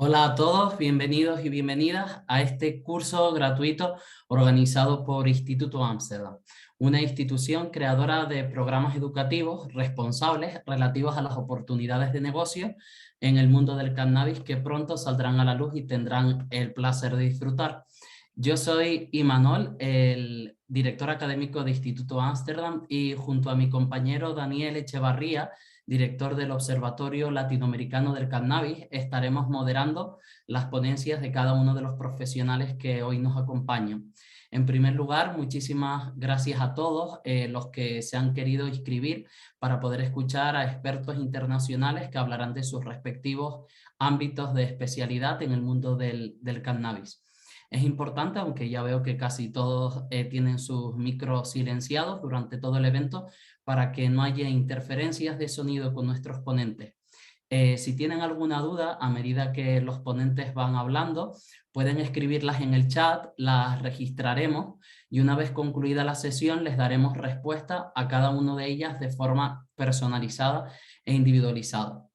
Hola a todos, bienvenidos y bienvenidas a este curso gratuito organizado por Instituto Amsterdam, una institución creadora de programas educativos responsables relativos a las oportunidades de negocio en el mundo del cannabis que pronto saldrán a la luz y tendrán el placer de disfrutar. Yo soy Imanol, el director académico de Instituto Amsterdam, y junto a mi compañero Daniel Echevarría, director del Observatorio Latinoamericano del Cannabis, estaremos moderando las ponencias de cada uno de los profesionales que hoy nos acompañan. En primer lugar, muchísimas gracias a todos los que se han querido inscribir para poder escuchar a expertos internacionales que hablarán de sus respectivos ámbitos de especialidad en el mundo del cannabis. Es importante, aunque ya veo que casi todos tienen sus micros silenciados durante todo el evento, para que no haya interferencias de sonido con nuestros ponentes. Si tienen alguna duda, a medida que los ponentes van hablando, pueden escribirlas en el chat, las registraremos y una vez concluida la sesión les daremos respuesta a cada una de ellas de forma personalizada e individualizada.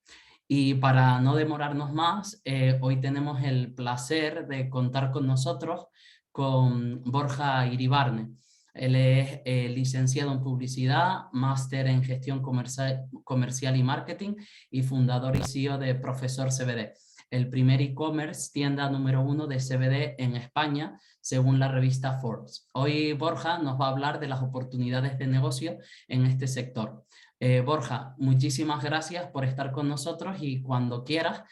Y para no demorarnos más, hoy tenemos el placer de contar con nosotros con Borja Iribarne. Él es licenciado en publicidad, máster en gestión comercial y marketing y fundador y CEO de Profesor CBD, el primer e-commerce tienda número 1 de CBD en España, según la revista Forbes. Hoy Borja nos va a hablar de las oportunidades de negocio en este sector. Borja, muchísimas gracias por estar con nosotros y cuando quieras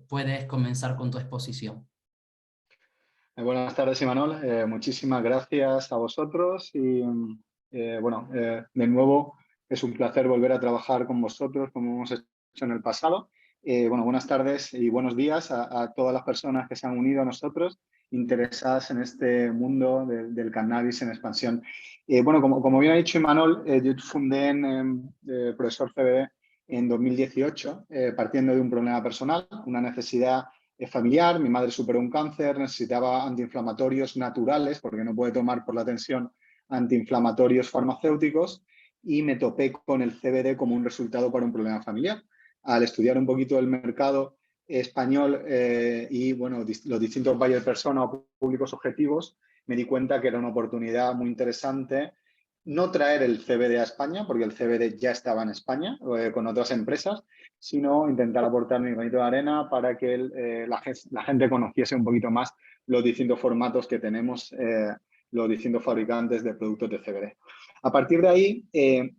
puedes comenzar con tu exposición. Buenas tardes, Imanol. Muchísimas gracias a vosotros y de nuevo es un placer volver a trabajar con vosotros como hemos hecho en el pasado. Buenas tardes y buenos días a todas las personas que se han unido a nosotros interesadas en este mundo del cannabis en expansión. Como bien ha dicho Imanol, yo fundé en Profesor CBD en 2018 partiendo de un problema personal, una necesidad familiar. Mi madre superó un cáncer, necesitaba antiinflamatorios naturales porque no puede tomar por la tensión antiinflamatorios farmacéuticos y me topé con el CBD como un resultado para un problema familiar. Al estudiar un poquito el mercado español los distintos buyer persona o públicos objetivos, me di cuenta que era una oportunidad muy interesante no traer el CBD a España, porque el CBD ya estaba en España con otras empresas, sino intentar aportar mi granito de arena para que la gente conociese un poquito más los distintos formatos que tenemos los distintos fabricantes de productos de CBD. A partir de ahí,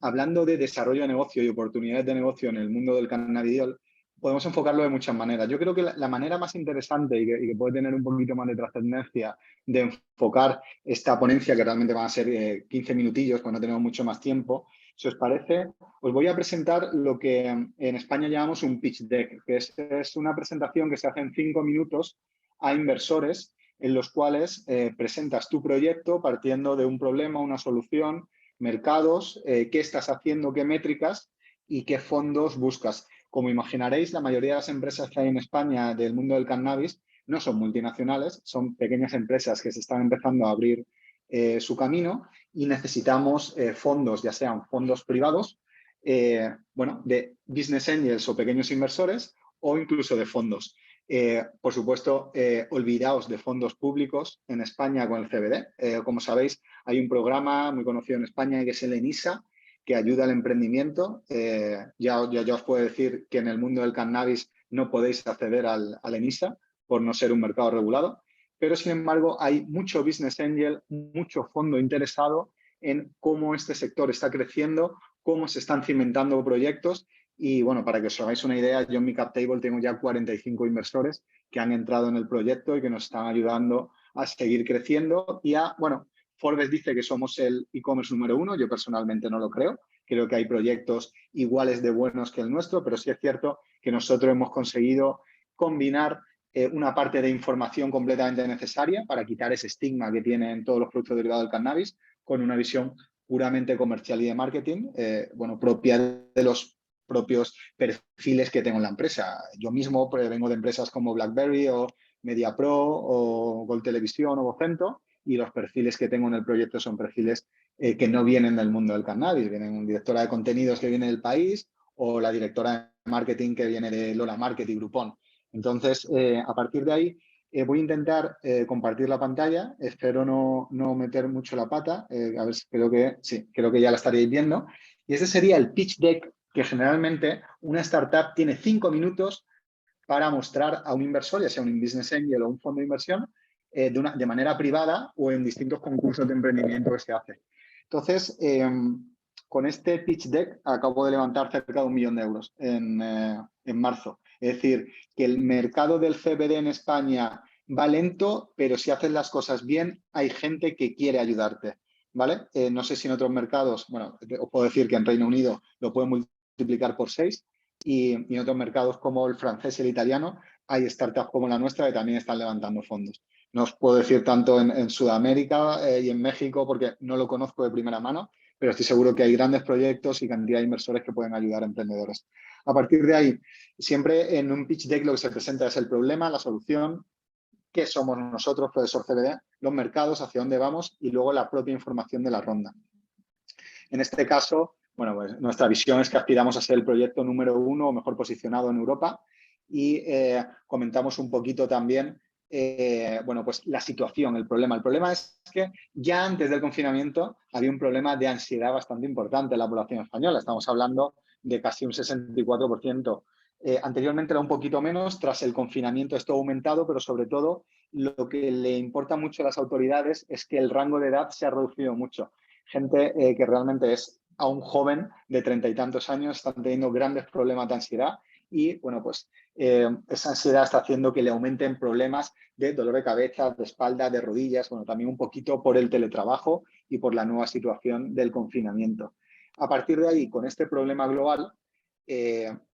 hablando de desarrollo de negocio y oportunidades de negocio en el mundo del cannabidiol, podemos enfocarlo de muchas maneras. Yo creo que la manera más interesante y que puede tener un poquito más de trascendencia de enfocar esta ponencia, que realmente van a ser 15 minutillos, pues no tenemos mucho más tiempo, si os parece, os voy a presentar lo que en España llamamos un pitch deck, que es una presentación que se hace en 5 minutos a inversores en los cuales presentas tu proyecto partiendo de un problema, una solución, mercados, qué estás haciendo, qué métricas y qué fondos buscas. Como imaginaréis, la mayoría de las empresas que hay en España del mundo del cannabis no son multinacionales, son pequeñas empresas que se están empezando a abrir su camino y necesitamos fondos, ya sean fondos privados, de business angels o pequeños inversores o incluso de fondos. Por supuesto, olvidaos de fondos públicos en España con el CBD. Como sabéis, hay un programa muy conocido en España que es el ENISA, que ayuda al emprendimiento. Ya os puedo decir que en el mundo del cannabis no podéis acceder al ENISA por no ser un mercado regulado, pero sin embargo hay mucho business angel, mucho fondo interesado en cómo este sector está creciendo, cómo se están cimentando proyectos. Y bueno, para que os hagáis una idea, yo en mi cap table tengo ya 45 inversores que han entrado en el proyecto y que nos están ayudando a seguir creciendo. Y bueno, Forbes dice que somos el e-commerce número 1, yo personalmente no lo creo. Creo que hay proyectos iguales de buenos que el nuestro, pero sí es cierto que nosotros hemos conseguido combinar una parte de información completamente necesaria para quitar ese estigma que tienen todos los productos derivados del cannabis con una visión puramente comercial y de marketing, bueno, propia de los propios perfiles que tengo en la empresa. Yo mismo vengo de empresas como BlackBerry o MediaPro o Gol Televisión o Vocento, y los perfiles que tengo en el proyecto son perfiles que no vienen del mundo del cannabis. Vienen una directora de contenidos que viene del país o la directora de marketing que viene de Lola Market y Groupon. Entonces, a partir de ahí, voy a intentar compartir la pantalla. Espero no meter mucho la pata. A ver, creo que ya la estaréis viendo. Y ese sería el pitch deck que generalmente una startup tiene 5 minutos para mostrar a un inversor, ya sea un business angel o un fondo de inversión, de manera privada o en distintos concursos de emprendimiento que se hace. Entonces, con este pitch deck acabo de levantar cerca de 1 millón de euros en marzo. Es decir, que el mercado del CBD en España va lento, pero si haces las cosas bien, hay gente que quiere ayudarte, ¿vale? No sé si en otros mercados, bueno, os puedo decir que en Reino Unido lo pueden multiplicar por 6 y en otros mercados como el francés y el italiano hay startups como la nuestra que también están levantando fondos. No os puedo decir tanto en Sudamérica y en México porque no lo conozco de primera mano, pero estoy seguro que hay grandes proyectos y cantidad de inversores que pueden ayudar a emprendedores. A partir de ahí, siempre en un pitch deck lo que se presenta es el problema, la solución, qué somos nosotros, Profesor CBD, los mercados, hacia dónde vamos y luego la propia información de la ronda. En este caso, bueno, pues nuestra visión es que aspiramos a ser el proyecto número 1 o mejor posicionado en Europa y comentamos un poquito también bueno, pues la situación, el problema. El problema es que ya antes del confinamiento había un problema de ansiedad bastante importante en la población española. Estamos hablando de casi un 64%. Anteriormente era un poquito menos, tras el confinamiento esto ha aumentado, pero sobre todo lo que le importa mucho a las autoridades es que el rango de edad se ha reducido mucho. Gente que realmente es aún joven, de 30 y tantos años, están teniendo grandes problemas de ansiedad y, bueno, pues esa ansiedad está haciendo que le aumenten problemas de dolor de cabeza, de espalda, de rodillas, bueno, también un poquito por el teletrabajo y por la nueva situación del confinamiento. A partir de ahí, con este problema global,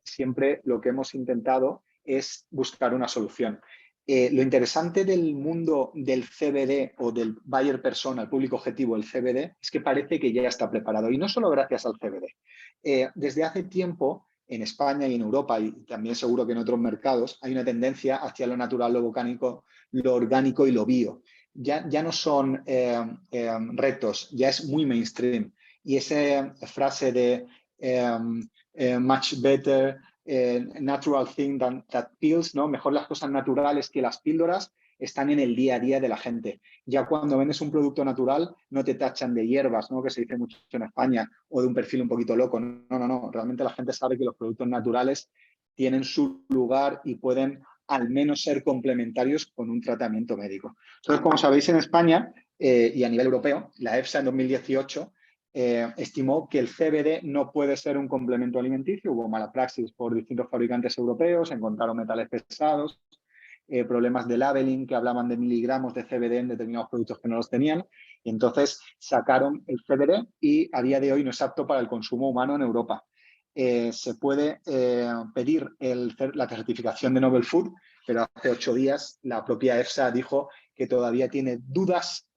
siempre lo que hemos intentado es buscar una solución. Lo interesante del mundo del CBD o del buyer persona, el público objetivo, el CBD, es que parece que ya está preparado. Y no solo gracias al CBD. Desde hace tiempo, en España y en Europa, y también seguro que en otros mercados, hay una tendencia hacia lo natural, lo orgánico y lo bio. Ya no son retos, ya es muy mainstream. Y esa frase de much better natural thing that pills, ¿no? Mejor las cosas naturales que las píldoras, están en el día a día de la gente. Ya cuando vendes un producto natural no te tachan de hierbas, ¿no? Que se dice mucho en España, o de un perfil un poquito loco. No. Realmente la gente sabe que los productos naturales tienen su lugar y pueden al menos ser complementarios con un tratamiento médico. Entonces, como sabéis, en España y a nivel europeo, la EFSA en 2018 estimó que el CBD no puede ser un complemento alimenticio. Hubo mala praxis por distintos fabricantes europeos, encontraron metales pesados, problemas de labeling que hablaban de miligramos de CBD en determinados productos que no los tenían. Y entonces sacaron el CBD y a día de hoy no es apto para el consumo humano en Europa. Se puede pedir la certificación de Novel Food, pero hace 8 días la propia EFSA dijo que todavía tiene dudas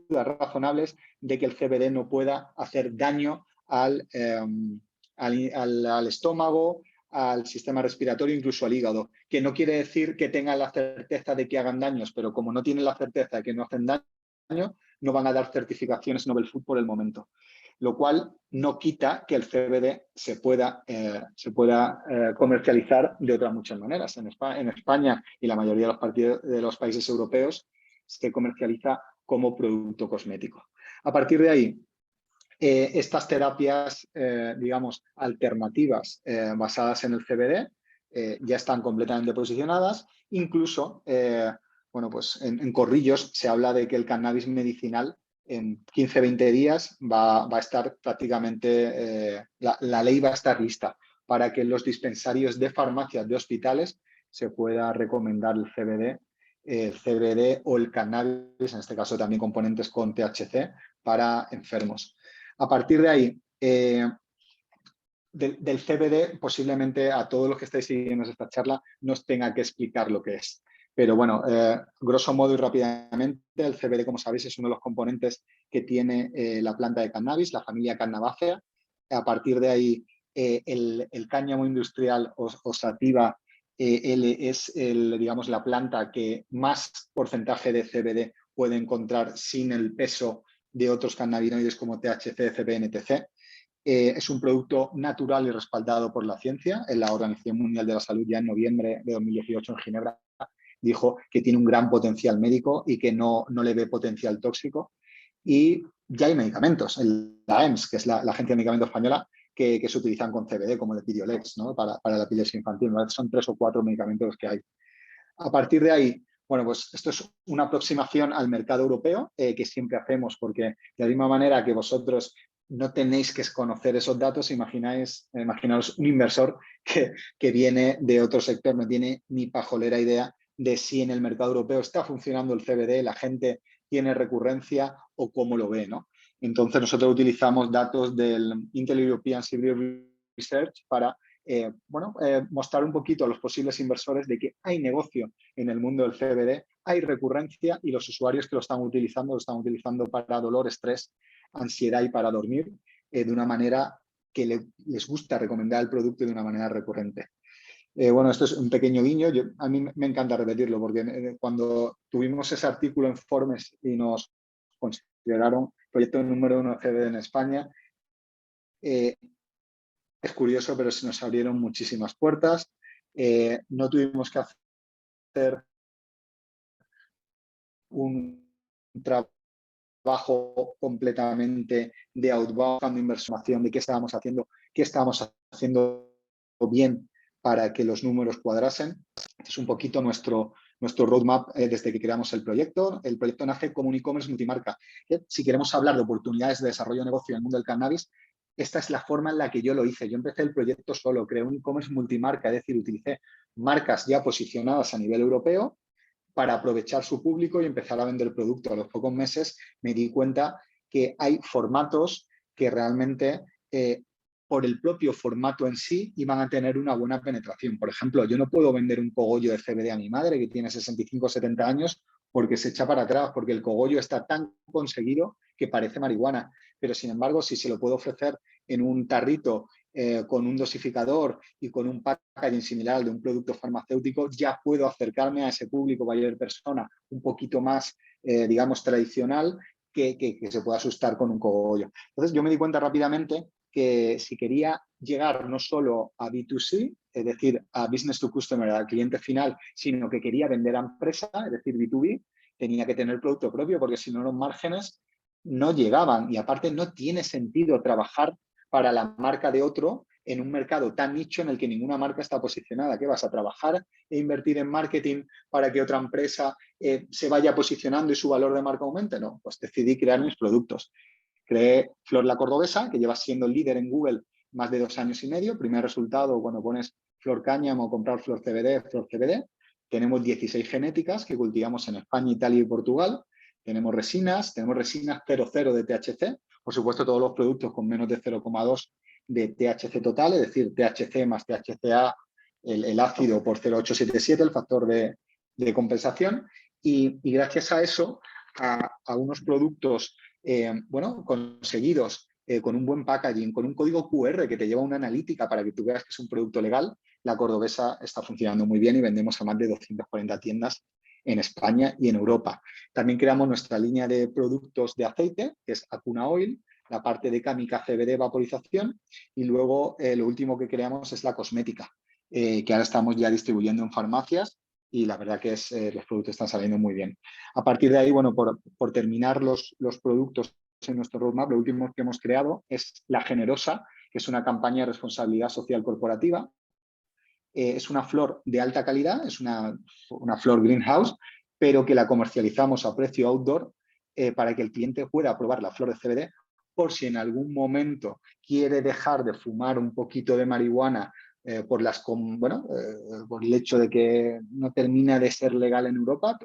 razonables de que el CBD no pueda hacer daño al estómago, al sistema respiratorio, incluso al hígado, que no quiere decir que tengan la certeza de que hagan daños, pero como no tienen la certeza de que no hacen daño, no van a dar certificaciones Novel Food por el momento. Lo cual no quita que el CBD se pueda comercializar de otras muchas maneras. En España y la mayoría de los países europeos se comercializa como producto cosmético. A partir de ahí, estas terapias, digamos, alternativas basadas en el CBD ya están completamente posicionadas. Incluso, bueno, pues en Corrillos se habla de que el cannabis medicinal en 15-20 días va a estar prácticamente, la ley va a estar lista para que en los dispensarios de farmacias de hospitales se pueda recomendar el CBD o el cannabis, en este caso también componentes con THC, para enfermos. A partir de ahí, del CBD, posiblemente a todos los que estáis siguiendo esta charla no os tenga que explicar lo que es. Pero bueno, grosso modo y rápidamente, el CBD, como sabéis, es uno de los componentes que tiene la planta de cannabis, la familia Cannabaceae. A partir de ahí, el cáñamo industrial o sativa L es digamos, la planta que más porcentaje de CBD puede encontrar sin el peso de otros cannabinoides como THC, CBN, etc. Es un producto natural y respaldado por la ciencia. En la Organización Mundial de la Salud, ya en noviembre de 2018 en Ginebra, dijo que tiene un gran potencial médico y que no le ve potencial tóxico. Y ya hay medicamentos, la EMS, que es la Agencia de Medicamentos Española, que se utilizan con CBD, como el Epidiolex, ¿no? para la epilepsia infantil. ¿No? Son 3 o 4 medicamentos los que hay. A partir de ahí, bueno, pues esto es una aproximación al mercado europeo que siempre hacemos, porque de la misma manera que vosotros no tenéis que conocer esos datos, imaginaos un inversor que viene de otro sector, no tiene ni pajolera idea de si en el mercado europeo está funcionando el CBD, la gente tiene recurrencia o cómo lo ve, ¿no? Entonces nosotros utilizamos datos del Intel European CBD Research para mostrar un poquito a los posibles inversores de que hay negocio en el mundo del CBD, hay recurrencia y los usuarios que lo están utilizando para dolor, estrés, ansiedad y para dormir de una manera que les gusta recomendar el producto de una manera recurrente. Bueno, esto es un pequeño guiño. A mí me encanta repetirlo porque cuando tuvimos ese artículo en Forbes y nos consideraron proyecto número 1 de CBD en España, es curioso, pero se nos abrieron muchísimas puertas. No tuvimos que hacer un trabajo completamente de outbound, inversión, de qué estábamos haciendo bien para que los números cuadrasen. Este es un poquito nuestro roadmap desde que creamos el proyecto. El proyecto nace como un e-commerce multimarca. Si queremos hablar de oportunidades de desarrollo de negocio en el mundo del cannabis, esta es la forma en la que yo lo hice. Yo empecé el proyecto solo, creé un e-commerce multimarca, es decir, utilicé marcas ya posicionadas a nivel europeo para aprovechar su público y empezar a vender producto. A los pocos meses me di cuenta que hay formatos que realmente, por el propio formato en sí, iban a tener una buena penetración. Por ejemplo, yo no puedo vender un cogollo de CBD a mi madre, que tiene 65 o 70 años, porque se echa para atrás, porque el cogollo está tan conseguido que parece marihuana. Pero, sin embargo, si se lo puedo ofrecer en un tarrito con un dosificador y con un packaging similar al de un producto farmacéutico, ya puedo acercarme a ese público, mayor persona, un poquito más, digamos, tradicional, que se pueda asustar con un cogollo. Entonces, yo me di cuenta rápidamente que si quería llegar no solo a B2C, es decir, a Business to Customer, al cliente final, sino que quería vender a empresa, es decir, B2B, tenía que tener producto propio, porque si no los márgenes no llegaban. Y aparte no tiene sentido trabajar para la marca de otro en un mercado tan nicho en el que ninguna marca está posicionada. ¿Qué vas a trabajar e invertir en marketing para que otra empresa se vaya posicionando y su valor de marca aumente? No, pues decidí crear mis productos. Creé Flor la Cordobesa, que lleva siendo el líder en Google más de 2 años y medio. Primer resultado cuando pones Flor Cáñamo o comprar Flor CBD, Flor CBD. Tenemos 16 genéticas que cultivamos en España, Italia y Portugal. Tenemos resinas 0,0 de THC. Por supuesto, todos los productos con menos de 0,2 de THC total, es decir, THC más THCA, el ácido por 0,877, el factor de compensación. Y gracias a eso, a unos productos conseguidos con un buen packaging, con un código QR que te lleva una analítica para que tú veas que es un producto legal, la Cordobesa está funcionando muy bien y vendemos a más de 240 tiendas en España y en Europa. También creamos nuestra línea de productos de aceite, que es Acuna Oil, la parte de Cámica CBD vaporización, y luego lo último que creamos es la cosmética, que ahora estamos ya distribuyendo en farmacias y la verdad que los productos están saliendo muy bien. A partir de ahí, bueno, por terminar los productos en nuestro roadmap, lo último que hemos creado es La Generosa, que es una campaña de responsabilidad social corporativa. Es una flor de alta calidad, es una flor greenhouse, pero que la comercializamos a precio outdoor para que el cliente pueda probar la flor de CBD, por si en algún momento quiere dejar de fumar un poquito de marihuana por el hecho de que no termina de ser legal en Europa.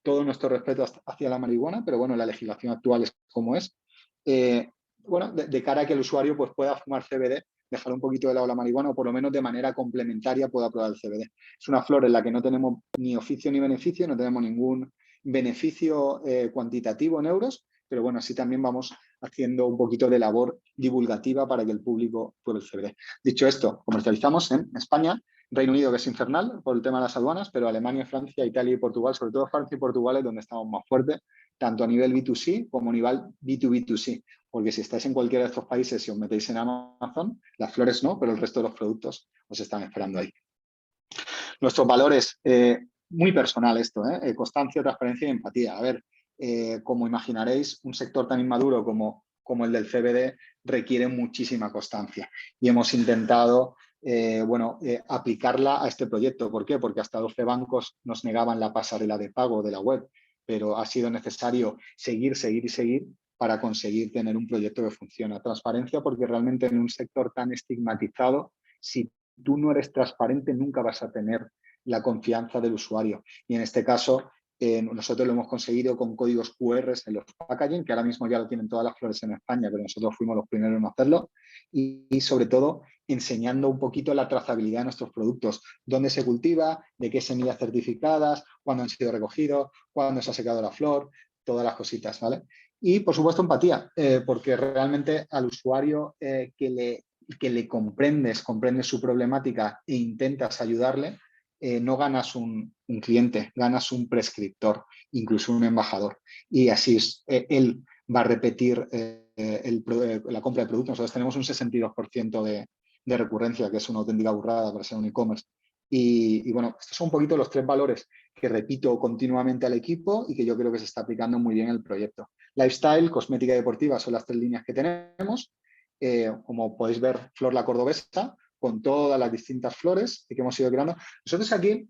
Todo nuestro respeto hacia la marihuana, pero bueno, la legislación actual es como es. De cara a que el usuario pues, pueda fumar CBD, dejar un poquito de lado la marihuana o por lo menos de manera complementaria pueda probar el CBD. Es una flor en la que no tenemos ni oficio ni beneficio, no tenemos ningún beneficio cuantitativo en euros, pero bueno, así también vamos haciendo un poquito de labor divulgativa para que el público pruebe el CBD. Dicho esto, comercializamos en España, Reino Unido, que es infernal por el tema de las aduanas, pero Alemania, Francia, Italia y Portugal, sobre todo Francia y Portugal es donde estamos más fuertes, tanto a nivel B2C como a nivel B2B2C, porque si estáis en cualquiera de estos países y os metéis en Amazon, las flores no, pero el resto de los productos os están esperando ahí. Nuestros valores, muy personal esto, constancia, transparencia y empatía. A ver, como imaginaréis, un sector tan inmaduro como el del CBD requiere muchísima constancia y hemos intentado aplicarla a este proyecto. ¿Por qué? Porque hasta 12 bancos nos negaban la pasarela de pago de la web, pero ha sido necesario seguir para conseguir tener un proyecto que funcione. Transparencia, porque realmente en un sector tan estigmatizado, si tú no eres transparente, nunca vas a tener la confianza del usuario. Y en este caso, nosotros lo hemos conseguido con códigos QR en los packaging, que ahora mismo ya lo tienen todas las flores en España, pero nosotros fuimos los primeros en hacerlo. Y sobre todo, enseñando un poquito la trazabilidad de nuestros productos, dónde se cultiva, de qué semillas certificadas, cuándo han sido recogidos, cuándo se ha secado la flor, todas las cositas, ¿vale? Y, por supuesto, empatía, porque realmente al usuario que le comprendes su problemática e intentas ayudarle, no ganas un cliente, ganas un prescriptor, incluso un embajador. Y así él va a repetir la compra de productos. Nosotros tenemos un 62% de recurrencia, que es una auténtica burrada para ser un e-commerce. Y bueno, estos son un poquito los 3 valores que repito continuamente al equipo y que yo creo que se está aplicando muy bien en el proyecto. Lifestyle, cosmética y deportiva son las 3 líneas que tenemos. Como podéis ver, Flor la Cordobesa, con todas las distintas flores que hemos ido creando. Nosotros aquí,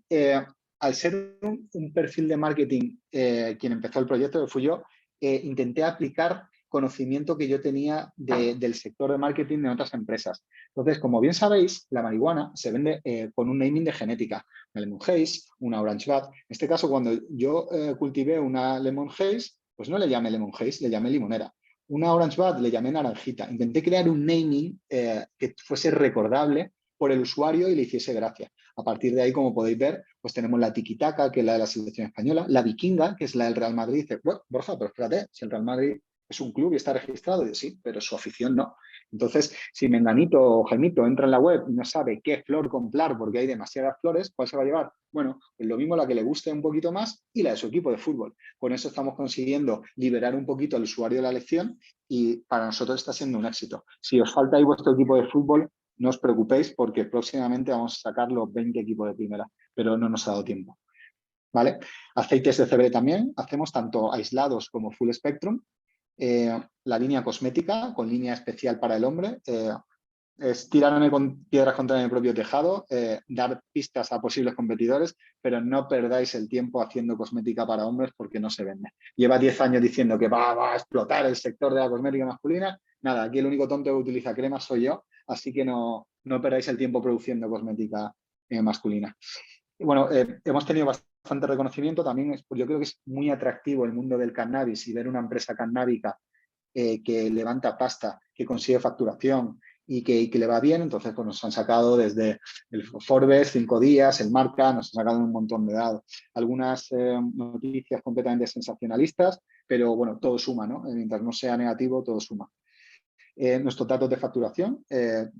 al ser un perfil de marketing, quien empezó el proyecto, que fui yo, intenté aplicar conocimiento que yo tenía del sector de marketing de otras empresas. Entonces, como bien sabéis, la marihuana se vende con un naming de genética. Una Lemon Haze, una Orange Bud. En este caso, cuando yo cultivé una Lemon Haze, pues no le llamé Lemon Haze, le llamé limonera. Una Orange Bud le llamé naranjita. Intenté crear un naming que fuese recordable por el usuario y le hiciese gracia. A partir de ahí, como podéis ver, pues tenemos la Tiki-Taka, que es la de la selección española, la Vikinga, que es la del Real Madrid. Dice, bueno, Borja, pero espérate, si el Real Madrid es un club y está registrado, y sí, pero su afición no. Entonces, si Menganito o Jaimito entra en la web y no sabe qué flor comprar porque hay demasiadas flores, ¿cuál se va a llevar? Bueno, pues lo mismo la que le guste un poquito más y la de su equipo de fútbol. Con eso estamos consiguiendo liberar un poquito al usuario de la lección y para nosotros está siendo un éxito. Si os falta ahí vuestro equipo de fútbol, no os preocupéis porque próximamente vamos a sacar los 20 equipos de primera, pero no nos ha dado tiempo. ¿Vale? Aceites de CBD también, hacemos tanto aislados como full spectrum. La línea cosmética con línea especial para el hombre, es tirarme con piedras contra mi propio tejado, dar pistas a posibles competidores, pero no perdáis el tiempo haciendo cosmética para hombres porque no se vende. Lleva 10 años diciendo que va a explotar el sector de la cosmética masculina. Nada, aquí el único tonto que utiliza crema soy yo, así que no perdáis el tiempo produciendo cosmética masculina. Y bueno, hemos tenido bastante reconocimiento. También yo creo que es muy atractivo el mundo del cannabis y ver una empresa cannábica que levanta pasta, que consigue facturación y que le va bien. Entonces, pues nos han sacado desde el Forbes, 5 días, el Marca, nos han sacado un montón de datos. Algunas noticias completamente sensacionalistas, pero bueno, todo suma, ¿no? Mientras no sea negativo, todo suma. Nuestros datos de facturación,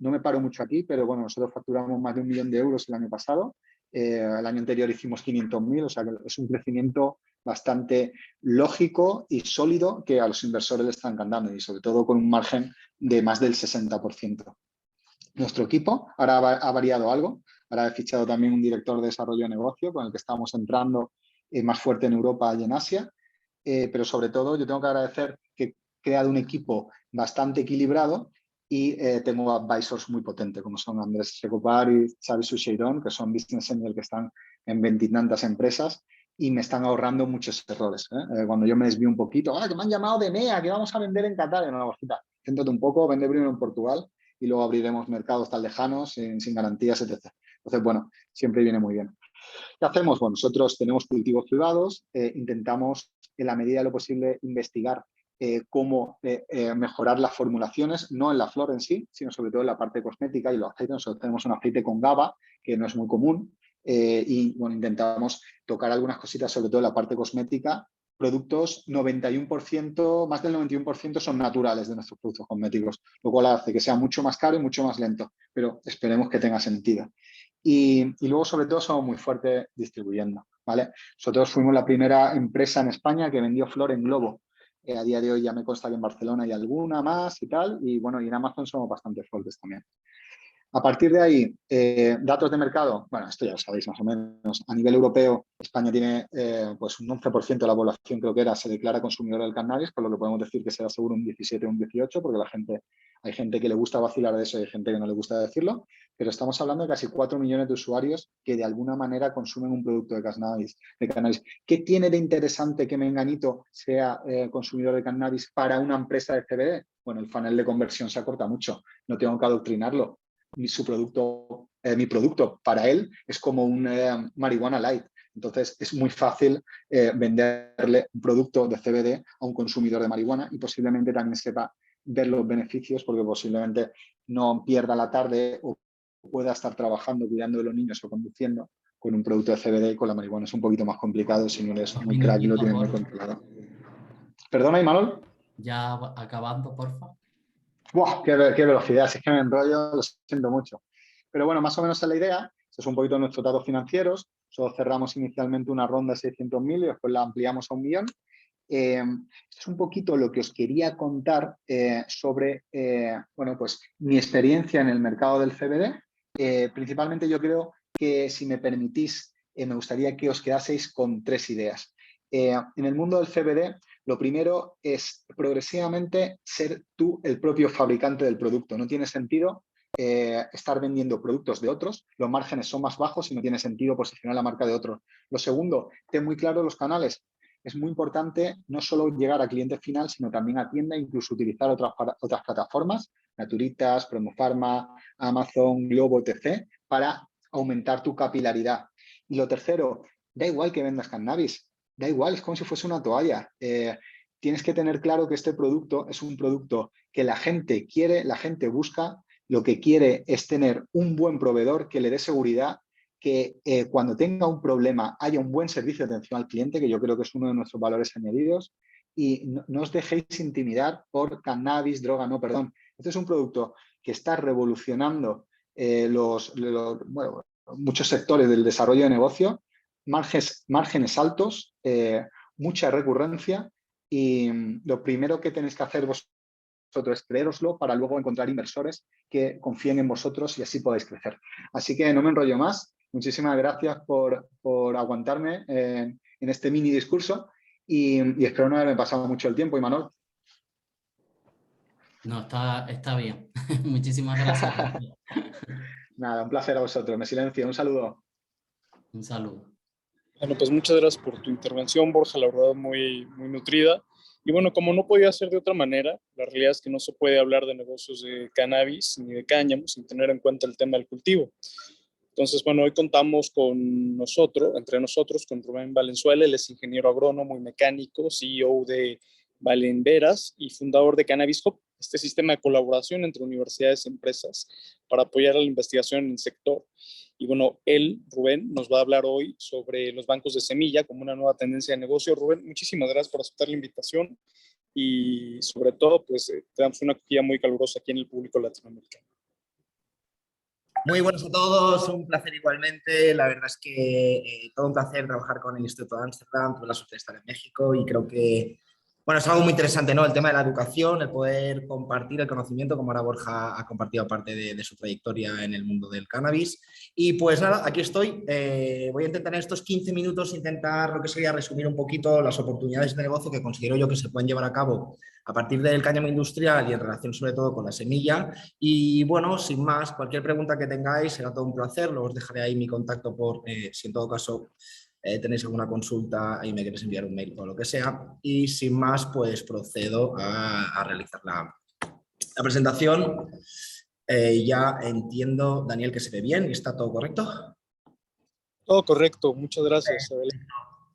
no me paro mucho aquí, pero bueno, nosotros facturamos más de 1 millón de euros el año pasado. El año anterior hicimos 500.000, o sea que es un crecimiento bastante lógico y sólido que a los inversores les está encantando y sobre todo con un margen de más del 60%. Nuestro equipo ahora ha variado algo. Ahora he fichado también un director de desarrollo de negocio con el que estamos entrando más fuerte en Europa y en Asia. Pero sobre todo yo tengo que agradecer que he creado un equipo bastante equilibrado y tengo advisors muy potentes como son Andrés Secopar y Xavi Sucheiron, que son business angels que están en 20 y tantas empresas y me están ahorrando muchos errores. Cuando yo me desvío un poquito, que me han llamado de MEA, que vamos a vender en Qatar, en una bolsita. Céntrate un poco, vende primero en Portugal y luego abriremos mercados tan lejanos, sin garantías, etc. Entonces, bueno, siempre viene muy bien. ¿Qué hacemos? Bueno, nosotros tenemos cultivos privados, intentamos en la medida de lo posible investigar cómo mejorar las formulaciones, no en la flor en sí, sino sobre todo en la parte cosmética y los aceites. Nosotros tenemos un aceite con GABA, que no es muy común, y bueno, intentamos tocar algunas cositas, sobre todo en la parte cosmética. Productos 91%, más del 91% son naturales de nuestros productos cosméticos, lo cual hace que sea mucho más caro y mucho más lento, pero esperemos que tenga sentido. Y luego, sobre todo, somos muy fuertes distribuyendo, ¿vale? Nosotros fuimos la primera empresa en España que vendió flor en globo. A día de hoy ya me consta que en Barcelona hay alguna más y tal, y bueno, y en Amazon somos bastante fuertes también. A partir de ahí, datos de mercado, bueno, esto ya lo sabéis más o menos. A nivel europeo, España tiene pues un 11% de la población, creo que era, se declara consumidora del cannabis, por lo que podemos decir que será seguro un 17 o un 18, porque hay gente que le gusta vacilar de eso y hay gente que no le gusta decirlo, pero estamos hablando de casi 4 millones de usuarios que de alguna manera consumen un producto de cannabis. ¿Qué tiene de interesante que Menganito sea consumidor de cannabis para una empresa de CBD? Bueno, el funnel de conversión se acorta mucho, no tengo que adoctrinarlo. Mi producto para él es como un marihuana light. Entonces es muy fácil venderle un producto de CBD a un consumidor de marihuana y posiblemente también sepa ver los beneficios, porque posiblemente no pierda la tarde o pueda estar trabajando, cuidando de los niños o conduciendo con un producto de CBD. Con la marihuana es un poquito más complicado si no eres muy crack y lo tienes muy controlado. ¿Perdona, Imanol? Ya acabando, porfa. ¡Buah! ¡Qué velocidad! Si es que me enrollo, lo siento mucho. Pero bueno, más o menos es la idea. Estos son un poquito nuestros datos financieros. Solo cerramos inicialmente una ronda de 600.000 y después la ampliamos a 1 millón. Esto es un poquito lo que os quería contar sobre bueno, pues, mi experiencia en el mercado del CBD. Principalmente yo creo que, si me permitís, me gustaría que os quedaseis con 3 ideas. En el mundo del CBD, lo primero es progresivamente ser tú el propio fabricante del producto. No tiene sentido estar vendiendo productos de otros, los márgenes son más bajos y no tiene sentido posicionar la marca de otros. Lo segundo, ten muy claro los canales. Es muy importante no solo llegar a cliente final, sino también a tienda, incluso utilizar otras plataformas, Naturitas, Promofarma, Amazon, Globo, etc., para aumentar tu capilaridad. Y lo tercero, da igual que vendas cannabis, da igual, es como si fuese una toalla. Tienes que tener claro que este producto es un producto que la gente quiere, la gente busca, lo que quiere es tener un buen proveedor que le dé seguridad, que cuando tenga un problema haya un buen servicio de atención al cliente, que yo creo que es uno de nuestros valores añadidos, y no os dejéis intimidar por cannabis, droga, no, perdón. Este es un producto que está revolucionando bueno, muchos sectores del desarrollo de negocio, márgenes altos, mucha recurrencia, y lo primero que tenéis que hacer vosotros es creéroslo para luego encontrar inversores que confíen en vosotros y así podáis crecer. Así que no me enrollo más. Muchísimas gracias por aguantarme en este mini discurso y espero no haberme pasado mucho el tiempo, Imanol. No, está bien. Muchísimas gracias. Nada, un placer a vosotros. Me silencio. Un saludo. Un saludo. Bueno, pues muchas gracias por tu intervención, Borja, la verdad muy, muy nutrida. Y bueno, como no podía ser de otra manera, la realidad es que no se puede hablar de negocios de cannabis ni de cáñamo sin tener en cuenta el tema del cultivo. Entonces, bueno, hoy contamos entre nosotros, con Rubén Valenzuela. Él es ingeniero agrónomo y mecánico, CEO de Valenveras y fundador de Cannabis Hub, este sistema de colaboración entre universidades y empresas para apoyar a la investigación en el sector. Y bueno, Rubén, nos va a hablar hoy sobre los bancos de semilla como una nueva tendencia de negocio. Rubén, muchísimas gracias por aceptar la invitación y sobre todo, pues, te damos una acogida muy calurosa aquí en el público latinoamericano. Muy buenos a todos, un placer igualmente. La verdad es que todo un placer trabajar con el Instituto de Ámsterdam, tuve la suerte de estar en México y creo que, bueno, es algo muy interesante, ¿no? El tema de la educación, el poder compartir el conocimiento, como ahora Borja ha compartido parte de su trayectoria en el mundo del cannabis. Y pues nada, aquí estoy. Voy a intentar en estos 15 minutos intentar lo que sería resumir un poquito las oportunidades de negocio que considero yo que se pueden llevar a cabo a partir del cáñamo industrial y en relación sobre todo con la semilla. Y bueno, sin más, cualquier pregunta que tengáis será todo un placer. Luego os dejaré ahí mi contacto por si en todo caso tenéis alguna consulta y me queréis enviar un mail o lo que sea. Y sin más, pues procedo a realizar la presentación. Ya entiendo, Daniel, que se ve bien y está todo correcto. Todo correcto, muchas gracias, Abel.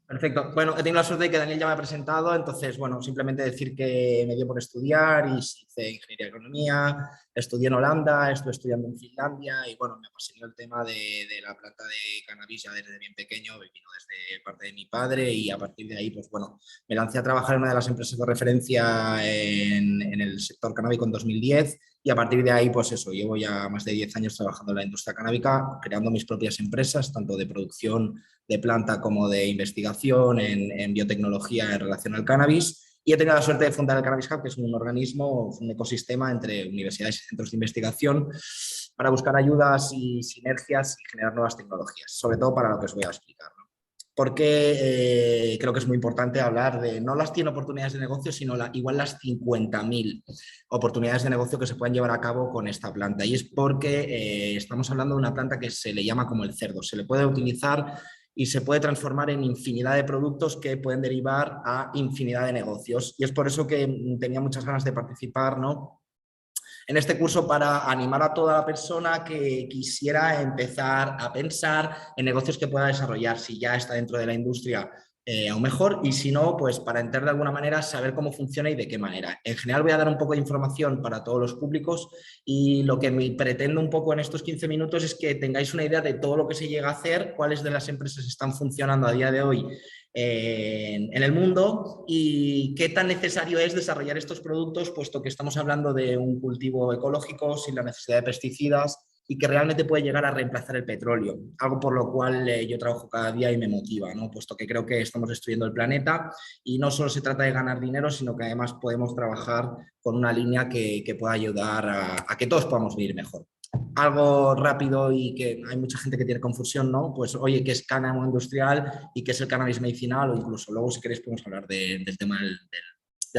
Perfecto. Bueno, he tenido la suerte de que Daniel ya me ha presentado, entonces, bueno, simplemente decir que me dio por estudiar y hice ingeniería de economía, estudié en Holanda, estuve estudiando en Finlandia y, bueno, me apasionó el tema de la planta de cannabis ya desde bien pequeño, vino desde parte de mi padre y a partir de ahí, pues, bueno, me lancé a trabajar en una de las empresas de referencia en el sector canábico en 2010 y a partir de ahí, pues eso, llevo ya más de 10 años trabajando en la industria canábica, creando mis propias empresas, tanto de producción de planta como de investigación en biotecnología en relación al cannabis. Y he tenido la suerte de fundar el Cannabis Hub, que es un organismo, un ecosistema entre universidades y centros de investigación para buscar ayudas y sinergias y generar nuevas tecnologías, sobre todo para lo que os voy a explicar, ¿no? Porque creo que es muy importante hablar de no las 100 oportunidades de negocio, sino igual las 50.000 oportunidades de negocio que se pueden llevar a cabo con esta planta. Y es porque estamos hablando de una planta que se le llama como el cerdo. Se le puede utilizar y se puede transformar en infinidad de productos que pueden derivar a infinidad de negocios. Y es por eso que tenía muchas ganas de participar, ¿no?, en este curso para animar a toda persona que quisiera empezar a pensar en negocios que pueda desarrollar, si ya está dentro de la industria, aún mejor, y si no, pues para entender de alguna manera, saber cómo funciona y de qué manera. En general voy a dar un poco de información para todos los públicos y lo que me pretendo un poco en estos 15 minutos es que tengáis una idea de todo lo que se llega a hacer, cuáles de las empresas están funcionando a día de hoy en el mundo y qué tan necesario es desarrollar estos productos, puesto que estamos hablando de un cultivo ecológico sin la necesidad de pesticidas y que realmente puede llegar a reemplazar el petróleo, algo por lo cual yo trabajo cada día y me motiva, ¿no?, puesto que creo que estamos destruyendo el planeta y no solo se trata de ganar dinero, sino que además podemos trabajar con una línea que pueda ayudar a que todos podamos vivir mejor. Algo rápido y que hay mucha gente que tiene confusión, ¿no? Pues oye, ¿qué es cáñamo industrial y qué es el cannabis medicinal? O incluso luego, si queréis, podemos hablar del tema del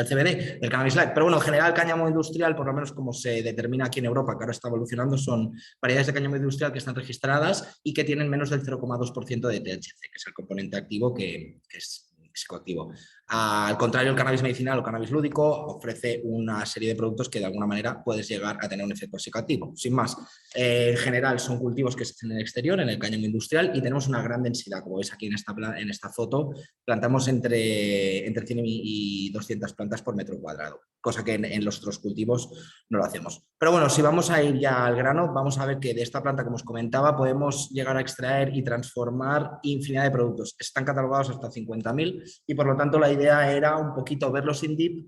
CBD, del cannabis light. Pero bueno, en general, cáñamo industrial, por lo menos como se determina aquí en Europa, que ahora está evolucionando, son variedades de cáñamo industrial que están registradas y que tienen menos del 0,2% de THC, que es el componente activo que es psicoactivo. Al contrario, el cannabis medicinal o cannabis lúdico ofrece una serie de productos que de alguna manera puedes llegar a tener un efecto psicoactivo. Sin más, en general son cultivos que se hacen en el exterior, en el cáñamo industrial, y tenemos una gran densidad, como veis aquí en esta foto, plantamos entre 100 y 200 plantas por metro cuadrado, cosa que en los otros cultivos no lo hacemos. Pero bueno, si vamos a ir ya al grano, vamos a ver que de esta planta, como os comentaba, podemos llegar a extraer y transformar infinidad de productos. Están catalogados hasta 50.000 y por lo tanto la idea era un poquito verlos in deep,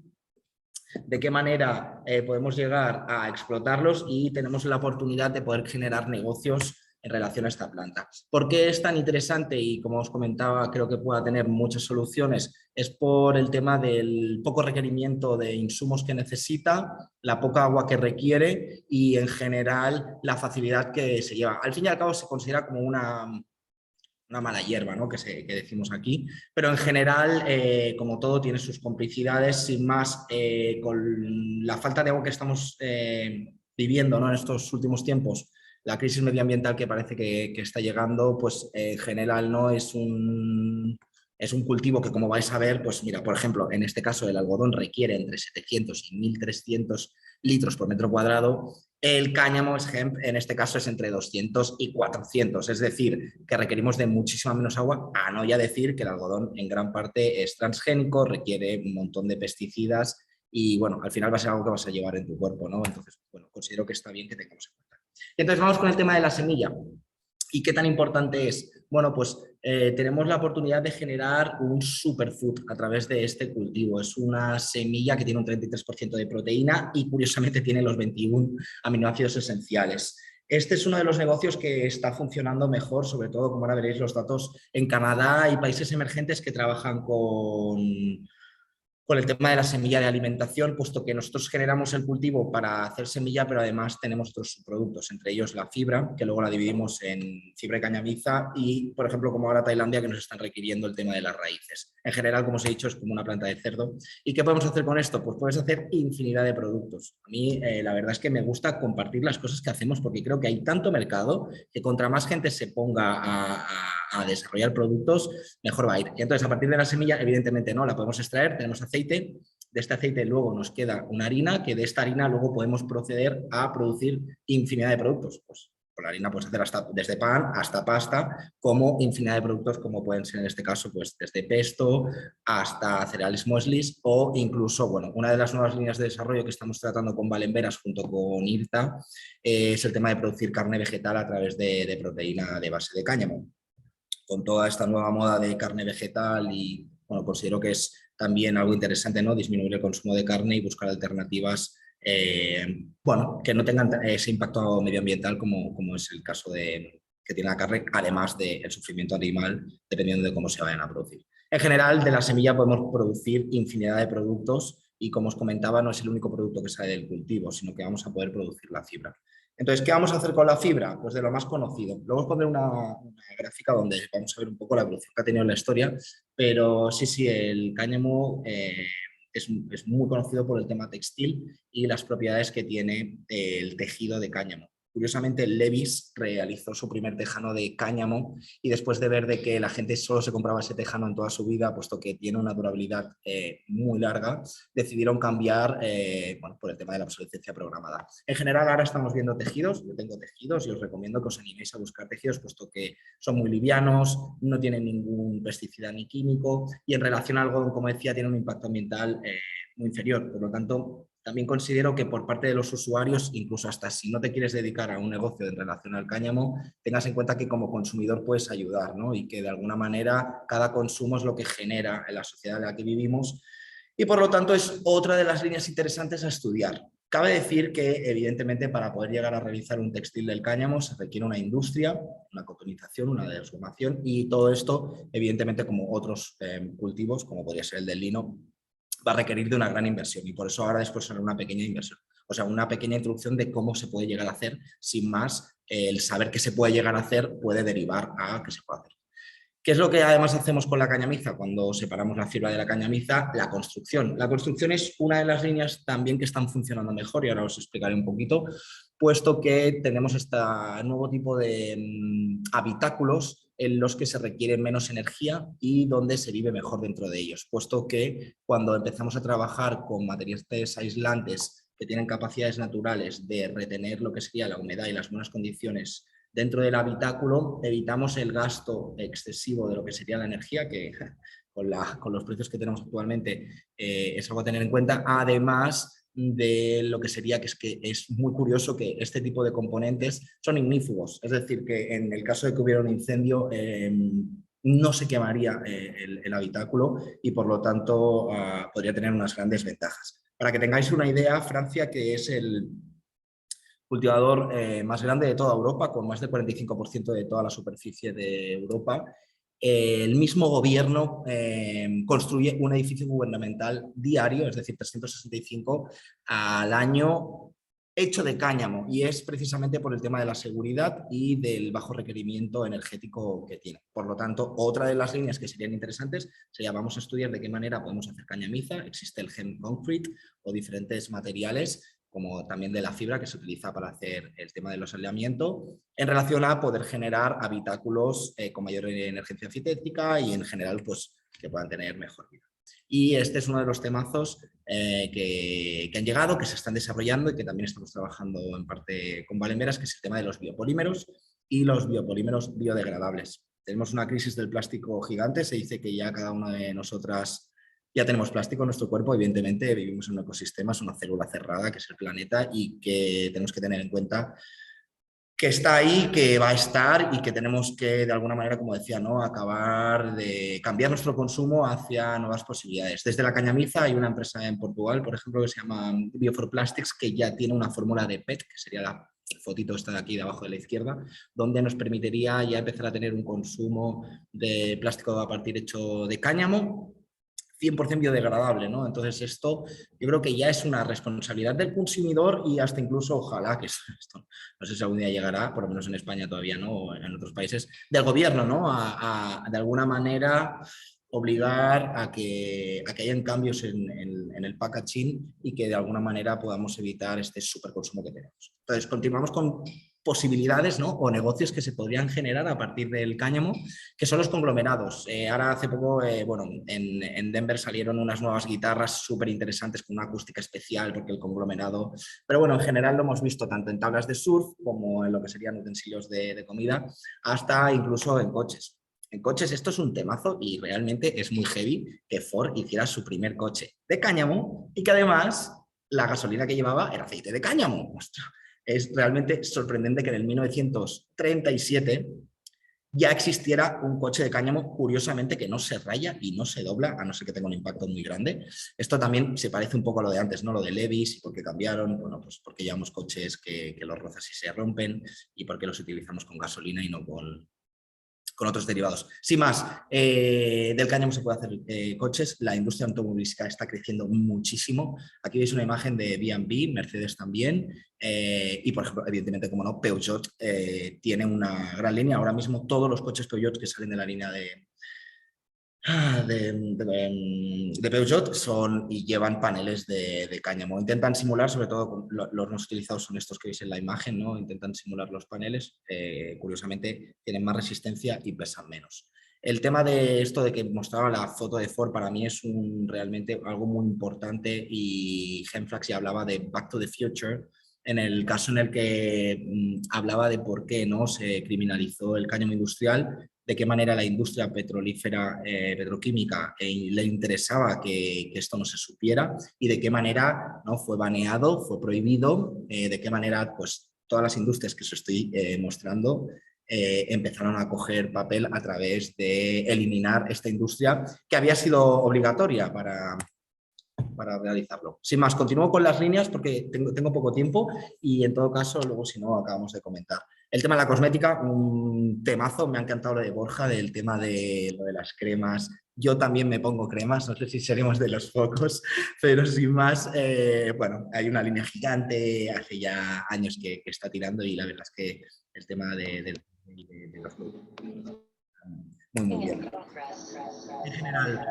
de qué manera podemos llegar a explotarlos y tenemos la oportunidad de poder generar negocios en relación a esta planta. ¿Por qué es tan interesante? Y como os comentaba, creo que pueda tener muchas soluciones. Es por el tema del poco requerimiento de insumos que necesita, la poca agua que requiere y en general la facilidad que se lleva. Al fin y al cabo se considera como una mala hierba, ¿no?, que decimos aquí, pero en general, como todo, tiene sus complicidades. Sin más, con la falta de agua que estamos viviendo, ¿no?, en estos últimos tiempos, la crisis medioambiental que parece que está llegando, pues en general no es un cultivo que, como vais a ver, pues mira, por ejemplo, en este caso el algodón requiere entre 700 y 1.300 litros por metro cuadrado. El cáñamo hemp en este caso es entre 200 y 400, es decir, que requerimos de muchísima menos agua, a no ya decir que el algodón en gran parte es transgénico, requiere un montón de pesticidas y bueno, al final va a ser algo que vas a llevar en tu cuerpo, ¿no? Entonces, bueno, considero que está bien que tengamos en cuenta. Entonces vamos con el tema de la semilla. ¿Y qué tan importante es? Bueno, pues tenemos la oportunidad de generar un superfood a través de este cultivo. Es una semilla que tiene un 33% de proteína y curiosamente tiene los 21 aminoácidos esenciales. Este es uno de los negocios que está funcionando mejor, sobre todo, como ahora veréis los datos, en Canadá y países emergentes que trabajan con el tema de la semilla de alimentación, puesto que nosotros generamos el cultivo para hacer semilla, pero además tenemos otros subproductos, entre ellos la fibra, que luego la dividimos en fibra y cañamiza, y, por ejemplo, como ahora Tailandia, que nos están requiriendo el tema de las raíces. En general, como os he dicho, es como una planta de cerdo. ¿Y qué podemos hacer con esto? Pues puedes hacer infinidad de productos. A mí, la verdad es que me gusta compartir las cosas que hacemos, porque creo que hay tanto mercado que contra más gente se ponga a a desarrollar productos, mejor va a ir. Y entonces, a partir de la semilla, evidentemente no, la podemos extraer, tenemos aceite, de este aceite luego nos queda una harina, que de esta harina luego podemos proceder a producir infinidad de productos. Pues con la harina puedes hacer desde pan hasta pasta, como infinidad de productos como pueden ser en este caso pues desde pesto hasta cereales mueslis o incluso, bueno, una de las nuevas líneas de desarrollo que estamos tratando con Valenveras junto con IRTA es el tema de producir carne vegetal a través de proteína de base de cáñamo. Con toda esta nueva moda de carne vegetal y, bueno, considero que es también algo interesante, ¿no? Disminuir el consumo de carne y buscar alternativas bueno, que no tengan ese impacto medioambiental como es el caso que tiene la carne, además del sufrimiento animal, dependiendo de cómo se vayan a producir. En general, de la semilla podemos producir infinidad de productos y, como os comentaba, no es el único producto que sale del cultivo, sino que vamos a poder producir la fibra. Entonces, ¿qué vamos a hacer con la fibra? Pues de lo más conocido. Luego os pondré una gráfica donde vamos a ver un poco la evolución que ha tenido en la historia, pero sí, el cáñamo es muy conocido por el tema textil y las propiedades que tiene el tejido de cáñamo. Curiosamente, Levi's realizó su primer tejano de cáñamo y después de ver de que la gente solo se compraba ese tejano en toda su vida, puesto que tiene una durabilidad muy larga, decidieron cambiar bueno, por el tema de la obsolescencia programada. En general, ahora estamos viendo tejidos, yo tengo tejidos y os recomiendo que os animéis a buscar tejidos, puesto que son muy livianos, no tienen ningún pesticida ni químico y en relación al algodón, como decía, tiene un impacto ambiental muy inferior. Por lo tanto, también considero que por parte de los usuarios, incluso hasta si no te quieres dedicar a un negocio en relación al cáñamo, tengas en cuenta que como consumidor puedes ayudar, ¿no? Y que de alguna manera cada consumo es lo que genera en la sociedad en la que vivimos y por lo tanto es otra de las líneas interesantes a estudiar. Cabe decir que, evidentemente, para poder llegar a realizar un textil del cáñamo se requiere una industria, una cotonización, una transformación y todo esto, evidentemente, como otros cultivos, como podría ser el del lino, va a requerir de una gran inversión y por eso ahora después haré una pequeña inversión. O sea, una pequeña introducción de cómo se puede llegar a hacer, sin más, el saber qué se puede llegar a hacer puede derivar a qué se puede hacer. ¿Qué es lo que además hacemos con la cañamiza cuando separamos la fibra de la cañamiza? La construcción. La construcción es una de las líneas también que están funcionando mejor y ahora os explicaré un poquito, puesto que tenemos este nuevo tipo de habitáculos en los que se requiere menos energía y donde se vive mejor dentro de ellos, puesto que cuando empezamos a trabajar con materiales aislantes que tienen capacidades naturales de retener lo que sería la humedad y las buenas condiciones dentro del habitáculo, evitamos el gasto excesivo de lo que sería la energía, que con los precios que tenemos actualmente es algo a tener en cuenta, además de lo que sería que es muy curioso que este tipo de componentes son ignífugos, es decir, que en el caso de que hubiera un incendio no se quemaría el habitáculo y por lo tanto podría tener unas grandes ventajas. Para que tengáis una idea, Francia, que es el cultivador más grande de toda Europa, con más del 45% de toda la superficie de Europa, el mismo gobierno construye un edificio gubernamental diario, es decir, 365 al año, hecho de cáñamo, y es precisamente por el tema de la seguridad y del bajo requerimiento energético que tiene. Por lo tanto, otra de las líneas que serían interesantes sería vamos a estudiar de qué manera podemos hacer cañamiza. Existe el Hemp Concrete o diferentes materiales como también de la fibra que se utiliza para hacer el tema del aislamiento, en relación a poder generar habitáculos con mayor energía antitética y en general pues, que puedan tener mejor vida. Y este es uno de los temazos que han llegado, que se están desarrollando y que también estamos trabajando en parte con Valenveras, que es el tema de los biopolímeros y los biopolímeros biodegradables. Tenemos una crisis del plástico gigante, se dice que ya cada una de nosotras ya tenemos plástico en nuestro cuerpo, evidentemente vivimos en un ecosistema, es una célula cerrada que es el planeta y que tenemos que tener en cuenta que está ahí, que va a estar y que tenemos que, de alguna manera, como decía, ¿no? acabar de cambiar nuestro consumo hacia nuevas posibilidades. Desde la cañamiza hay una empresa en Portugal, por ejemplo, que se llama Bio4Plastics, que ya tiene una fórmula de PET, que sería la fotito esta de aquí, de abajo de la izquierda, donde nos permitiría ya empezar a tener un consumo de plástico a partir hecho de cáñamo, 100% biodegradable, ¿no? Entonces esto yo creo que ya es una responsabilidad del consumidor y hasta incluso, ojalá que esto, no sé si algún día llegará, por lo menos en España todavía no, o en otros países, del gobierno, ¿no? De alguna manera obligar a que hayan cambios en el packaging y que de alguna manera podamos evitar este superconsumo que tenemos. Entonces, continuamos con posibilidades, ¿no? O negocios que se podrían generar a partir del cáñamo, que son los conglomerados. Ahora hace poco, bueno, en Denver salieron unas nuevas guitarras súper interesantes con una acústica especial porque el conglomerado, pero bueno, en general lo hemos visto tanto en tablas de surf como en lo que serían utensilios de comida, hasta incluso en coches. En coches esto es un temazo y realmente es muy heavy que Ford hiciera su primer coche de cáñamo y que además la gasolina que llevaba era aceite de cáñamo. Ostras, es realmente sorprendente que en el 1937 ya existiera un coche de cáñamo, curiosamente, que no se raya y no se dobla, a no ser que tenga un impacto muy grande. Esto también se parece un poco a lo de antes, ¿no? Lo de Levis, y por qué cambiaron, bueno, pues porque llevamos coches que los rozas y se rompen, y porque los utilizamos con gasolina y no con otros derivados. Sin más, del cáñamo se puede hacer coches, la industria automovilística está creciendo muchísimo. Aquí veis una imagen de B&B, Mercedes también, y por ejemplo, evidentemente, como no, Peugeot tiene una gran línea. Ahora mismo todos los coches Peugeot que salen de la línea de Peugeot son y llevan paneles de cáñamo. Intentan simular, sobre todo los más utilizados son estos que veis en la imagen, ¿no? Intentan simular los paneles, curiosamente tienen más resistencia y pesan menos. El tema de esto de que mostraba la foto de Ford para mí es realmente algo muy importante, y Genflax ya hablaba de Back to the Future, en el caso en el que hablaba de por qué no se criminalizó el cáñamo industrial, de qué manera la industria petrolífera, petroquímica, le interesaba que esto no se supiera, y de qué manera no fue baneado, fue prohibido, de qué manera pues todas las industrias que os estoy mostrando empezaron a coger papel a través de eliminar esta industria que había sido obligatoria para realizarlo. Sin más, continúo con las líneas porque tengo poco tiempo, y en todo caso luego si no acabamos de comentar. El tema de la cosmética, un temazo, me ha encantado lo de Borja, del tema de lo de las cremas. Yo también me pongo cremas, no sé si seremos de los pocos, pero sin más, bueno, hay una línea gigante, hace ya años que está tirando, y la verdad es que el tema de los productos muy bien. En general,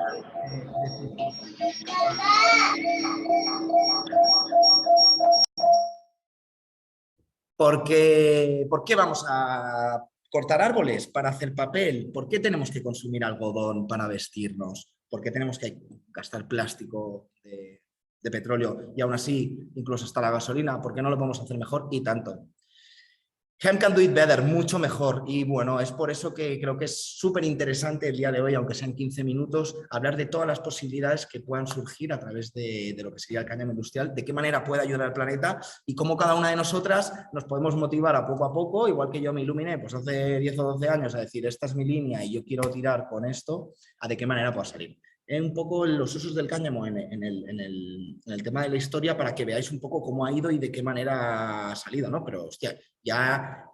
¿por qué vamos a cortar árboles para hacer papel? ¿Por qué tenemos que consumir algodón para vestirnos? ¿Por qué tenemos que gastar plástico de petróleo? Y aún así, incluso hasta la gasolina, ¿por qué no lo podemos hacer mejor? Y tanto. Hemp can do it better, mucho mejor. Y bueno, es por eso que creo que es súper interesante el día de hoy, aunque sean 15 minutos, hablar de todas las posibilidades que puedan surgir a través de lo que sería el cáñamo industrial, de qué manera puede ayudar al planeta y cómo cada una de nosotras nos podemos motivar a poco, igual que yo me iluminé pues hace 10 o 12 años a decir, esta es mi línea y yo quiero tirar con esto, a de qué manera pueda salir. Un poco los usos del cáñamo en el tema de la historia, para que veáis un poco cómo ha ido y de qué manera ha salido, ¿no? Pero, hostia, ya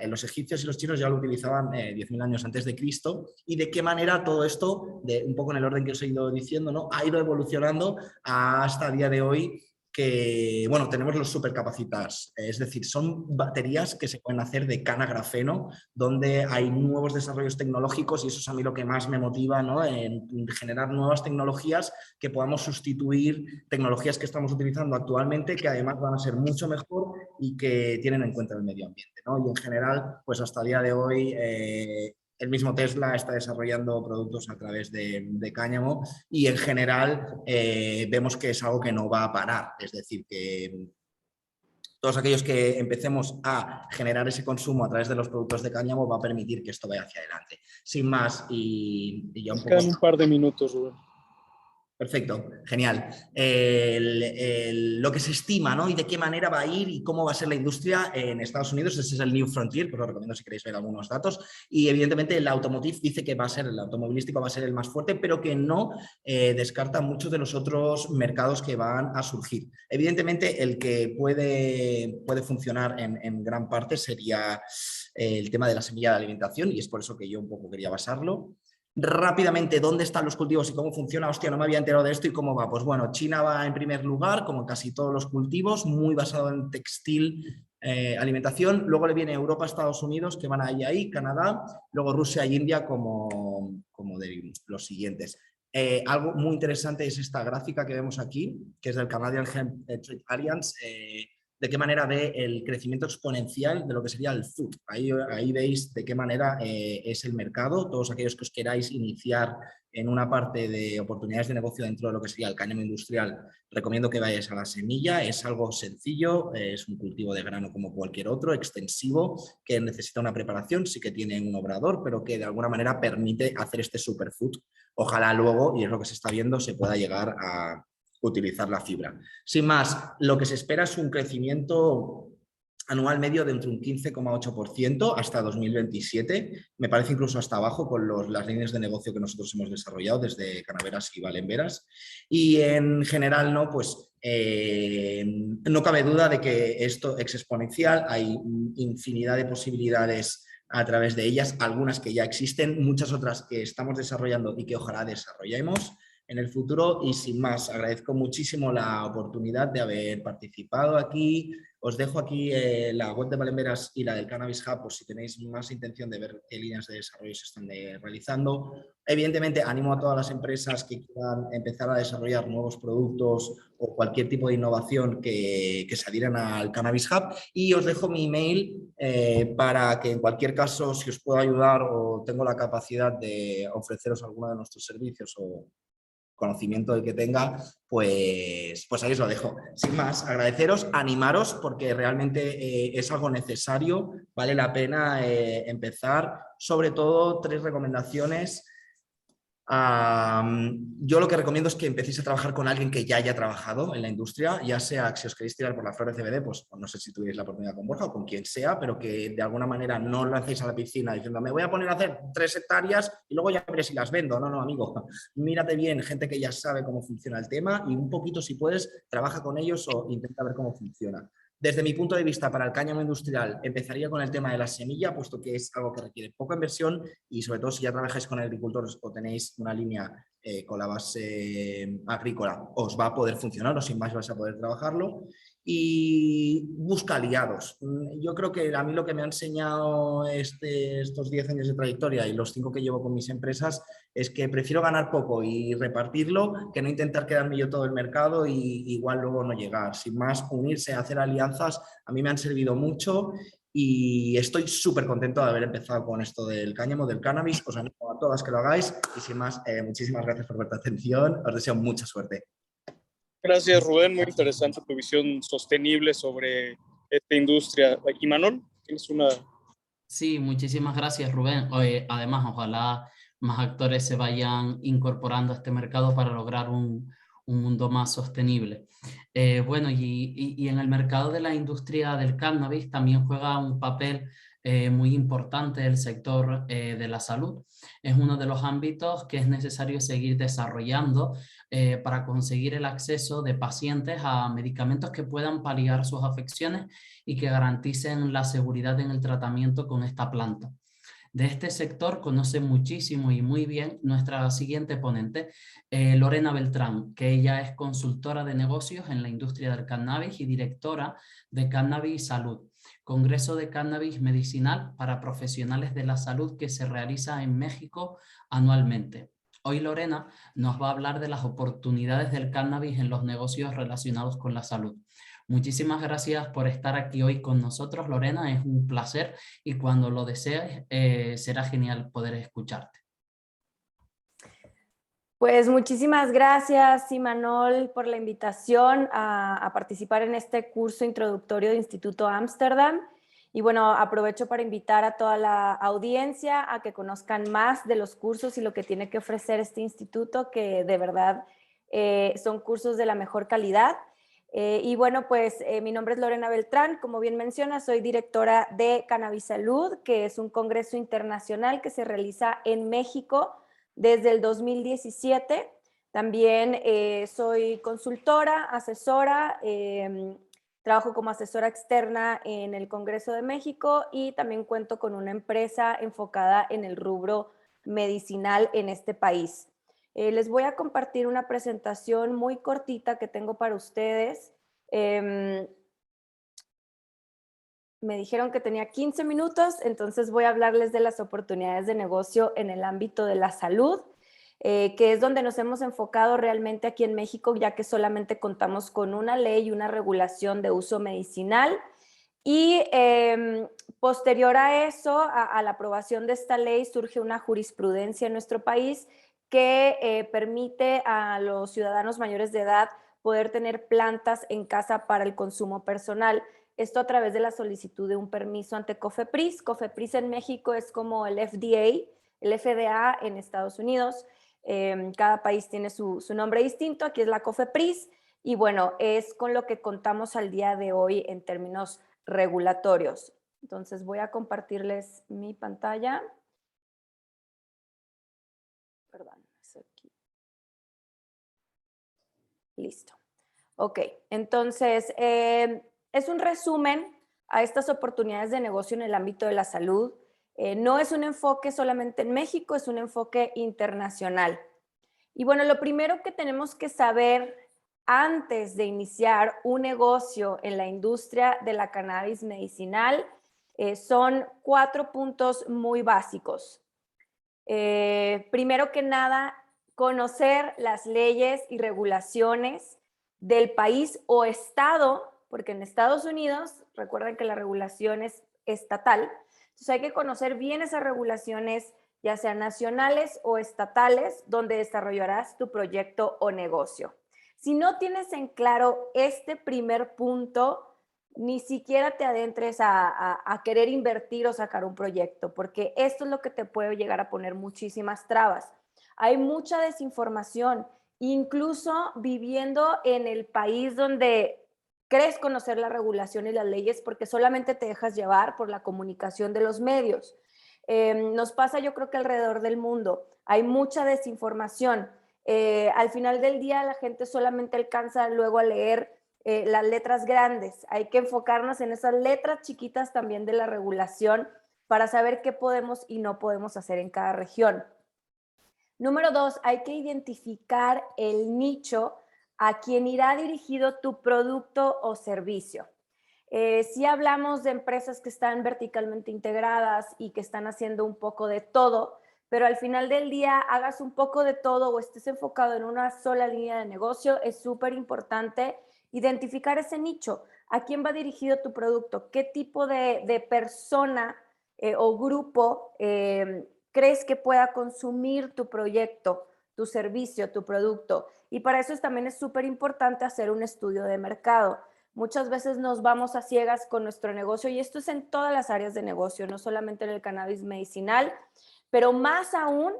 los egipcios y los chinos ya lo utilizaban 10.000 años antes de Cristo, y de qué manera todo esto, un poco en el orden que os he ido diciendo, ¿no? Ha ido evolucionando hasta el día de hoy, que, bueno, tenemos los supercapacitas, es decir, son baterías que se pueden hacer de cana grafeno, donde hay nuevos desarrollos tecnológicos, y eso es a mí lo que más me motiva, ¿no? En generar nuevas tecnologías que podamos sustituir tecnologías que estamos utilizando actualmente, que además van a ser mucho mejor y que tienen en cuenta el medio ambiente, ¿no? Y en general, pues hasta el día de hoy, el mismo Tesla está desarrollando productos a través de cáñamo, y en general vemos que es algo que no va a parar. Es decir, que todos aquellos que empecemos a generar ese consumo a través de los productos de cáñamo va a permitir que esto vaya hacia adelante. Sin más, y ya un poco... Quedan un par de minutos, Rubén. Perfecto, genial. Lo que se estima, ¿no? Y de qué manera va a ir y cómo va a ser la industria en Estados Unidos. Ese es el New Frontier, que os lo recomiendo si queréis ver algunos datos. Y evidentemente el automotive dice que va a ser, el automovilístico va a ser el más fuerte, pero que no descarta muchos de los otros mercados que van a surgir. Evidentemente el que puede funcionar en gran parte sería el tema de la semilla de alimentación, y es por eso que yo un poco quería basarlo. Rápidamente, ¿dónde están los cultivos y cómo funciona? Hostia, no me había enterado de esto y cómo va. Pues bueno, China va en primer lugar, como casi todos los cultivos, muy basado en textil, alimentación. Luego le viene Europa, Estados Unidos, que van ahí, Canadá. Luego Rusia y India como de los siguientes. Algo muy interesante es esta gráfica que vemos aquí, que es del Canadian Hemp Trade Alliance. de qué manera ve el crecimiento exponencial de lo que sería el food. Ahí veis de qué manera es el mercado. Todos aquellos que os queráis iniciar en una parte de oportunidades de negocio dentro de lo que sería el cáñamo industrial, recomiendo que vayáis a la semilla. Es algo sencillo, es un cultivo de grano como cualquier otro, extensivo, que necesita una preparación, sí que tiene un obrador, pero que de alguna manera permite hacer este superfood. Ojalá luego, y es lo que se está viendo, se pueda llegar a utilizar la fibra. Sin más, lo que se espera es un crecimiento anual medio de entre un 15,8% hasta 2027. Me parece incluso hasta abajo con las líneas de negocio que nosotros hemos desarrollado desde Canaveras y Valenveras. Y en general, no, pues no cabe duda de que esto es exponencial, hay infinidad de posibilidades a través de ellas, algunas que ya existen, muchas otras que estamos desarrollando y que ojalá desarrollemos en el futuro. Y sin más, agradezco muchísimo la oportunidad de haber participado aquí. Os dejo aquí la web de Valenveras y la del Cannabis Hub por si tenéis más intención de ver qué líneas de desarrollo se están realizando. Evidentemente, animo a todas las empresas que quieran empezar a desarrollar nuevos productos o cualquier tipo de innovación que se adhieran al Cannabis Hub, y os dejo mi email para que en cualquier caso, si os puedo ayudar o tengo la capacidad de ofreceros alguno de nuestros servicios o conocimiento del que tenga, pues ahí os lo dejo. Sin más, agradeceros, animaros, porque realmente es algo necesario, vale la pena empezar. Sobre todo, 3 recomendaciones. Yo lo que recomiendo es que empecéis a trabajar con alguien que ya haya trabajado en la industria, ya sea que si os queréis tirar por la flor de CBD, pues no sé si tuvierais la oportunidad con Borja o con quien sea, pero que de alguna manera no lancéis a la piscina diciendo me voy a poner a hacer 3 hectáreas y luego ya veré si las vendo. No, amigo, mírate bien, gente que ya sabe cómo funciona el tema, y un poquito, si puedes, trabaja con ellos o intenta ver cómo funciona. Desde mi punto de vista, para el cáñamo industrial, empezaría con el tema de la semilla, puesto que es algo que requiere poca inversión, y sobre todo si ya trabajáis con agricultores o tenéis una línea con la base agrícola, os va a poder funcionar, o sin más vais a poder trabajarlo. Y busca aliados. Yo creo que a mí lo que me ha enseñado estos 10 años de trayectoria y los 5 que llevo con mis empresas es que prefiero ganar poco y repartirlo que no intentar quedarme yo todo el mercado y igual luego no llegar. Sin más, unirse, hacer alianzas, a mí me han servido mucho y estoy súper contento de haber empezado con esto del cáñamo, del cannabis. Os animo a todas que lo hagáis y sin más, muchísimas gracias por vuestra atención. Os deseo mucha suerte. Gracias, Rubén. Muy interesante tu visión sostenible sobre esta industria. Y Manuel, tienes una... Sí, muchísimas gracias, Rubén. Además, ojalá más actores se vayan incorporando a este mercado para lograr un mundo más sostenible. Bueno, y en el mercado de la industria del cannabis también juega un papel muy importante el sector de la salud. Es uno de los ámbitos que es necesario seguir desarrollando para conseguir el acceso de pacientes a medicamentos que puedan paliar sus afecciones y que garanticen la seguridad en el tratamiento con esta planta. De este sector conoce muchísimo y muy bien nuestra siguiente ponente, Lorena Beltrán, que ella es consultora de negocios en la industria del cannabis y directora de Cannabis Salud, Congreso de Cannabis Medicinal para Profesionales de la Salud que se realiza en México anualmente. Hoy Lorena nos va a hablar de las oportunidades del cannabis en los negocios relacionados con la salud. Muchísimas gracias por estar aquí hoy con nosotros, Lorena. Es un placer y cuando lo desees será genial poder escucharte. Pues muchísimas gracias, Imanol, por la invitación a participar en este curso introductorio de Instituto Ámsterdam. Y bueno, aprovecho para invitar a toda la audiencia a que conozcan más de los cursos y lo que tiene que ofrecer este instituto, que de verdad son cursos de la mejor calidad. Y bueno, pues mi nombre es Lorena Beltrán, como bien menciona, soy directora de Cannabis Salud, que es un congreso internacional que se realiza en México desde el 2017. También soy consultora, asesora, trabajo como asesora externa en el Congreso de México y también cuento con una empresa enfocada en el rubro medicinal en este país. Les voy a compartir una presentación muy cortita que tengo para ustedes. Me dijeron que tenía 15 minutos, entonces voy a hablarles de las oportunidades de negocio en el ámbito de la salud. que es donde nos hemos enfocado realmente aquí en México, ya que solamente contamos con una ley y una regulación de uso medicinal. Y posterior a eso, a la aprobación de esta ley, surge una jurisprudencia en nuestro país que permite a los ciudadanos mayores de edad poder tener plantas en casa para el consumo personal. Esto a través de la solicitud de un permiso ante COFEPRIS. COFEPRIS en México es como el FDA, el FDA en Estados Unidos. Cada país tiene su nombre distinto. Aquí es la COFEPRIS. Y bueno, es con lo que contamos al día de hoy en términos regulatorios. Entonces voy a compartirles mi pantalla. Perdón, es aquí. Listo. Ok, entonces es un resumen a estas oportunidades de negocio en el ámbito de la salud. No es un enfoque solamente en México, es un enfoque internacional. Y bueno, lo primero que tenemos que saber antes de iniciar un negocio en la industria de la cannabis medicinal son 4 puntos muy básicos. Primero que nada, conocer las leyes y regulaciones del país o estado, porque en Estados Unidos, recuerden que la regulación es estatal, entonces hay que conocer bien esas regulaciones, ya sean nacionales o estatales, donde desarrollarás tu proyecto o negocio. Si no tienes en claro este primer punto, ni siquiera te adentres a querer invertir o sacar un proyecto, porque esto es lo que te puede llegar a poner muchísimas trabas. Hay mucha desinformación, incluso viviendo en el país donde crees conocer la regulación y las leyes porque solamente te dejas llevar por la comunicación de los medios. Nos pasa, yo creo que alrededor del mundo hay mucha desinformación. Al final del día la gente solamente alcanza luego a leer las letras grandes. Hay que enfocarnos en esas letras chiquitas también de la regulación para saber qué podemos y no podemos hacer en cada región. Número 2, hay que identificar el nicho a quien irá dirigido tu producto o servicio. Si hablamos de empresas que están verticalmente integradas y que están haciendo un poco de todo, pero al final del día hagas un poco de todo o estés enfocado en una sola línea de negocio, es súper importante identificar ese nicho. ¿A quién va dirigido tu producto? ¿Qué tipo de persona o grupo crees que pueda consumir tu proyecto, tu servicio, tu producto? Y para eso también es súper importante hacer un estudio de mercado. Muchas veces nos vamos a ciegas con nuestro negocio y esto es en todas las áreas de negocio, no solamente en el cannabis medicinal, pero más aún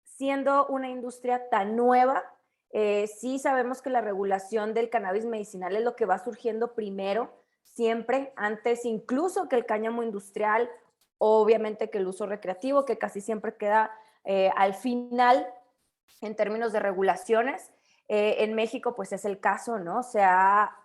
siendo una industria tan nueva. Sí sabemos que la regulación del cannabis medicinal es lo que va surgiendo primero, siempre, antes incluso que el cáñamo industrial, obviamente que el uso recreativo, que casi siempre queda al final en términos de regulaciones. En México pues es el caso, ¿no? Se ha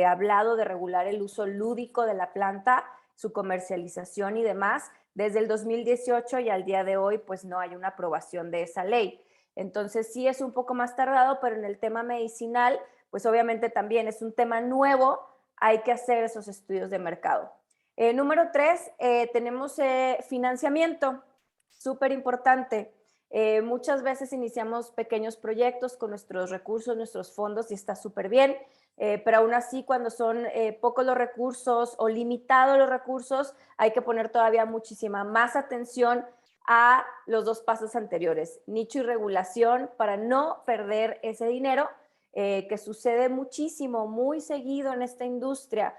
hablado de regular el uso lúdico de la planta, su comercialización y demás. Desde el 2018 y al día de hoy pues no hay una aprobación de esa ley. Entonces sí es un poco más tardado, pero en el tema medicinal pues obviamente también es un tema nuevo, hay que hacer esos estudios de mercado. Número 3, tenemos financiamiento, súper importante. Muchas veces iniciamos pequeños proyectos con nuestros recursos, nuestros fondos y está súper bien, pero aún así cuando son pocos los recursos o limitados los recursos, hay que poner todavía muchísima más atención a los 2 pasos anteriores, nicho y regulación, para no perder ese dinero que sucede muchísimo, muy seguido en esta industria,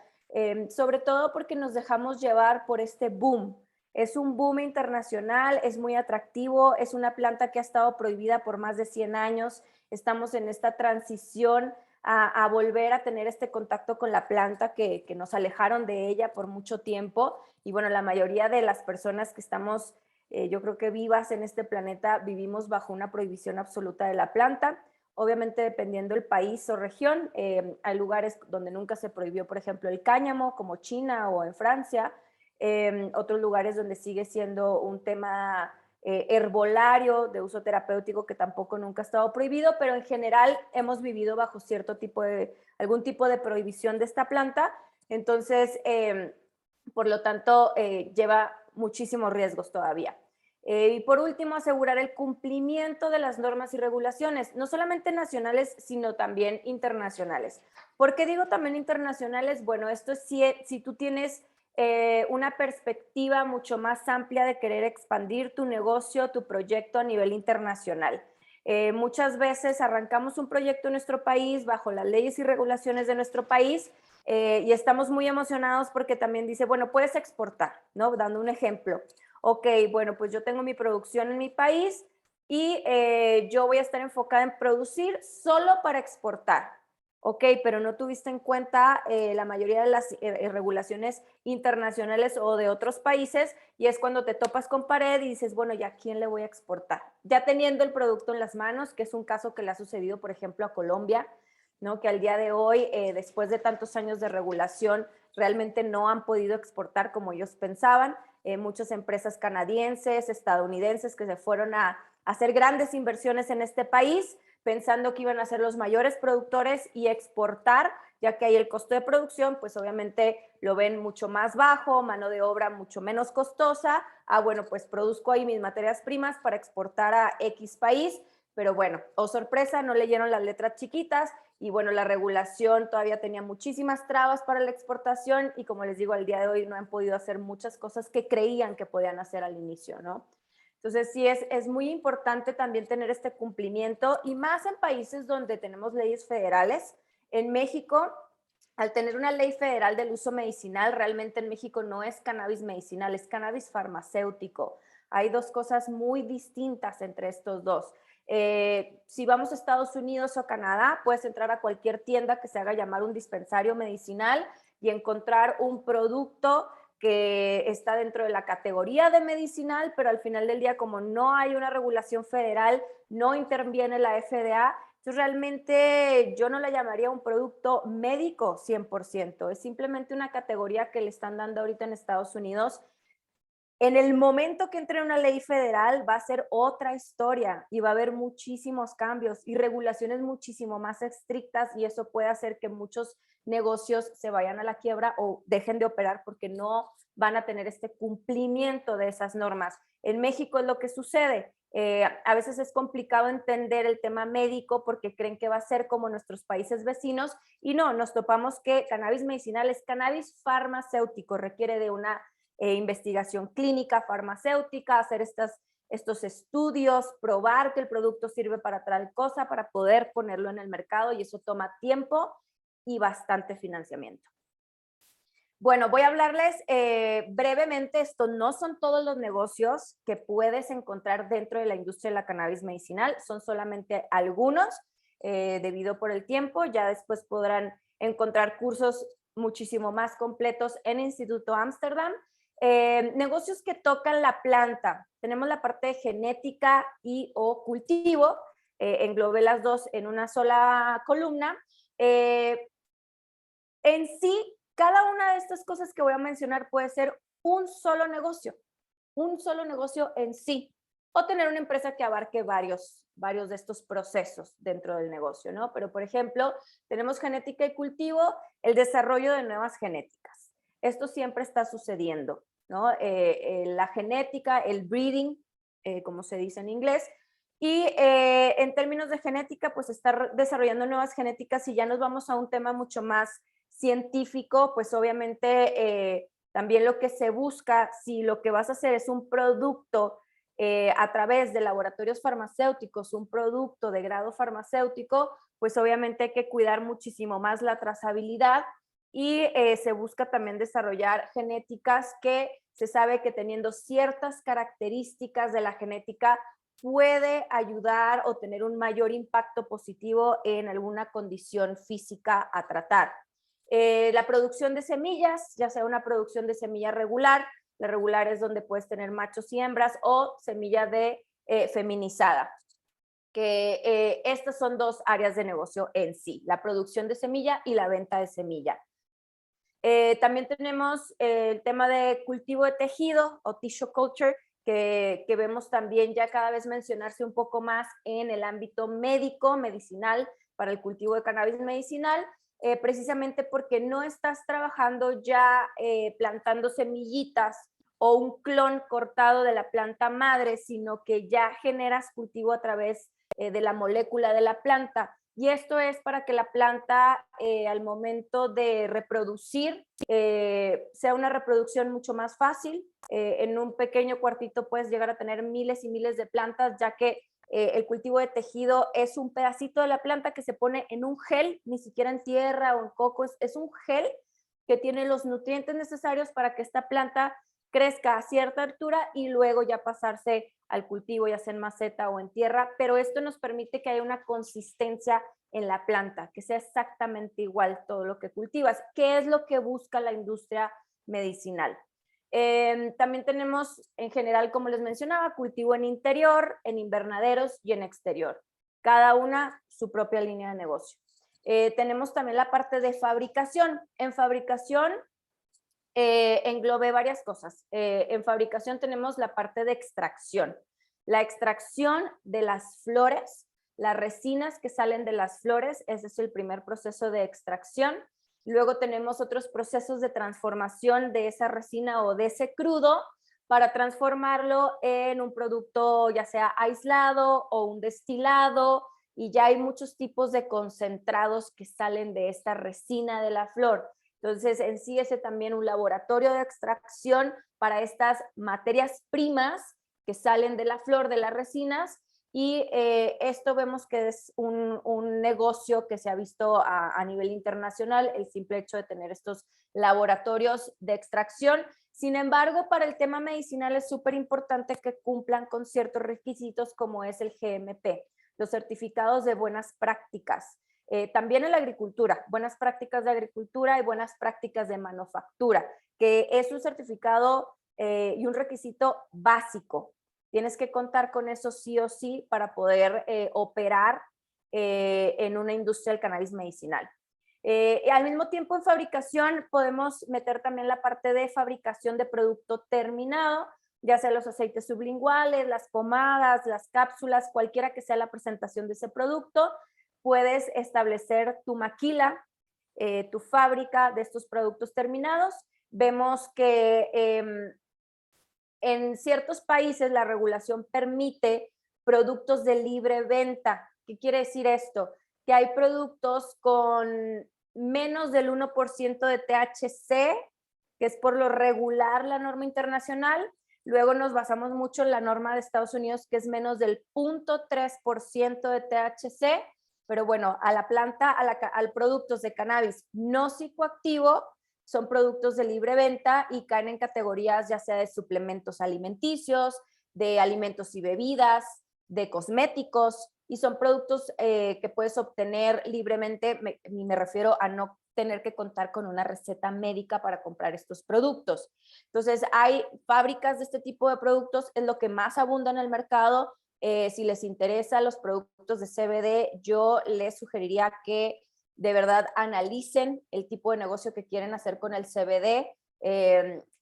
sobre todo porque nos dejamos llevar por este boom. Es un boom internacional, es muy atractivo, es una planta que ha estado prohibida por más de 100 años. Estamos en esta transición a volver a tener este contacto con la planta que nos alejaron de ella por mucho tiempo. Y bueno, la mayoría de las personas que estamos, yo creo que vivas en este planeta, vivimos bajo una prohibición absoluta de la planta. Obviamente dependiendo del país o región, hay lugares donde nunca se prohibió, por ejemplo, el cáñamo, como China o en Francia. Otros lugares donde sigue siendo un tema herbolario de uso terapéutico que tampoco nunca ha estado prohibido, pero en general hemos vivido bajo algún tipo de prohibición de esta planta. Entonces, por lo tanto, lleva muchísimos riesgos todavía. Y por último, asegurar el cumplimiento de las normas y regulaciones, no solamente nacionales, sino también internacionales. ¿Por qué digo también internacionales? Bueno, esto es si tú tienes una perspectiva mucho más amplia de querer expandir tu negocio, tu proyecto a nivel internacional. Muchas veces arrancamos un proyecto en nuestro país bajo las leyes y regulaciones de nuestro país y estamos muy emocionados porque también dice, bueno, puedes exportar, ¿no? Dando un ejemplo. Ok, bueno, pues yo tengo mi producción en mi país y yo voy a estar enfocada en producir solo para exportar. Ok, pero no tuviste en cuenta la mayoría de las regulaciones internacionales o de otros países y es cuando te topas con pared y dices, bueno, ¿ya a quién le voy a exportar? Ya teniendo el producto en las manos, que es un caso que le ha sucedido, por ejemplo, a Colombia, ¿no? Que al día de hoy, después de tantos años de regulación, realmente no han podido exportar como ellos pensaban. Muchas empresas canadienses, estadounidenses que se fueron a hacer grandes inversiones en este país, pensando que iban a ser los mayores productores y exportar, ya que ahí el costo de producción, pues obviamente lo ven mucho más bajo, mano de obra mucho menos costosa. Bueno, pues produzco ahí mis materias primas para exportar a X país, pero bueno, oh sorpresa, no leyeron las letras chiquitas y bueno, la regulación todavía tenía muchísimas trabas para la exportación y como les digo, al día de hoy no han podido hacer muchas cosas que creían que podían hacer al inicio, ¿no? Entonces sí es muy importante también tener este cumplimiento y más en países donde tenemos leyes federales. En México, al tener una ley federal del uso medicinal, realmente en México no es cannabis medicinal, es cannabis farmacéutico. Hay dos cosas muy distintas entre estos dos. Si vamos a Estados Unidos o Canadá, puedes entrar a cualquier tienda que se haga llamar un dispensario medicinal y encontrar un producto que está dentro de la categoría de medicinal, pero al final del día, como no hay una regulación federal, no interviene la FDA, entonces realmente yo no la llamaría un producto médico 100%, es simplemente una categoría que le están dando ahorita en Estados Unidos. En el momento que entre una ley federal va a ser otra historia y va a haber muchísimos cambios y regulaciones muchísimo más estrictas y eso puede hacer que muchos negocios se vayan a la quiebra o dejen de operar porque no van a tener este cumplimiento de esas normas. En México es lo que sucede. A veces es complicado entender el tema médico porque creen que va a ser como nuestros países vecinos y no, nos topamos que cannabis medicinal es cannabis farmacéutico, requiere de una investigación clínica, farmacéutica, hacer estos estudios, probar que el producto sirve para tal cosa, para poder ponerlo en el mercado y eso toma tiempo y bastante financiamiento. Bueno, voy a hablarles brevemente, esto no son todos los negocios que puedes encontrar dentro de la industria de la cannabis medicinal, son solamente algunos debido por el tiempo, ya después podrán encontrar cursos muchísimo más completos en Instituto Ámsterdam. Negocios que tocan la planta. Tenemos la parte de genética y o cultivo. Englobé las dos en una sola columna. En sí, cada una de estas cosas que voy a mencionar puede ser un solo negocio en sí, o tener una empresa que abarque varios de estos procesos dentro del negocio, ¿no? Pero, por ejemplo, tenemos genética y cultivo, el desarrollo de nuevas genéticas. Esto siempre está sucediendo, ¿no? La genética, el breeding, como se dice en inglés, y en términos de genética, pues está desarrollando nuevas genéticas y ya nos vamos a un tema mucho más científico, pues obviamente también lo que se busca, si lo que vas a hacer es un producto a través de laboratorios farmacéuticos, un producto de grado farmacéutico, pues obviamente hay que cuidar muchísimo más la trazabilidad y se busca también desarrollar genéticas que se sabe que teniendo ciertas características de la genética puede ayudar o tener un mayor impacto positivo en alguna condición física a tratar. La producción de semillas, ya sea una producción de semilla regular, la regular es donde puedes tener machos y hembras, o semilla de feminizada, que estas son dos áreas de negocio en sí, la producción de semilla y la venta de semilla. También tenemos el tema de cultivo de tejido o tissue culture, que vemos también ya cada vez mencionarse un poco más en el ámbito médico, medicinal, para el cultivo de cannabis medicinal, precisamente porque no estás trabajando ya plantando semillitas o un clon cortado de la planta madre, sino que ya generas cultivo a través de la molécula de la planta. Y esto es para que la planta al momento de reproducir sea una reproducción mucho más fácil. En un pequeño cuartito puedes llegar a tener miles y miles de plantas, ya que el cultivo de tejido es un pedacito de la planta que se pone en un gel, ni siquiera en tierra o en coco, es un gel que tiene los nutrientes necesarios para que esta planta crezca a cierta altura y luego ya pasarse al cultivo, ya sea en maceta o en tierra, pero esto nos permite que haya una consistencia en la planta, que sea exactamente igual todo lo que cultivas. ¿Qué es lo que busca la industria medicinal? También tenemos en general, como les mencionaba, cultivo en interior, en invernaderos y en exterior. Cada una su propia línea de negocio. Tenemos también la parte de fabricación. En fabricación englobé varias cosas. En fabricación tenemos la parte de extracción. La extracción de las flores, las resinas que salen de las flores, ese es el primer proceso de extracción. Luego tenemos otros procesos de transformación de esa resina o de ese crudo para transformarlo en un producto ya sea aislado o un destilado, y ya hay muchos tipos de concentrados que salen de esta resina de la flor. Entonces, en sí es también un laboratorio de extracción para estas materias primas que salen de la flor, de las resinas, y esto vemos que es un negocio que se ha visto a nivel internacional, el simple hecho de tener estos laboratorios de extracción. Sin embargo, para el tema medicinal es súper importante que cumplan con ciertos requisitos como es el GMP, los certificados de buenas prácticas. También en la agricultura, buenas prácticas de agricultura y buenas prácticas de manufactura, que es un certificado y un requisito básico. Tienes que contar con eso sí o sí para poder operar en una industria del cannabis medicinal. Y al mismo tiempo en fabricación podemos meter también la parte de fabricación de producto terminado, ya sea los aceites sublinguales, las pomadas, las cápsulas, cualquiera que sea la presentación de ese producto. Puedes establecer tu maquila, tu fábrica de estos productos terminados. Vemos que en ciertos países la regulación permite productos de libre venta. ¿Qué quiere decir esto? Que hay productos con menos del 1% de THC, que es por lo regular la norma internacional. Luego nos basamos mucho en la norma de Estados Unidos, que es menos del 0.3% de THC. Pero bueno, a la planta, al productos de cannabis no psicoactivo, son productos de libre venta y caen en categorías ya sea de suplementos alimenticios, de alimentos y bebidas, de cosméticos, y son productos que puedes obtener libremente. Me refiero a no tener que contar con una receta médica para comprar estos productos. Entonces, hay fábricas de este tipo de productos, es lo que más abunda en el mercado. Si les interesa los productos de CBD, yo les sugeriría que de verdad analicen el tipo de negocio que quieren hacer con el CBD.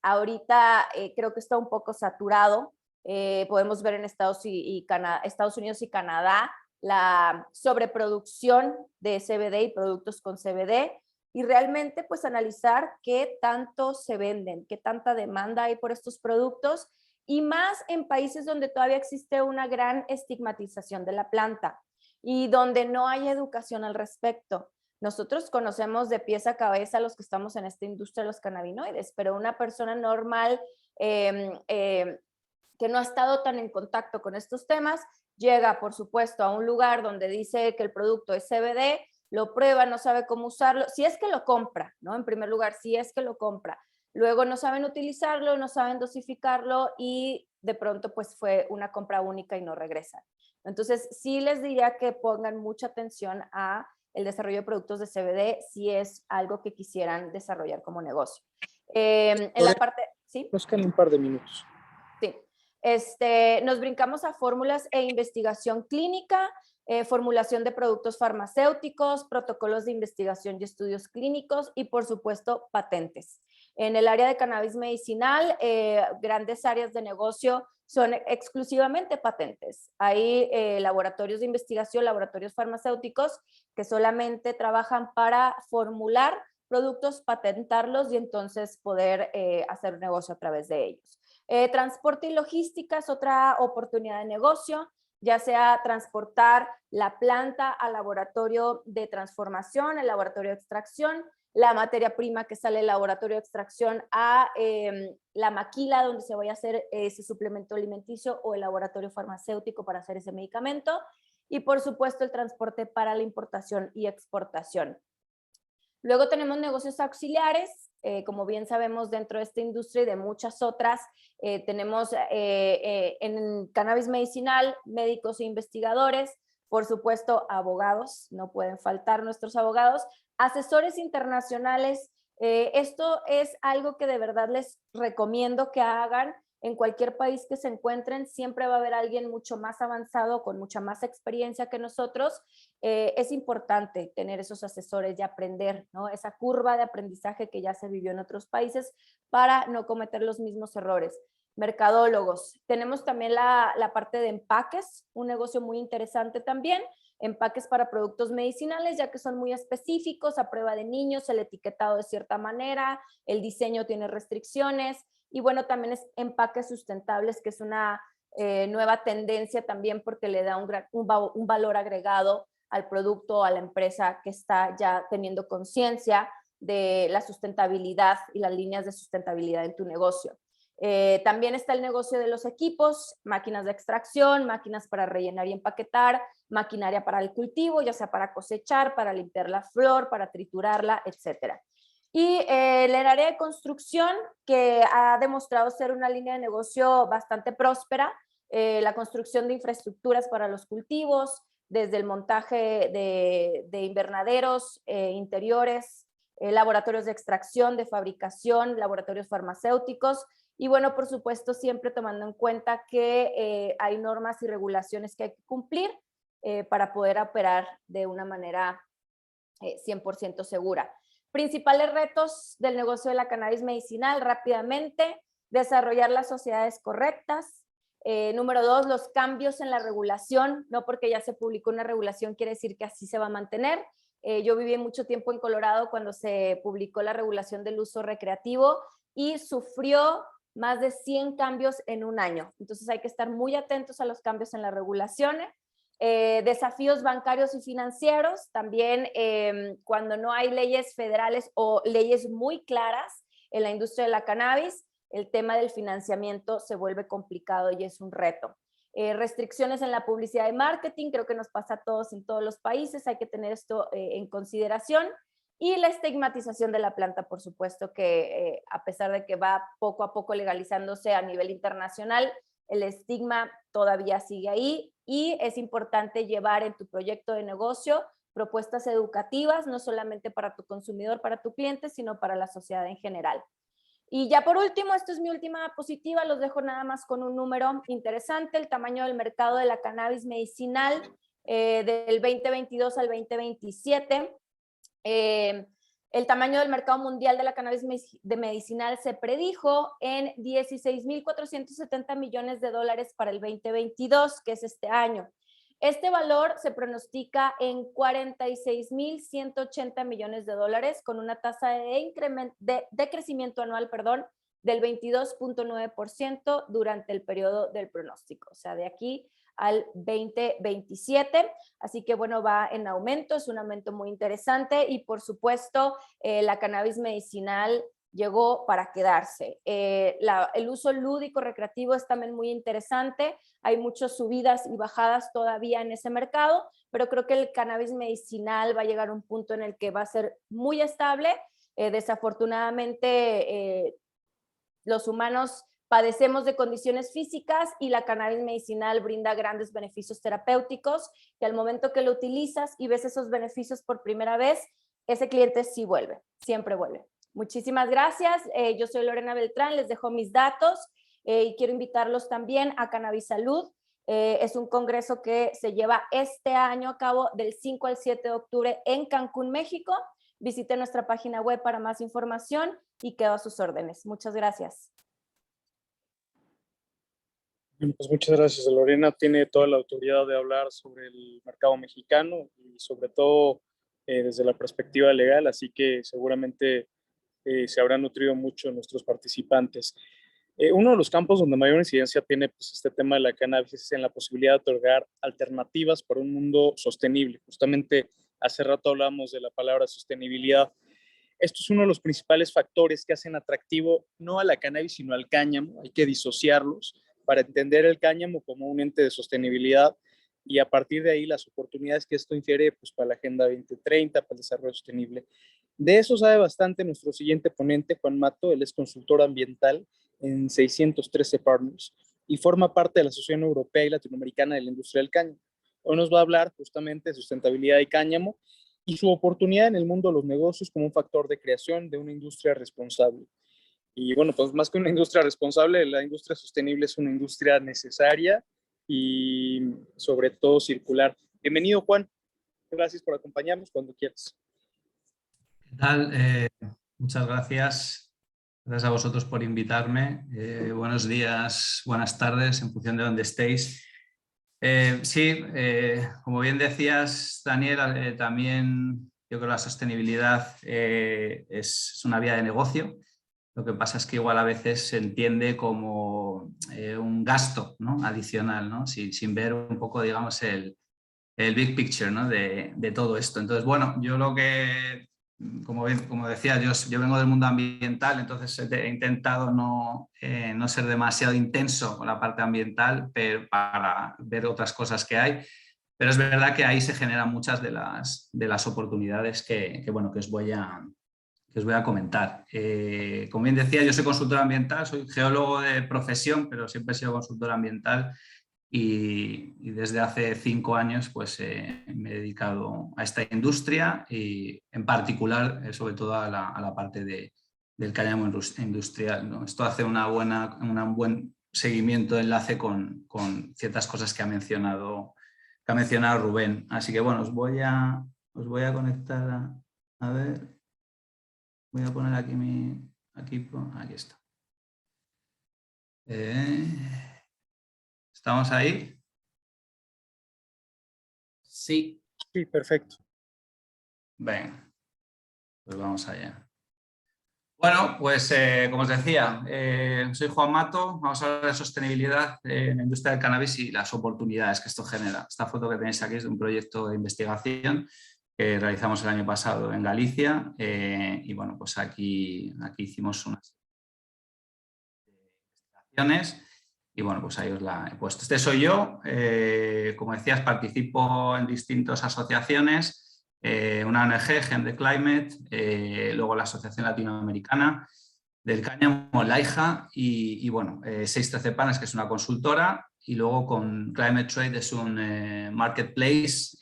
Ahorita creo que está un poco saturado. Podemos ver en Estados Unidos y Canadá la sobreproducción de CBD y productos con CBD, y realmente pues analizar qué tanto se venden, qué tanta demanda hay por estos productos, y más en países donde todavía existe una gran estigmatización de la planta y donde no hay educación al respecto. Nosotros conocemos de pies a cabeza a los que estamos en esta industria de los cannabinoides, pero una persona normal que no ha estado tan en contacto con estos temas, llega, por supuesto, a un lugar donde dice que el producto es CBD, lo prueba, no sabe cómo usarlo, si es que lo compra, ¿no? En primer lugar, si es que lo compra. Luego no saben utilizarlo, no saben dosificarlo y de pronto pues fue una compra única y no regresan. Entonces, sí les diría que pongan mucha atención a el desarrollo de productos de CBD si es algo que quisieran desarrollar como negocio. En la parte... ¿sí? Nos quedan un par de minutos. Sí. Nos brincamos a fórmulas e investigación clínica, formulación de productos farmacéuticos, protocolos de investigación y estudios clínicos y, por supuesto, patentes. En el área de cannabis medicinal, grandes áreas de negocio son exclusivamente patentes. Hay laboratorios de investigación, laboratorios farmacéuticos que solamente trabajan para formular productos, patentarlos y entonces poder hacer negocio a través de ellos. Transporte y logística es otra oportunidad de negocio, ya sea transportar la planta al laboratorio de transformación, el laboratorio de extracción, la materia prima que sale del laboratorio de extracción a la maquila donde se vaya a hacer ese suplemento alimenticio o el laboratorio farmacéutico para hacer ese medicamento, y por supuesto el transporte para la importación y exportación. Luego tenemos negocios auxiliares, como bien sabemos dentro de esta industria y de muchas otras, tenemos en cannabis medicinal médicos e investigadores, por supuesto abogados, no pueden faltar nuestros abogados, asesores internacionales. Esto es algo que de verdad les recomiendo que hagan. En cualquier país que se encuentren, siempre va a haber alguien mucho más avanzado, con mucha más experiencia que nosotros. Es importante tener esos asesores y aprender, ¿no? Esa curva de aprendizaje que ya se vivió en otros países para no cometer los mismos errores. Mercadólogos. Tenemos también la parte de empaques, un negocio muy interesante también. Empaques para productos medicinales, ya que son muy específicos, a prueba de niños, el etiquetado de cierta manera, el diseño tiene restricciones. Y bueno, también es empaques sustentables, que es una nueva tendencia también porque le da un valor agregado al producto, a la empresa que está ya teniendo conciencia de la sustentabilidad y las líneas de sustentabilidad en tu negocio. También está el negocio de los equipos, máquinas de extracción, máquinas para rellenar y empaquetar, maquinaria para el cultivo, ya sea para cosechar, para limpiar la flor, para triturarla, etcétera. Y el área de construcción, que ha demostrado ser una línea de negocio bastante próspera, la construcción de infraestructuras para los cultivos, desde el montaje de invernaderos, interiores, laboratorios de extracción, de fabricación, laboratorios farmacéuticos, y bueno, por supuesto, siempre tomando en cuenta que hay normas y regulaciones que hay que cumplir para poder operar de una manera 100% segura. Principales retos del negocio de la cannabis medicinal, rápidamente: desarrollar las sociedades correctas. Número 2, los cambios en la regulación. No porque ya se publicó una regulación quiere decir que así se va a mantener. Yo viví mucho tiempo en Colorado cuando se publicó la regulación del uso recreativo y sufrió más de 100 cambios en un año. Entonces hay que estar muy atentos a los cambios en las regulaciones. Desafíos bancarios y financieros, también cuando no hay leyes federales o leyes muy claras en la industria de la cannabis, el tema del financiamiento se vuelve complicado y es un reto. Restricciones en la publicidad y marketing, creo que nos pasa a todos en todos los países, hay que tener esto en consideración. Y la estigmatización de la planta, por supuesto que a pesar de que va poco a poco legalizándose a nivel internacional, el estigma todavía sigue ahí, y es importante llevar en tu proyecto de negocio propuestas educativas, no solamente para tu consumidor, para tu cliente, sino para la sociedad en general. Y ya por último, esto es mi última diapositiva, los dejo nada más con un número interesante: el tamaño del mercado de la cannabis medicinal del 2022 al 2027. El tamaño del mercado mundial de la cannabis medicinal se predijo en 16.470 millones de dólares para el 2022, que es este año. Este valor se pronostica en 46.180 millones de dólares, con una tasa de crecimiento anual, del 22.9% durante el periodo del pronóstico, o sea, de aquí al 2027. Así que bueno, va en aumento, es un aumento muy interesante, y por supuesto la cannabis medicinal llegó para quedarse. El uso lúdico recreativo es también muy interesante, hay muchas subidas y bajadas todavía en ese mercado, pero creo que el cannabis medicinal va a llegar a un punto en el que va a ser muy estable. Desafortunadamente los humanos padecemos de condiciones físicas y la cannabis medicinal brinda grandes beneficios terapéuticos, que al momento que lo utilizas y ves esos beneficios por primera vez, ese cliente sí vuelve, siempre vuelve. Muchísimas gracias. Yo soy Lorena Beltrán, les dejo mis datos y quiero invitarlos también a Cannabis Salud. Es un congreso que se lleva este año a cabo del 5 al 7 de octubre en Cancún, México. Visite nuestra página web para más información y quedo a sus órdenes. Muchas gracias. Bueno, pues muchas gracias. Lorena tiene toda la autoridad de hablar sobre el mercado mexicano y sobre todo desde la perspectiva legal, así que seguramente se habrán nutrido mucho nuestros participantes. Uno de los campos donde mayor incidencia tiene pues, este tema de la cannabis es en la posibilidad de otorgar alternativas para un mundo sostenible. Justamente hace rato hablábamos de la palabra sostenibilidad. Esto es uno de los principales factores que hacen atractivo no a la cannabis, sino al cáñamo. Hay que disociarlos para entender el cáñamo como un ente de sostenibilidad y a partir de ahí las oportunidades que esto infiere pues, para la Agenda 2030, para el desarrollo sostenible. De eso sabe bastante nuestro siguiente ponente, Juan Mato. Él es consultor ambiental en 613 Partners y forma parte de la Asociación Europea y Latinoamericana de la Industria del Cáñamo. Hoy nos va a hablar justamente de sustentabilidad de cáñamo y su oportunidad en el mundo de los negocios como un factor de creación de una industria responsable. Y bueno, pues más que una industria responsable, la industria sostenible es una industria necesaria y sobre todo circular. Bienvenido, Juan. Gracias por acompañarnos cuando quieras. ¿Qué tal? Muchas gracias. Gracias a vosotros por invitarme. Buenos días, buenas tardes, en función de dónde estéis. Como bien decías, Daniel, también yo creo que la sostenibilidad es una vía de negocio. Lo que pasa es que igual a veces se entiende como un gasto, ¿no?, adicional, ¿no?, sin ver un poco, digamos, el big picture, ¿no?, de todo esto. Entonces, bueno, yo lo que, como decía, yo vengo del mundo ambiental, entonces he intentado no ser demasiado intenso con la parte ambiental para ver otras cosas que hay. Pero es verdad que ahí se generan muchas de las oportunidades que os voy a comentar. Como bien decía, yo soy consultor ambiental, soy geólogo de profesión, pero siempre he sido consultor ambiental y desde hace 5 años pues, me he dedicado a esta industria y en particular, sobre todo a la parte del cáñamo industrial, ¿no? Esto hace un buen seguimiento, enlace con ciertas cosas que ha mencionado Rubén. Así que bueno, os voy a conectar a ver. Voy a poner aquí aquí está. ¿Estamos ahí? Sí. Sí, perfecto. Venga, pues vamos allá. Bueno, pues como os decía, soy Juan Mato. Vamos a hablar de sostenibilidad en la industria del cannabis y las oportunidades que esto genera. Esta foto que tenéis aquí es de un proyecto de investigación que realizamos el año pasado en Galicia y bueno, pues aquí hicimos unas investigaciones y bueno, pues ahí os la he puesto. Este soy yo, como decías, participo en distintas asociaciones, una ONG, Gen the Climate, luego la Asociación Latinoamericana del Cáñamo, LAIJA y bueno, 613 Partners, que es una consultora, y luego con Climate Trade es un marketplace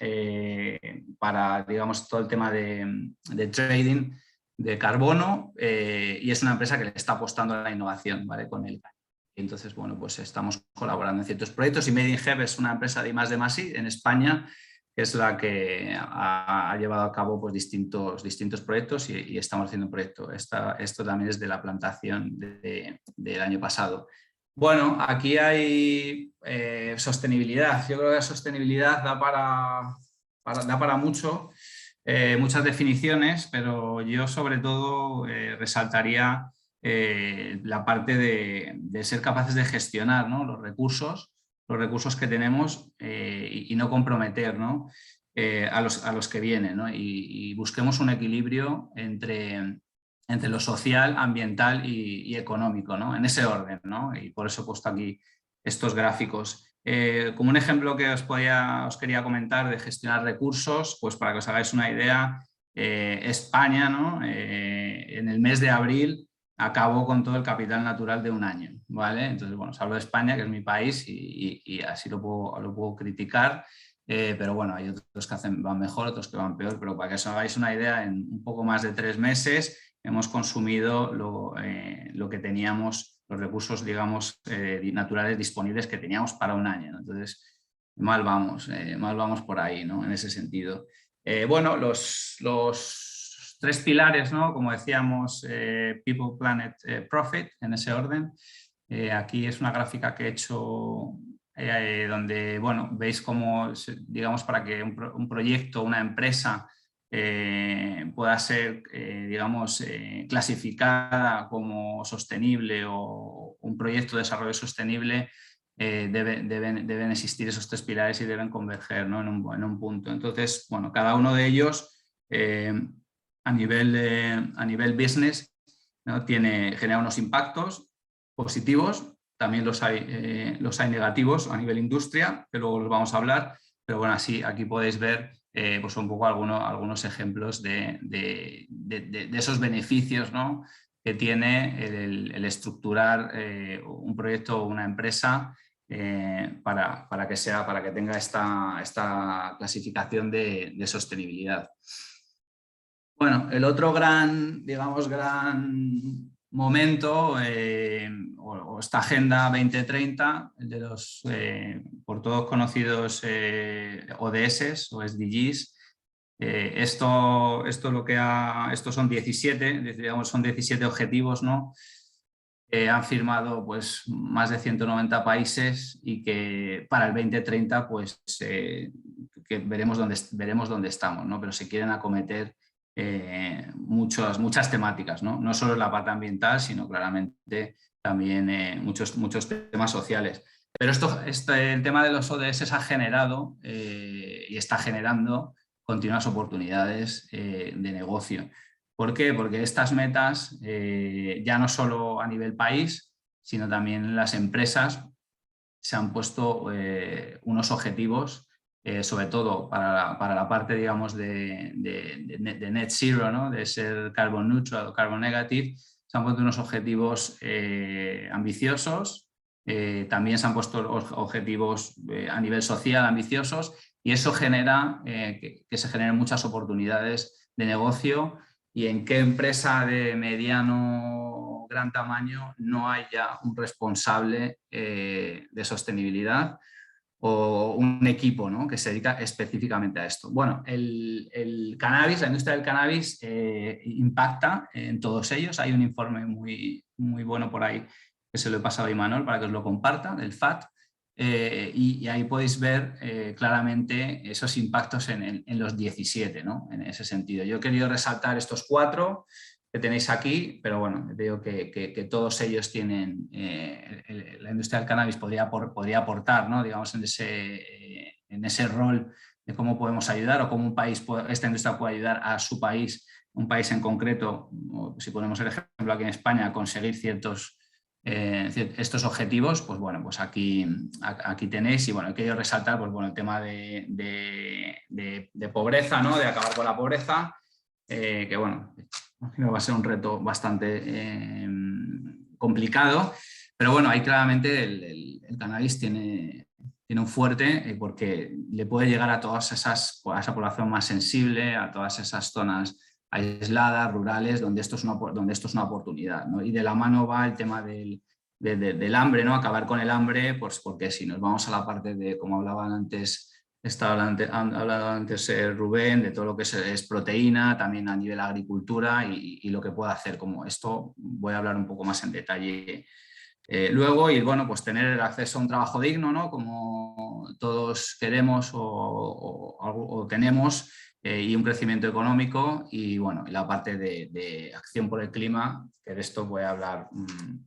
para, digamos, todo el tema de trading de carbono y es una empresa que le está apostando a la innovación, ¿vale?, con el cáñamo. Entonces, bueno, pues estamos colaborando en ciertos proyectos y Made in Hemp es una empresa de I+D+I en España, que es la que ha llevado a cabo pues, distintos proyectos y estamos haciendo un proyecto. Esto también es de la plantación del año pasado. Bueno, aquí hay sostenibilidad. Yo creo que la sostenibilidad da para mucho, muchas definiciones, pero yo sobre todo resaltaría la parte de ser capaces de gestionar, ¿no?, los recursos que tenemos y no comprometer, ¿no?, a los que vienen, ¿no? Y busquemos un equilibrio entre lo social, ambiental y económico, ¿no?, en ese orden, ¿no? Y por eso he puesto aquí estos gráficos. Como un ejemplo que os quería comentar de gestionar recursos, pues para que os hagáis una idea, España, ¿no?, en el mes de abril acabó con todo el capital natural de un año, ¿vale? Entonces, bueno, os hablo de España, que es mi país, y así lo puedo criticar, pero bueno, hay otros que van mejor, otros que van peor, pero para que os hagáis una idea, en un poco más de 3 meses hemos consumido lo que teníamos, los recursos, digamos, naturales disponibles que teníamos para un año, ¿no? Entonces, mal vamos por ahí, ¿no?, en ese sentido. Bueno, los 3 pilares, ¿no?, como decíamos, People, Planet, Profit, en ese orden. Aquí es una gráfica que he hecho donde, bueno, veis cómo, digamos, para que un proyecto, una empresa pueda ser, digamos, clasificada como sostenible o un proyecto de desarrollo sostenible, deben existir esos 3 pilares y deben converger, ¿no? en un punto. Entonces, bueno, cada uno de ellos a nivel business, ¿no? genera unos impactos positivos, también los hay negativos a nivel industria, que luego los vamos a hablar, pero bueno, así aquí podéis ver pues un poco algunos ejemplos de esos beneficios, ¿no? que tiene el estructurar un proyecto o una empresa para que tenga esta clasificación de sostenibilidad. Bueno, el otro gran momento o esta Agenda 2030, el de los por todos conocidos ODS o SDGs. Estos son 17, digamos, son 17 objetivos, ¿no? Han firmado pues, más de 190 países y que para el 2030 pues, que veremos dónde estamos, ¿no? Pero se quieren acometer muchas temáticas, ¿no? No solo la parte ambiental, sino claramente también muchos temas sociales. Pero el tema de los ODS ha generado y está generando continuas oportunidades de negocio. ¿Por qué? Porque estas metas, ya no solo a nivel país, sino también las empresas se han puesto unos objetivos, sobre todo para la parte, digamos, de net zero, ¿no? De ser carbon neutral o carbon negative. Se han puesto unos objetivos ambiciosos, también se han puesto objetivos a nivel social ambiciosos, y eso genera que se generen muchas oportunidades de negocio. ¿Y en qué empresa de mediano gran tamaño no hay ya un responsable de sostenibilidad o un equipo, ¿no? que se dedica específicamente a esto? Bueno, el cannabis, la industria del cannabis impacta en todos ellos. Hay un informe muy bueno por ahí que se lo he pasado a Imanol para que os lo comparta, del FAT. Y ahí podéis ver claramente esos impactos en los 17, ¿no? En ese sentido. Yo he querido resaltar estos 4 que tenéis aquí, pero bueno, veo que todos ellos tienen, la industria del cannabis podría aportar, ¿no? digamos, en ese rol de cómo podemos ayudar o cómo esta industria puede ayudar a su país, un país en concreto, o si ponemos el ejemplo aquí en España, a conseguir estos objetivos. Pues bueno, pues aquí tenéis. Y bueno, he querido resaltar pues bueno, el tema de pobreza, ¿no? De acabar con la pobreza, que bueno, va a ser un reto bastante complicado, pero bueno, ahí claramente el cannabis tiene un fuerte, porque le puede llegar a a esa población más sensible, a todas esas zonas aisladas, rurales, donde esto es una oportunidad, ¿no? Y de la mano va el tema del hambre, ¿no? Acabar con el hambre, pues porque si nos vamos a la parte de, como hablaban antes, hablado antes Rubén, de todo lo que es proteína, también a nivel agricultura y lo que puede hacer. Como esto voy a hablar un poco más en detalle luego. Y bueno, pues tener el acceso a un trabajo digno, ¿no? Como todos queremos o tenemos, y un crecimiento económico, y bueno, la parte de acción por el clima, que de esto voy a hablar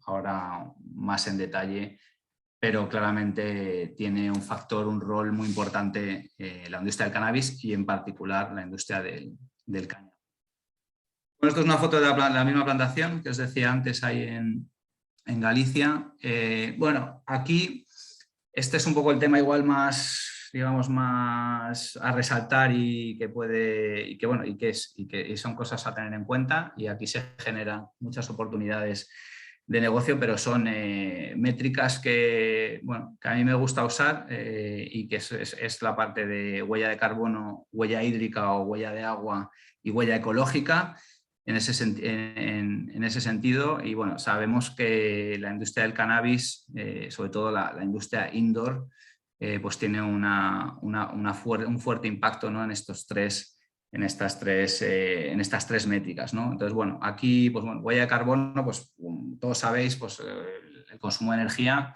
ahora más en detalle, pero claramente tiene un rol muy importante la industria del cannabis y en particular la industria del cáñamo. Bueno, esto es una foto de la misma plantación que os decía antes ahí en Galicia. Bueno, aquí este es un poco el tema igual más, digamos, más a resaltar y que son cosas a tener en cuenta, y aquí se generan muchas oportunidades de negocio, pero son métricas que a mí me gusta usar, y que es la parte de huella de carbono, huella hídrica o huella de agua y huella ecológica. En ese sentido, y bueno, sabemos que la industria del cannabis, sobre todo la industria indoor, pues tiene un fuerte impacto, ¿no? en estas tres métricas, ¿no? Entonces, bueno, aquí, pues bueno, huella de carbono, pues todos sabéis, pues el consumo de energía,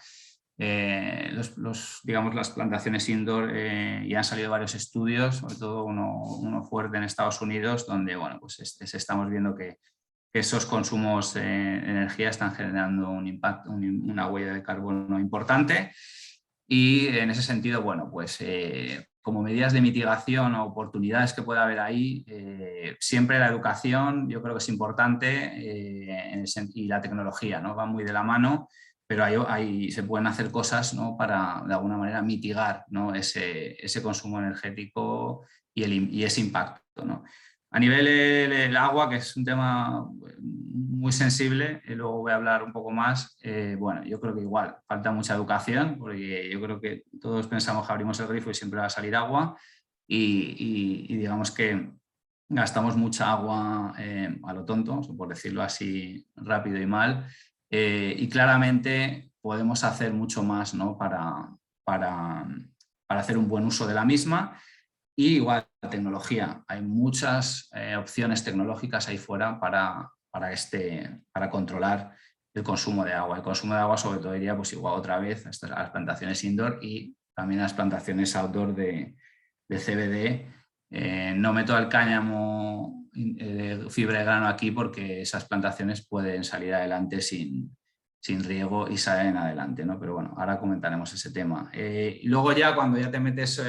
digamos, las plantaciones indoor, y han salido varios estudios, sobre todo uno fuerte en Estados Unidos, donde bueno, pues estamos viendo que esos consumos de energía están generando un impacto, una huella de carbono importante. Y en ese sentido, bueno, pues como medidas de mitigación o oportunidades que pueda haber ahí, siempre la educación yo creo que es importante, y la tecnología, ¿no? Va muy de la mano, pero ahí se pueden hacer cosas, ¿no? Para de alguna manera mitigar, ¿no? ese consumo energético y ese impacto, ¿no? A nivel del agua, que es un tema muy sensible, y luego voy a hablar un poco más, bueno, yo creo que igual falta mucha educación, porque yo creo que todos pensamos que abrimos el grifo y siempre va a salir agua, y digamos que gastamos mucha agua a lo tonto, por decirlo así rápido y mal, y claramente podemos hacer mucho más, ¿no? para hacer un buen uso de la misma. Y igual la tecnología, hay muchas opciones tecnológicas ahí fuera para controlar el consumo de agua. El consumo de agua sobre todo iría pues igual otra vez a las plantaciones indoor y también a las plantaciones outdoor de CBD. No meto el cáñamo de fibra de grano aquí porque esas plantaciones pueden salir adelante sin riego y salen adelante, ¿no? Pero bueno, ahora comentaremos ese tema. Luego ya cuando ya te metes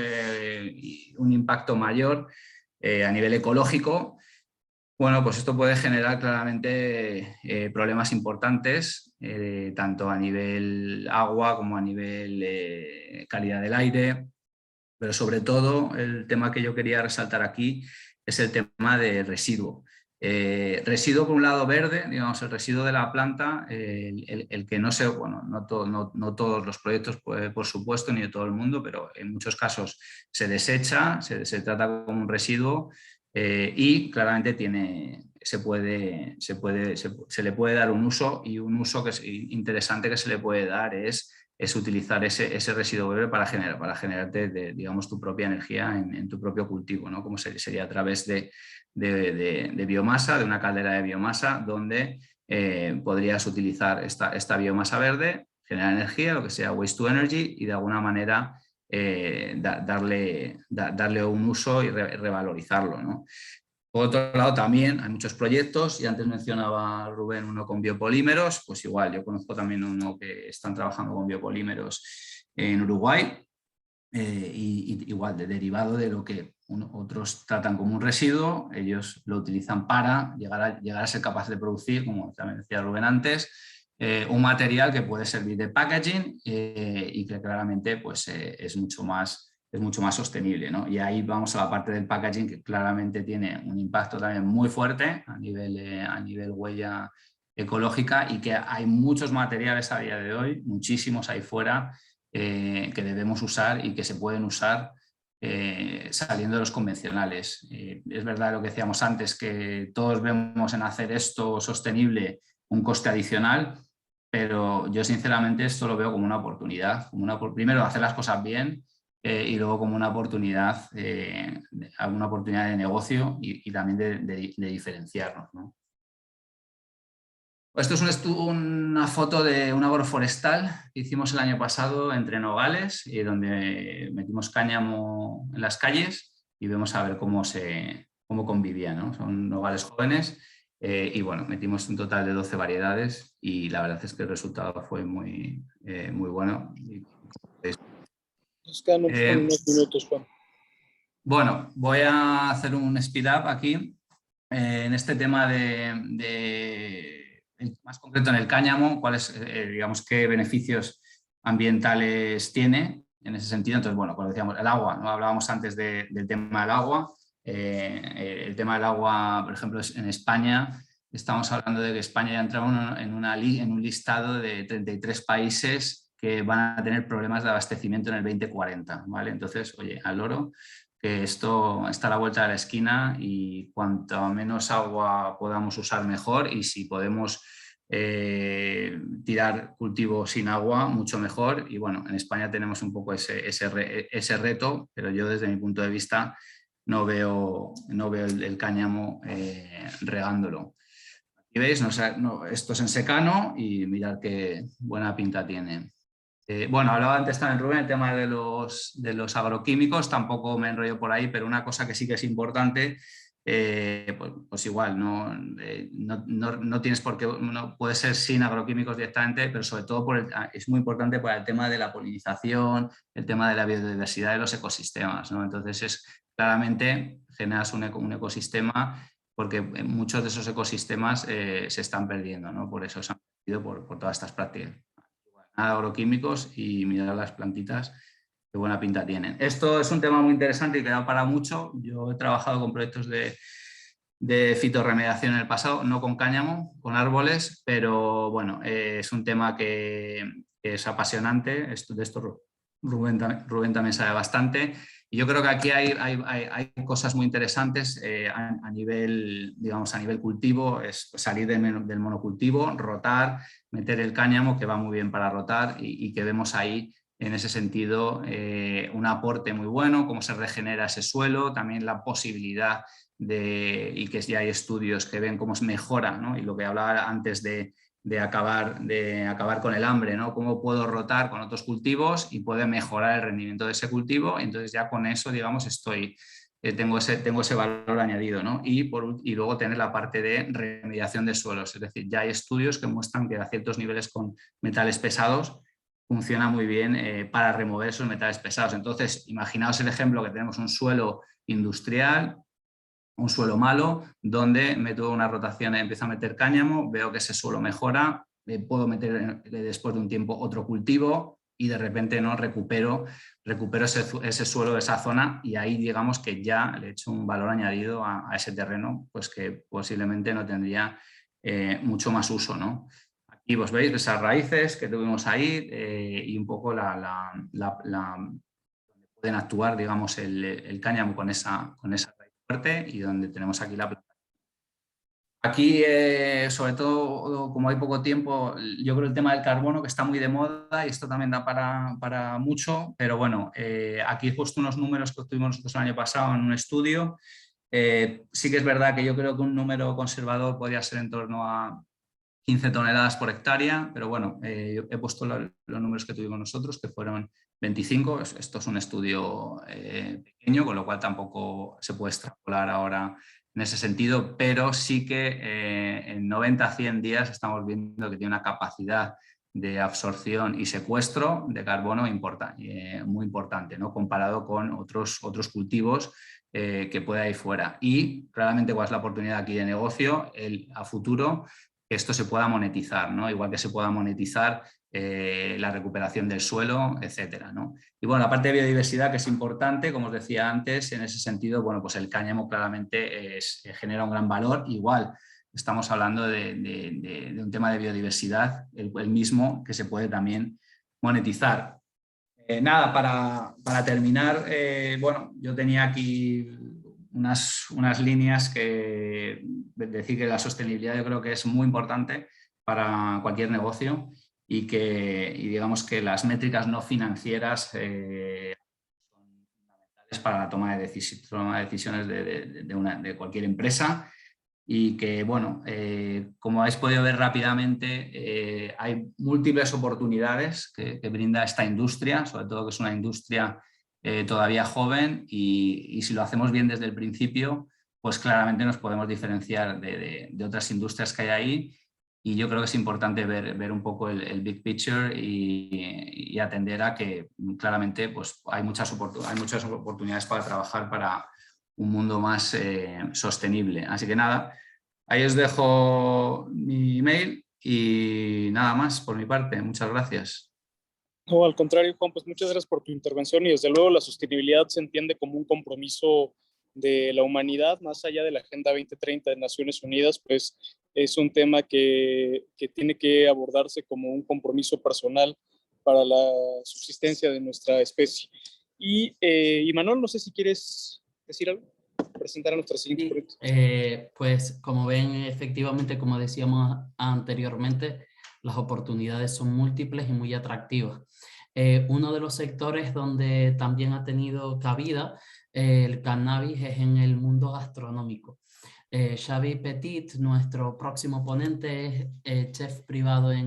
un impacto mayor a nivel ecológico, bueno, pues esto puede generar claramente problemas importantes, tanto a nivel agua como a nivel calidad del aire, pero sobre todo el tema que yo quería resaltar aquí es el tema de residuo. Residuo por un lado verde, digamos el residuo de la planta, el que no sé, bueno, no todos los proyectos por supuesto ni de todo el mundo, pero en muchos casos se desecha, se trata como un residuo y claramente se le puede dar un uso, y un uso que es interesante que se le puede dar es utilizar ese residuo verde para generarte digamos, tu propia energía en tu propio cultivo, ¿no? Como sería a través de biomasa, de una caldera de biomasa, donde podrías utilizar esta biomasa verde, generar energía, lo que sea waste to energy, y de alguna manera darle un uso y revalorizarlo, ¿no? Por otro lado, también hay muchos proyectos, y antes mencionaba Rubén uno con biopolímeros, pues igual, yo conozco también uno que están trabajando con biopolímeros en Uruguay, y igual, derivado de lo que otros tratan como un residuo, ellos lo utilizan para llegar a ser capaces de producir, como también decía Rubén antes, un material que puede servir de packaging y que claramente pues, es mucho más sostenible, ¿no? Y ahí vamos a la parte del packaging, que claramente tiene un impacto también muy fuerte a nivel huella ecológica, y que hay muchos materiales a día de hoy, muchísimos ahí fuera, que debemos usar y que se pueden usar saliendo de los convencionales. Es verdad lo que decíamos antes, que todos vemos en hacer esto sostenible un coste adicional, pero yo sinceramente esto lo veo como una oportunidad, primero hacer las cosas bien, y luego como una oportunidad de negocio y también de diferenciarnos, ¿no? Esto es una foto de un agroforestal que hicimos el año pasado entre Nogales, donde metimos cáñamo en las calles y vemos a ver cómo convivía, ¿no? Son nogales jóvenes, y bueno, metimos un total de 12 variedades y la verdad es que el resultado fue muy bueno. Nos quedan unos minutos, Juan. Bueno, voy a hacer un speed up aquí en este tema más concreto en el cáñamo, digamos, qué beneficios ambientales tiene en ese sentido. Entonces, bueno, como decíamos, el agua, ¿no? Hablábamos antes del tema del agua. El tema del agua, por ejemplo, en España, estamos hablando de que España ya entraba en un listado de 33 países que van a tener problemas de abastecimiento en el 2040, ¿vale? Entonces, oye, al loro, que esto está a la vuelta de la esquina, y cuanto menos agua podamos usar mejor, y si podemos tirar cultivos sin agua, mucho mejor. Y bueno, en España tenemos un poco ese reto, pero yo desde mi punto de vista no veo el cáñamo regándolo. Aquí veis, esto es en secano y mirad qué buena pinta tiene. Bueno, hablaba antes también Rubén el tema de los agroquímicos, tampoco me enrollo por ahí, pero una cosa que sí que es importante, pues igual, no tienes por qué, no puede ser sin agroquímicos directamente, pero sobre todo es muy importante para el tema de la polinización, el tema de la biodiversidad de los ecosistemas, ¿no? Entonces claramente generas un ecosistema porque muchos de esos ecosistemas se están perdiendo, ¿no? Por eso se han perdido por todas estas prácticas. Nada agroquímicos y mirar las plantitas, qué buena pinta tienen. Esto es un tema muy interesante y que da para mucho. Yo he trabajado con proyectos de fitorremediación en el pasado, no con cáñamo, con árboles, pero bueno, es un tema que es apasionante. De esto Rubén también sabe bastante. Y yo creo que aquí hay cosas muy interesantes a nivel, digamos, a nivel cultivo, es salir del monocultivo, rotar, meter el cáñamo, que va muy bien para rotar y que vemos ahí, en ese sentido, un aporte muy bueno, cómo se regenera ese suelo, también la posibilidad y que ya hay estudios que ven cómo se mejora, ¿no? Y lo que hablaba antes de acabar con el hambre, ¿no? Cómo puedo rotar con otros cultivos y puede mejorar el rendimiento de ese cultivo. Entonces ya con eso, digamos, tengo ese valor añadido, ¿no? Y luego tener la parte de remediación de suelos. Es decir, ya hay estudios que muestran que a ciertos niveles con metales pesados funciona muy bien para remover esos metales pesados. Entonces, imaginaos el ejemplo que tenemos un suelo industrial, un suelo malo, donde meto una rotación, empiezo a meter cáñamo, veo que ese suelo mejora, puedo meter después de un tiempo otro cultivo y de repente no recupero ese suelo de esa zona y ahí digamos que ya le he hecho un valor añadido a ese terreno, pues que posiblemente no tendría mucho más uso, ¿no? Aquí vos veis esas raíces que tuvimos ahí y un poco donde pueden actuar, digamos, el cáñamo con esa raíz fuerte y donde tenemos aquí la planta. Aquí, sobre todo, como hay poco tiempo, yo creo el tema del carbono que está muy de moda y esto también da para mucho, pero bueno, aquí he puesto unos números que obtuvimos nosotros el año pasado en un estudio. Sí que es verdad que yo creo que un número conservador podría ser en torno a 15 toneladas por hectárea, pero bueno, he puesto los números que tuvimos nosotros, que fueron 25. Esto es un estudio pequeño, con lo cual tampoco se puede extrapolar ahora en ese sentido, pero sí que en 90 a 100 días estamos viendo que tiene una capacidad de absorción y secuestro de carbono muy importante, ¿no? Comparado con otros cultivos que puede ir fuera. Y claramente, ¿cuál es la oportunidad aquí de negocio? A futuro, que esto se pueda monetizar, ¿no? Igual que se pueda monetizar la recuperación del suelo, etcétera, ¿no? Y bueno, la parte de biodiversidad, que es importante, como os decía antes, en ese sentido, bueno, pues el cáñamo claramente genera un gran valor. Igual estamos hablando de un tema de biodiversidad, el mismo, que se puede también monetizar. Nada, para terminar, bueno, yo tenía aquí unas líneas que decir que la sostenibilidad yo creo que es muy importante para cualquier negocio y digamos que las métricas no financieras son fundamentales para la toma de decisiones de cualquier empresa y que, bueno, como habéis podido ver rápidamente, hay múltiples oportunidades que brinda esta industria, sobre todo que es una industria todavía joven y si lo hacemos bien desde el principio, pues claramente nos podemos diferenciar de otras industrias que hay ahí y yo creo que es importante ver un poco el big picture y atender a que claramente pues, hay muchas oportunidades para trabajar para un mundo más sostenible. Así que nada, ahí os dejo mi email y nada más por mi parte. Muchas gracias. No, al contrario, Juan, pues muchas gracias por tu intervención y desde luego la sostenibilidad se entiende como un compromiso de la humanidad, más allá de la Agenda 2030 de Naciones Unidas, pues es un tema que tiene que abordarse como un compromiso personal para la subsistencia de nuestra especie. Y Imanol, no sé si quieres decir algo, presentar a nuestra siguiente proyecto. Pues como ven, efectivamente, como decíamos anteriormente, las oportunidades son múltiples y muy atractivas. Uno de los sectores donde también ha tenido cabida el cannabis es en el mundo gastronómico. Xavi Petit, nuestro próximo ponente, es chef privado es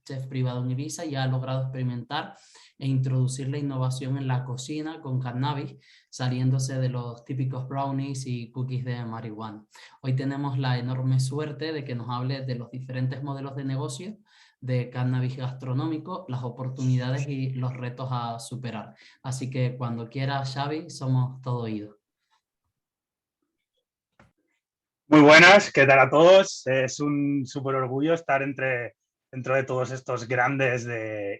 chef privado en Ibiza y ha logrado experimentar e introducir la innovación en la cocina con cannabis, saliéndose de los típicos brownies y cookies de marihuana. Hoy tenemos la enorme suerte de que nos hable de los diferentes modelos de negocio de cannabis gastronómico, las oportunidades y los retos a superar. Así que cuando quiera, Xavi, somos todo oídos. Muy buenas, ¿qué tal a todos? Es un súper orgullo estar dentro de todos estos grandes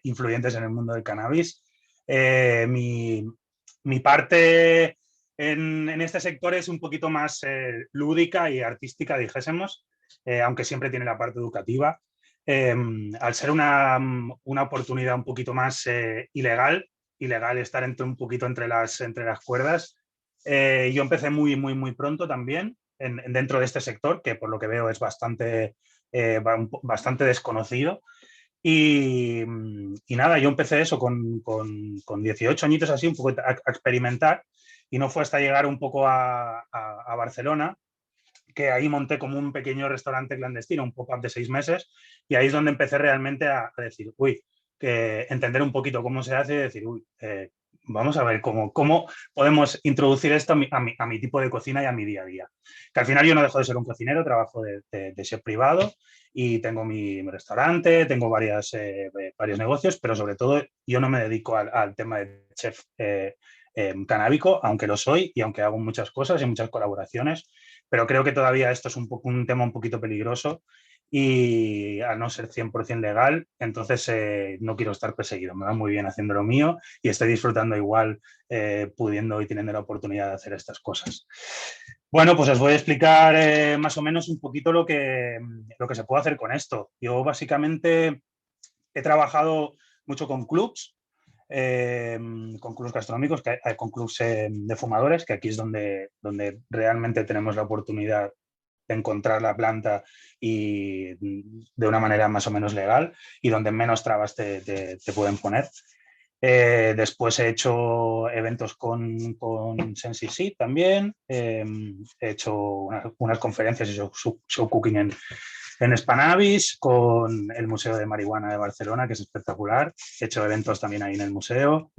influyentes en el mundo del cannabis. Mi parte en este sector es un poquito más lúdica y artística, dijésemos, aunque siempre tiene la parte educativa. Al ser una oportunidad un poquito más ilegal estar un poquito entre las cuerdas, yo empecé muy pronto también dentro de este sector, que por lo que veo es bastante desconocido. Y nada, yo empecé eso con 18 añitos así, un poco a experimentar, y no fue hasta llegar un poco a Barcelona, que ahí monté como un pequeño restaurante clandestino, un pop-up de 6 meses, y ahí es donde empecé realmente a decir, que entender un poquito cómo se hace y decir, vamos a ver cómo podemos introducir esto a mi tipo de cocina y a mi día a día. Que al final yo no dejo de ser un cocinero, trabajo de chef privado y tengo mi restaurante, tengo varios negocios, pero sobre todo yo no me dedico al tema de chef canábico, aunque lo soy y aunque hago muchas cosas y muchas colaboraciones, pero creo que todavía esto es un tema un poquito peligroso y al no ser 100% legal, entonces no quiero estar perseguido. Me va muy bien haciendo lo mío y estoy disfrutando igual pudiendo y teniendo la oportunidad de hacer estas cosas. Bueno, pues os voy a explicar más o menos un poquito lo que se puede hacer con esto. Yo básicamente he trabajado mucho con clubs gastronómicos, con clubs de fumadores, que aquí es donde realmente tenemos la oportunidad de encontrar la planta y de una manera más o menos legal y donde menos trabas te pueden poner. Después he hecho eventos con Sensi Seed también, he hecho unas conferencias y show cooking en Spannabis, con el Museo de Marihuana de Barcelona, que es espectacular. He hecho eventos también ahí en el museo.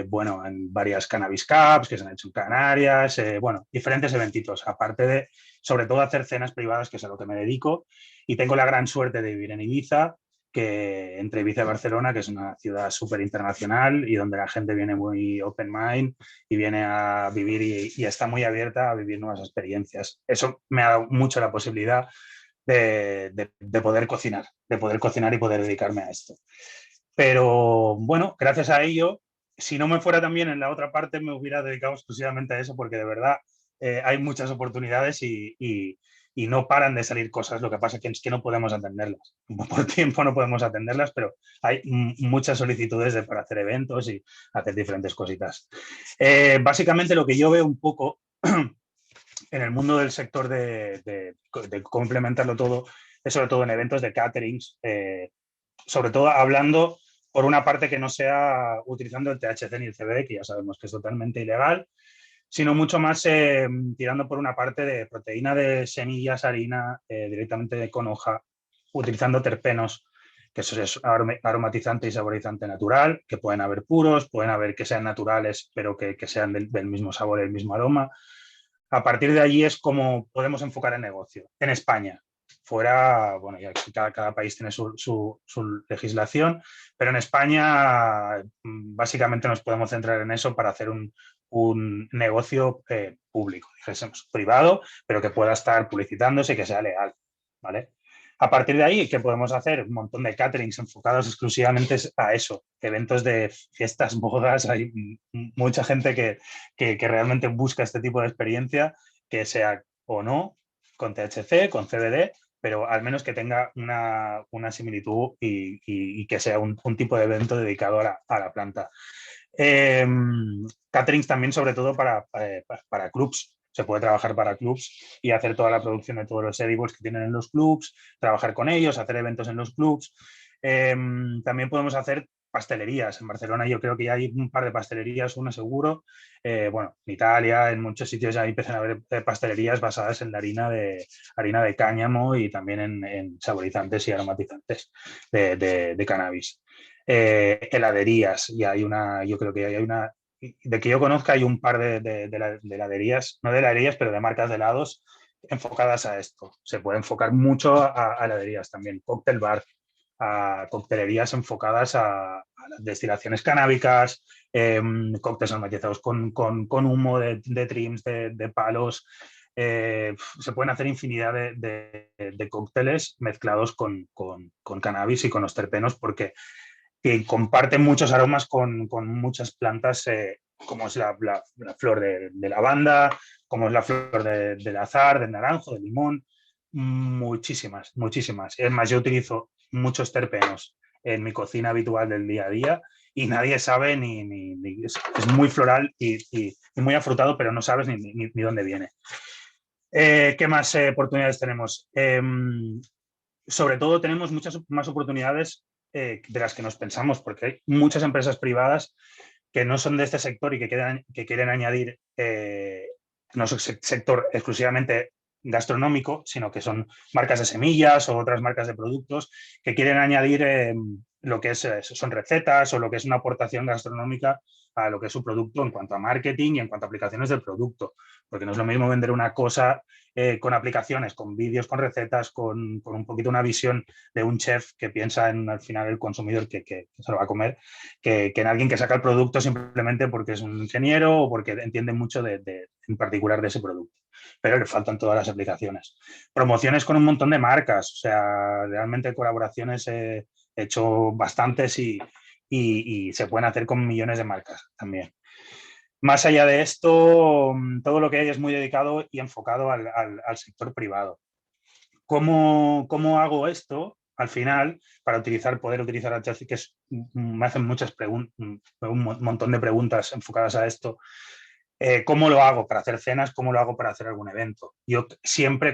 Bueno, en varias Cannabis Cups que se han hecho en Canarias. Bueno, diferentes eventitos, aparte de, sobre todo, hacer cenas privadas, que es a lo que me dedico. Y tengo la gran suerte de vivir en Ibiza, que entre Ibiza y Barcelona, que es una ciudad súper internacional y donde la gente viene muy open mind y viene a vivir y está muy abierta a vivir nuevas experiencias. Eso me ha dado mucho la posibilidad de poder cocinar y poder dedicarme a esto. Pero bueno, gracias a ello, si no me fuera también en la otra parte, me hubiera dedicado exclusivamente a eso, porque de verdad hay muchas oportunidades y no paran de salir cosas. Lo que pasa es que no podemos atenderlas. Por tiempo no podemos atenderlas, pero hay muchas solicitudes para hacer eventos y hacer diferentes cositas. Básicamente lo que yo veo un poco en el mundo del sector de complementarlo todo es sobre todo en eventos de caterings, sobre todo hablando por una parte que no sea utilizando el THC ni el CBD, que ya sabemos que es totalmente ilegal, sino mucho más tirando por una parte de proteína de semillas, harina, directamente con hoja, utilizando terpenos, que eso es aromatizante y saborizante natural, que pueden haber puros, pueden haber que sean naturales, pero que sean del mismo sabor, el mismo aroma. A partir de allí es como podemos enfocar el negocio. En España, fuera, bueno, ya cada país tiene su legislación, pero en España básicamente nos podemos centrar en eso para hacer un negocio público, dijésemos, privado, pero que pueda estar publicitándose y que sea legal, ¿vale? A partir de ahí, ¿qué podemos hacer? Un montón de caterings enfocados exclusivamente a eso, eventos de fiestas, bodas, hay mucha gente que realmente busca este tipo de experiencia, que sea o no con THC, con CBD, pero al menos que tenga una similitud y que sea un tipo de evento dedicado a la planta. Caterings también, sobre todo para clubs. Se puede trabajar para clubs y hacer toda la producción de todos los edibles que tienen en los clubs, trabajar con ellos, hacer eventos en los clubs. También podemos hacer pastelerías. En Barcelona yo creo que ya hay un par de pastelerías, una seguro. Bueno, en Italia, en muchos sitios ya empiezan a haber pastelerías basadas en la harina de cáñamo y también en saborizantes y aromatizantes de cannabis. Heladerías, y hay una, yo creo que hay una, de que yo conozca, hay un par de heladerías, no de heladerías, pero de marcas de helados enfocadas a esto. Se puede enfocar mucho a heladerías también, cóctel bar, a coctelerías enfocadas a las destilaciones canábicas, cócteles aromatizados con humo de trims, de palos. Se pueden hacer infinidad de cócteles mezclados con cannabis y con los terpenos, porque comparten muchos aromas con muchas plantas, como es la flor de lavanda, como es la flor del azahar, del naranjo, del limón. Muchísimas, muchísimas. Es más, yo utilizo muchos terpenos en mi cocina habitual del día a día y nadie sabe es muy floral y muy afrutado, pero no sabes ni dónde viene. ¿Qué más oportunidades tenemos? Sobre todo tenemos muchas más oportunidades de las que nos pensamos, porque hay muchas empresas privadas que no son de este sector y que quieren añadir no es sector exclusivamente gastronómico, sino que son marcas de semillas o otras marcas de productos que quieren añadir lo que son recetas o lo que es una aportación gastronómica a lo que es su producto en cuanto a marketing y en cuanto a aplicaciones del producto, porque no es lo mismo vender una cosa con aplicaciones, con vídeos, con recetas, con un poquito una visión de un chef que piensa en al final el consumidor que se lo va a comer, que en alguien que saca el producto simplemente porque es un ingeniero o porque entiende mucho en particular de ese producto, pero le faltan todas las aplicaciones. Promociones con un montón de marcas, o sea, realmente colaboraciones he hecho bastantes y se pueden hacer con millones de marcas también. Más allá de esto, todo lo que hay es muy dedicado y enfocado al sector privado. ¿Cómo hago esto? Al final, para poder utilizar HealthyKit, me hacen muchas preguntas, un montón de preguntas enfocadas a esto. ¿Cómo lo hago para hacer cenas? ¿Cómo lo hago para hacer algún evento? Yo siempre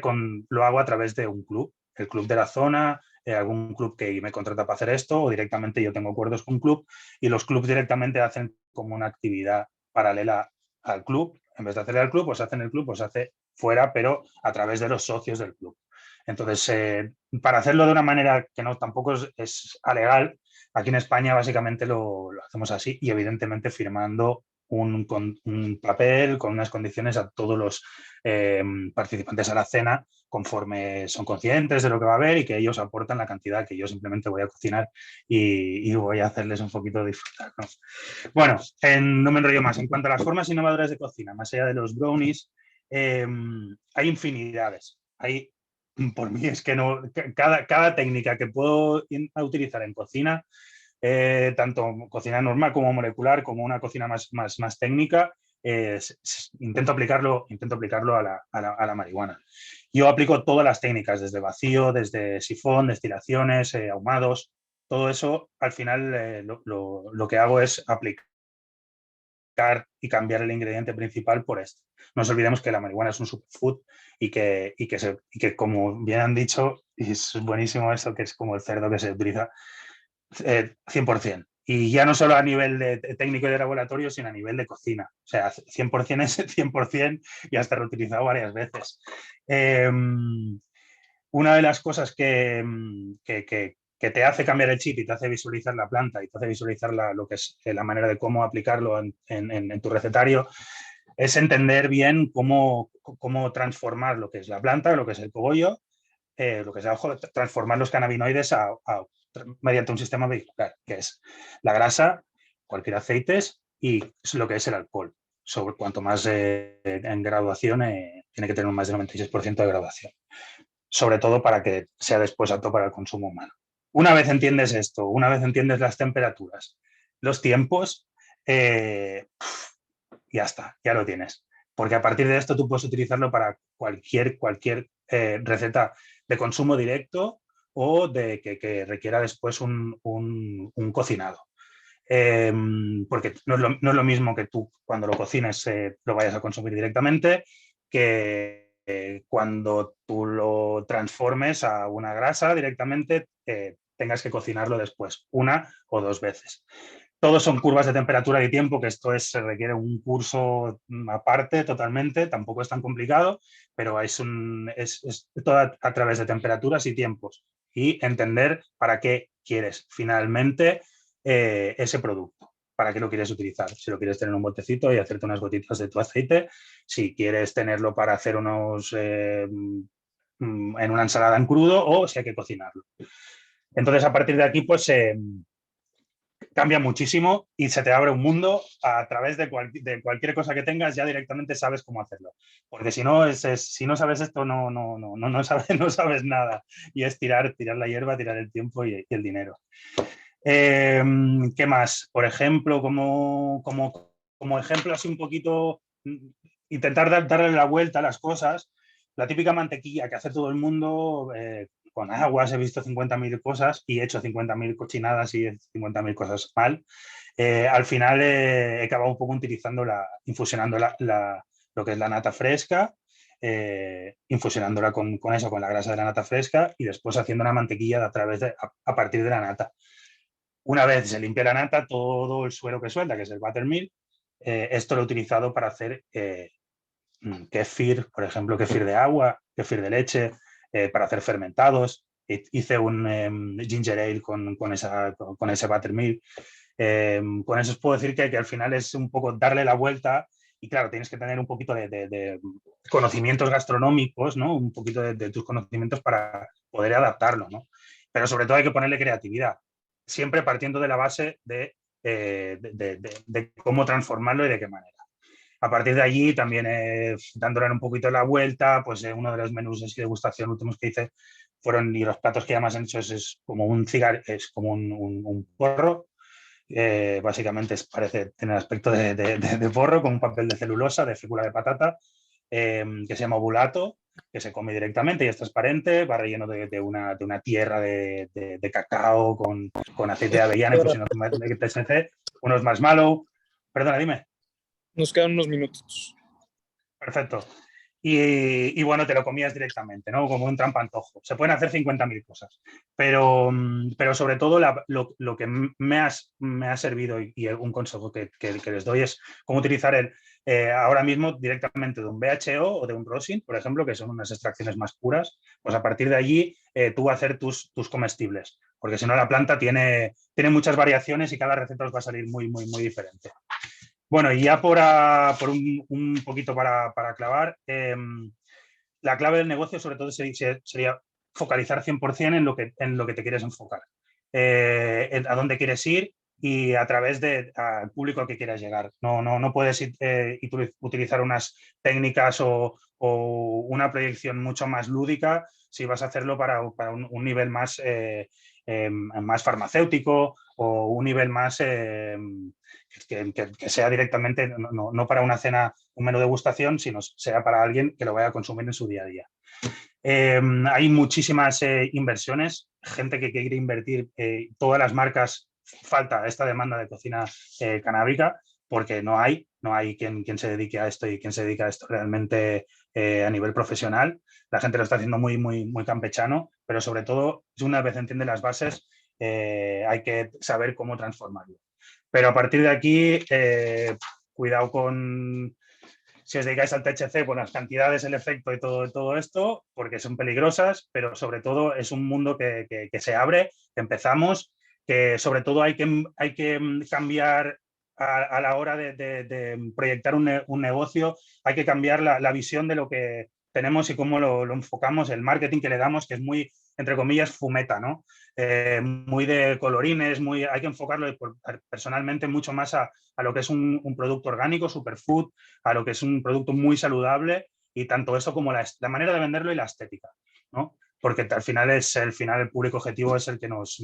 lo hago a través de un club, el club de la zona, algún club que me contrata para hacer esto, o directamente yo tengo acuerdos con un club y los clubs directamente hacen como una actividad paralela al club. En vez de hacerle al club, pues hacen el club, pues hace fuera, pero a través de los socios del club. Entonces, para hacerlo de una manera que no tampoco es alegal, aquí en España básicamente lo hacemos así y evidentemente firmando un papel con unas condiciones a todos los participantes a la cena conforme son conscientes de lo que va a haber y que ellos aportan la cantidad que yo simplemente voy a cocinar y voy a hacerles un poquito disfrutar, ¿no? Bueno, no me enrollo más. En cuanto a las formas innovadoras de cocina, más allá de los brownies, hay infinidades. Por mí es que no, cada técnica que puedo utilizar en cocina, tanto cocina normal como molecular, como una cocina más técnica, intento aplicarlo a la marihuana. Yo aplico todas las técnicas, desde vacío, desde sifón, destilaciones, ahumados, todo eso. Al final lo que hago es aplicar y cambiar el ingrediente principal por esto. No nos olvidemos que la marihuana es un superfood y que como bien han dicho, y es buenísimo esto, que es como el cerdo que se utiliza 100%. Y ya no solo a nivel de técnico y de laboratorio, sino a nivel de cocina. O sea, 100% es 100% y hasta reutilizado varias veces. Una de las cosas que te hace cambiar el chip y te hace visualizar la planta y te hace visualizar lo que es la manera de cómo aplicarlo en tu recetario, es entender bien cómo transformar lo que es la planta, lo que es el cogollo, lo que es abajo, transformar los cannabinoides mediante un sistema vehicular, que es la grasa, cualquier aceites y lo que es el alcohol. Cuanto más en graduación, tiene que tener un más del 96% de graduación. Sobre todo para que sea después apto para el consumo humano. Una vez entiendes esto, una vez entiendes las temperaturas, los tiempos, ya está, ya lo tienes. Porque a partir de esto tú puedes utilizarlo para cualquier receta de consumo directo o de que requiera después un cocinado. Porque no es lo mismo que tú cuando lo cocines lo vayas a consumir directamente que cuando tú lo transformes a una grasa directamente, tengas que cocinarlo después, 1 o 2 veces. Todos son curvas de temperatura y tiempo, que se requiere un curso aparte totalmente, tampoco es tan complicado, pero es todo a través de temperaturas y tiempos y entender para qué quieres finalmente ese producto, para qué lo quieres utilizar. Si lo quieres tener en un botecito y hacerte unas gotitas de tu aceite, si quieres tenerlo para hacer en una ensalada en crudo o si hay que cocinarlo. Entonces, a partir de aquí, pues cambia muchísimo y se te abre un mundo a través de cualquier cosa que tengas, ya directamente sabes cómo hacerlo. Porque si no, si no sabes esto, no sabes nada. Y es tirar la hierba, tirar el tiempo y el dinero. ¿Qué más? Por ejemplo, como ejemplo así un poquito, intentar darle la vuelta a las cosas, la típica mantequilla que hace todo el mundo, con aguas he visto 50.000 cosas y he hecho 50.000 cochinadas y 50.000 cosas mal. Al final he acabado un poco infusionando lo que es la nata fresca, infusionándola con la grasa de la nata fresca y después haciendo una mantequilla a partir de la nata. Una vez se limpia la nata, todo el suero que suelta, que es el buttermilk, esto lo he utilizado para hacer kefir, por ejemplo, kefir de agua, kefir de leche, para hacer fermentados. Hice un ginger ale con ese buttermilk. Con eso os puedo decir que al final es un poco darle la vuelta y claro, tienes que tener un poquito de conocimientos gastronómicos, ¿no? Un poquito de tus conocimientos para poder adaptarlo, ¿no? Pero sobre todo hay que ponerle creatividad, siempre partiendo de la base de cómo transformarlo y de qué manera. A partir de allí, también dándole un poquito la vuelta, pues uno de los menús de degustación últimos que hice y los platos que ya más han hecho es como un cigarro, es como un porro. Básicamente parece tener aspecto de porro con un papel de celulosa, de fécula de patata, que se llama obulato, que se come directamente y es transparente, va relleno de una tierra de cacao con aceite de avellana y fusionado con TSC, unos marshmallow. Perdona, dime. Nos quedan unos minutos. Perfecto. Y bueno, te lo comías directamente, ¿no? Como un trampantojo. Se pueden hacer 50.000 cosas, pero sobre todo lo que me ha servido y un consejo que les doy es cómo utilizar ahora mismo directamente de un BHO o de un rosin, por ejemplo, que son unas extracciones más puras, pues a partir de allí tú hacer tus comestibles, porque si no la planta tiene muchas variaciones y cada receta os va a salir muy, muy, muy diferente. Bueno, y ya por un poquito para clavar, la clave del negocio sobre todo sería focalizar 100% en lo que te quieres enfocar, a dónde quieres ir y a través al público al que quieras llegar. No puedes utilizar unas técnicas o una proyección mucho más lúdica si vas a hacerlo para un nivel más farmacéutico o un nivel más que sea directamente, no para una cena, un menú de degustación, sino sea para alguien que lo vaya a consumir en su día a día. Hay muchísimas inversiones, gente que quiere invertir, todas las marcas, falta esta demanda de cocina canábica, porque no hay quien se dedique a esto y quien se dedica a esto realmente a nivel profesional. La gente lo está haciendo muy, muy, muy campechano, pero sobre todo, una vez entiende las bases, hay que saber cómo transformarlo. Pero a partir de aquí, cuidado con, si os dedicáis al THC, con las cantidades, el efecto y todo esto, porque son peligrosas, pero sobre todo es un mundo que se abre, que empezamos, que sobre todo hay que cambiar a la hora de proyectar un negocio, hay que cambiar la visión de lo que tenemos y cómo lo enfocamos, el marketing que le damos, que es muy, entre comillas, fumeta, ¿no? Muy de colorines, hay que enfocarlo personalmente mucho más a lo que es un producto orgánico, superfood, a lo que es un producto muy saludable y tanto eso como la manera de venderlo y la estética, ¿no? Porque al final el público objetivo es el que nos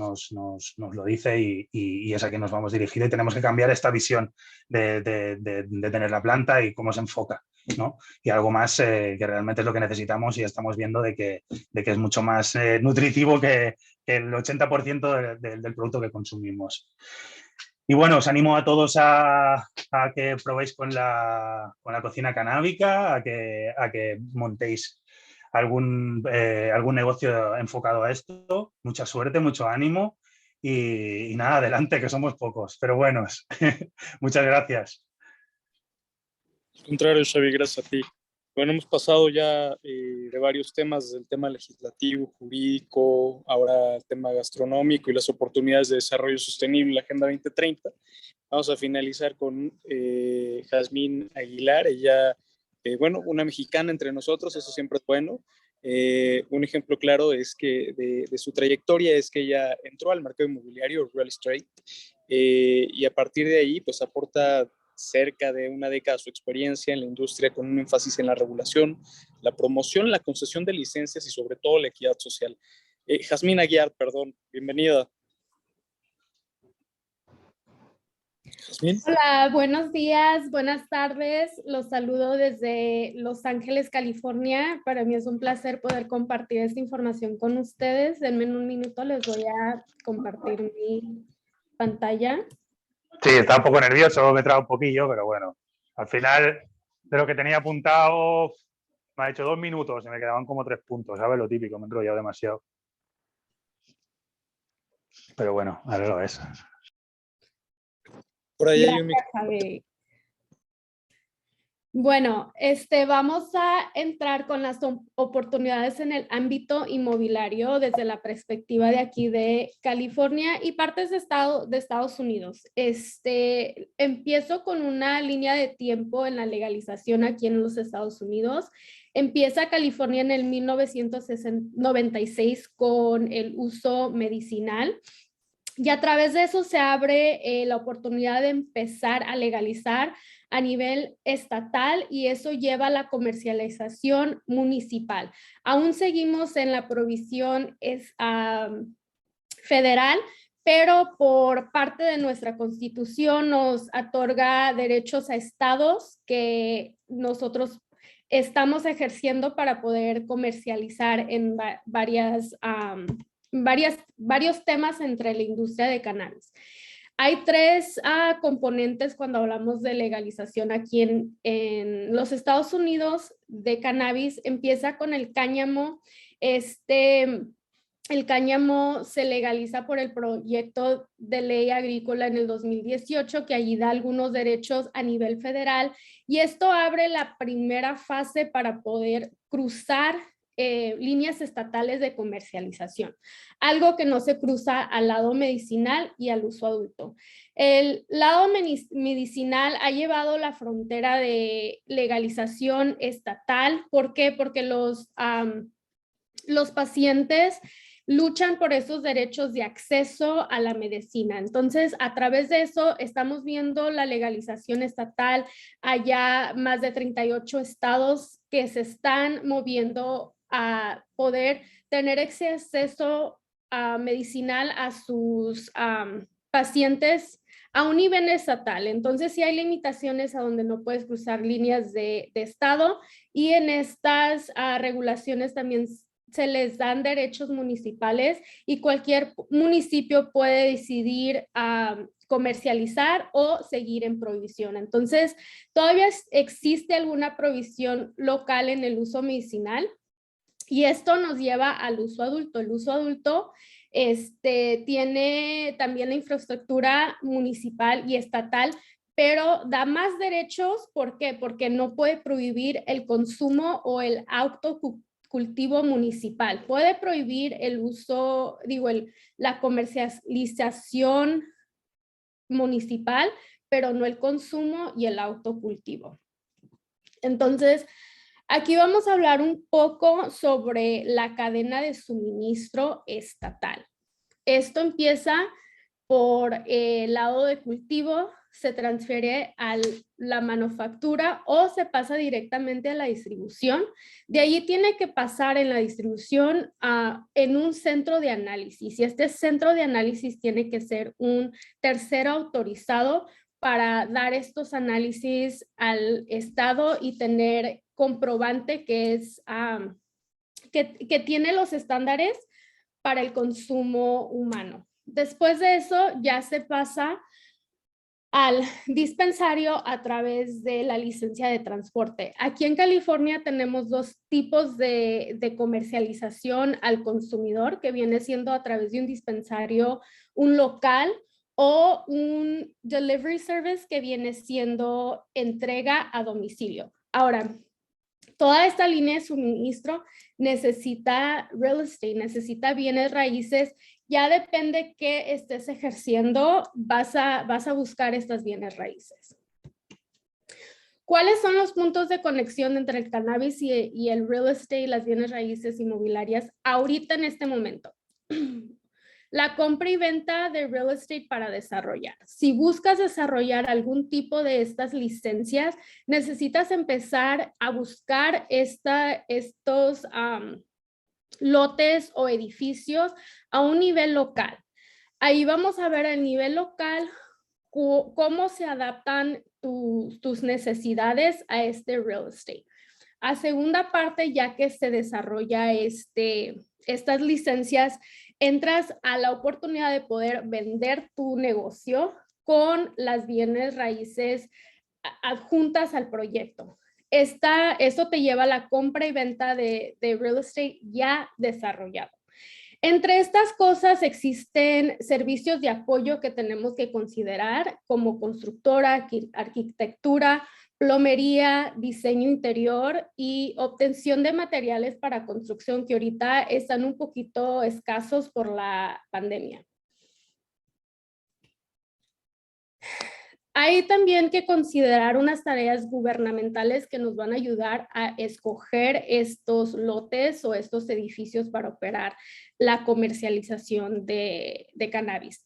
lo dice y es a quien nos vamos dirigidos y tenemos que cambiar esta visión de tener la planta y cómo se enfoca, ¿no? Y algo más que realmente es lo que necesitamos y estamos viendo de que es mucho más nutritivo que el 80% del producto que consumimos. Y bueno, os animo a todos a que probéis con la cocina canábica, a que montéis algún negocio enfocado a esto. Mucha suerte, mucho ánimo y nada, adelante, que somos pocos, pero buenos. Muchas gracias. Al contrario, Xavi, gracias a ti. Bueno, hemos pasado ya de varios temas, desde el tema legislativo, jurídico, ahora el tema gastronómico y las oportunidades de desarrollo sostenible, la Agenda 2030. Vamos a finalizar con Jazmín Aguilar, ella, bueno, una mexicana entre nosotros, eso siempre es bueno. Un ejemplo claro es que de su trayectoria es que ella entró al mercado inmobiliario, real estate, y a partir de ahí pues aporta cerca de una década su experiencia en la industria con un énfasis en la regulación, la promoción, la concesión de licencias y sobre todo la equidad social. Jazmín Aguilar, perdón, bienvenida. Jazmín. Hola, buenos días, buenas tardes. Los saludo desde Los Ángeles, California. Para mí es un placer poder compartir esta información con ustedes. Denme un minuto, les voy a compartir mi pantalla. Sí, estaba un poco nervioso, me he trabado un poquillo, pero bueno, al final de lo que tenía apuntado me ha hecho 2 minutos y me quedaban como 3 puntos, ¿sabes? Lo típico, me he enrollado demasiado. Pero bueno, ahora lo ves. Por ahí hay un Gracias, Javi. Bueno, vamos a entrar con las oportunidades en el ámbito inmobiliario desde la perspectiva de aquí de California y partes de Estados Unidos. Empiezo con una línea de tiempo en la legalización aquí en los Estados Unidos. Empieza California en el 1996 con el uso medicinal. Y a través de eso se abre la oportunidad de empezar a legalizar a nivel estatal y eso lleva a la comercialización municipal. Aún seguimos en la provisión federal, pero por parte de nuestra Constitución nos otorga derechos a estados que nosotros estamos ejerciendo para poder comercializar en varios temas entre la industria de cannabis. Hay 3 componentes cuando hablamos de legalización aquí en los Estados Unidos de cannabis. Empieza con el cáñamo. El cáñamo se legaliza por el proyecto de ley agrícola en el 2018, que allí da algunos derechos a nivel federal. Y esto abre la primera fase para poder cruzar líneas estatales de comercialización, algo que no se cruza al lado medicinal y al uso adulto. El lado medicinal ha llevado la frontera de legalización estatal. ¿Por qué? Porque los pacientes luchan por esos derechos de acceso a la medicina. Entonces, a través de eso, estamos viendo la legalización estatal. Allá más de 38 estados que se están moviendo a poder tener acceso medicinal a sus pacientes a un nivel estatal. Entonces, sí hay limitaciones a donde no puedes cruzar líneas de estado y en estas regulaciones también se les dan derechos municipales y cualquier municipio puede decidir comercializar o seguir en prohibición. Entonces, todavía existe alguna prohibición local en el uso medicinal y esto nos lleva al uso adulto. El uso adulto tiene también la infraestructura municipal y estatal, pero da más derechos. ¿Por qué? Porque no puede prohibir el consumo o el autocultivo municipal. Puede prohibir el uso, la comercialización municipal, pero no el consumo y el autocultivo. Entonces, aquí vamos a hablar un poco sobre la cadena de suministro estatal. Esto empieza por el lado de cultivo, se transfiere a la manufactura o se pasa directamente a la distribución. De allí tiene que pasar en la distribución en un centro de análisis y este centro de análisis tiene que ser un tercero autorizado para dar estos análisis al Estado y tener comprobante que tiene los estándares para el consumo humano. Después de eso ya se pasa al dispensario a través de la licencia de transporte. Aquí en California tenemos dos tipos de comercialización al consumidor, que viene siendo a través de un dispensario, un local, o un delivery service, que viene siendo entrega a domicilio. Ahora, toda esta línea de suministro necesita real estate, necesita bienes raíces. Ya depende qué estés ejerciendo, vas a buscar estas bienes raíces. ¿Cuáles son los puntos de conexión entre el cannabis y el real estate y las bienes raíces inmobiliarias ahorita en este momento? La compra y venta de real estate para desarrollar. Si buscas desarrollar algún tipo de estas licencias, necesitas empezar a buscar estos lotes o edificios a un nivel local. Ahí vamos a ver el nivel local, cómo se adaptan tus necesidades a este real estate. A segunda parte, ya que se desarrolla estas licencias, entras a la oportunidad de poder vender tu negocio con las bienes raíces adjuntas al proyecto. Esto te lleva a la compra y venta de real estate ya desarrollado. Entre estas cosas existen servicios de apoyo que tenemos que considerar, como constructora, arquitectura, plomería, diseño interior y obtención de materiales para construcción, que ahorita están un poquito escasos por la pandemia. Hay también que considerar unas tareas gubernamentales que nos van a ayudar a escoger estos lotes o estos edificios para operar la comercialización de cannabis.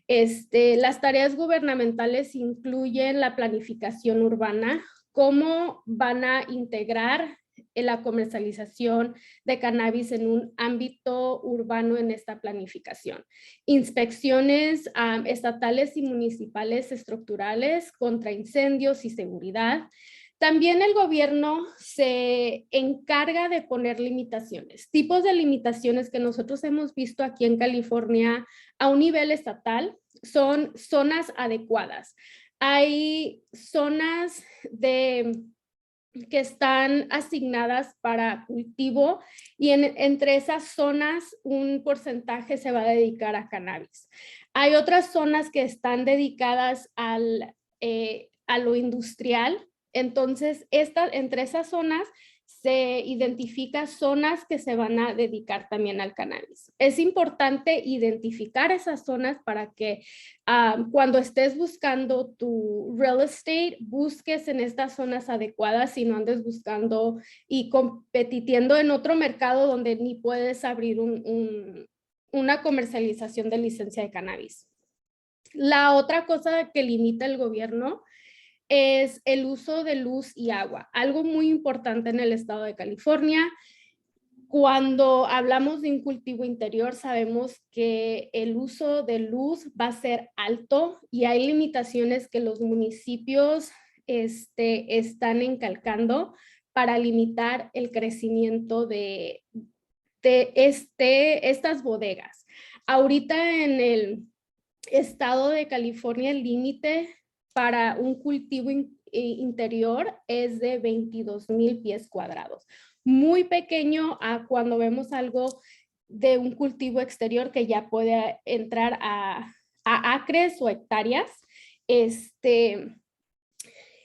Las tareas gubernamentales incluyen la planificación urbana, cómo van a integrar la comercialización de cannabis en un ámbito urbano en esta planificación. Inspecciones estatales y municipales estructurales contra incendios y seguridad. También el gobierno se encarga de poner limitaciones, tipos de limitaciones que nosotros hemos visto aquí en California a un nivel estatal, son zonas adecuadas. Hay zonas que están asignadas para cultivo y entre esas zonas un porcentaje se va a dedicar a cannabis. Hay otras zonas que están dedicadas a lo industrial, entonces entre esas zonas se identifican zonas que se van a dedicar también al cannabis. Es importante identificar esas zonas para que cuando estés buscando tu real estate, busques en estas zonas adecuadas y no andes buscando y compitiendo en otro mercado donde ni puedes abrir una comercialización de licencia de cannabis. La otra cosa que limita el gobierno es el uso de luz y agua, algo muy importante en el estado de California. Cuando hablamos de un cultivo interior, sabemos que el uso de luz va a ser alto y hay limitaciones que los municipios están encalcando para limitar el crecimiento de estas bodegas. Ahorita en el estado de California, el límite para un cultivo interior es de 22,000 pies cuadrados. Muy pequeño a cuando vemos algo de un cultivo exterior que ya puede entrar a acres o hectáreas.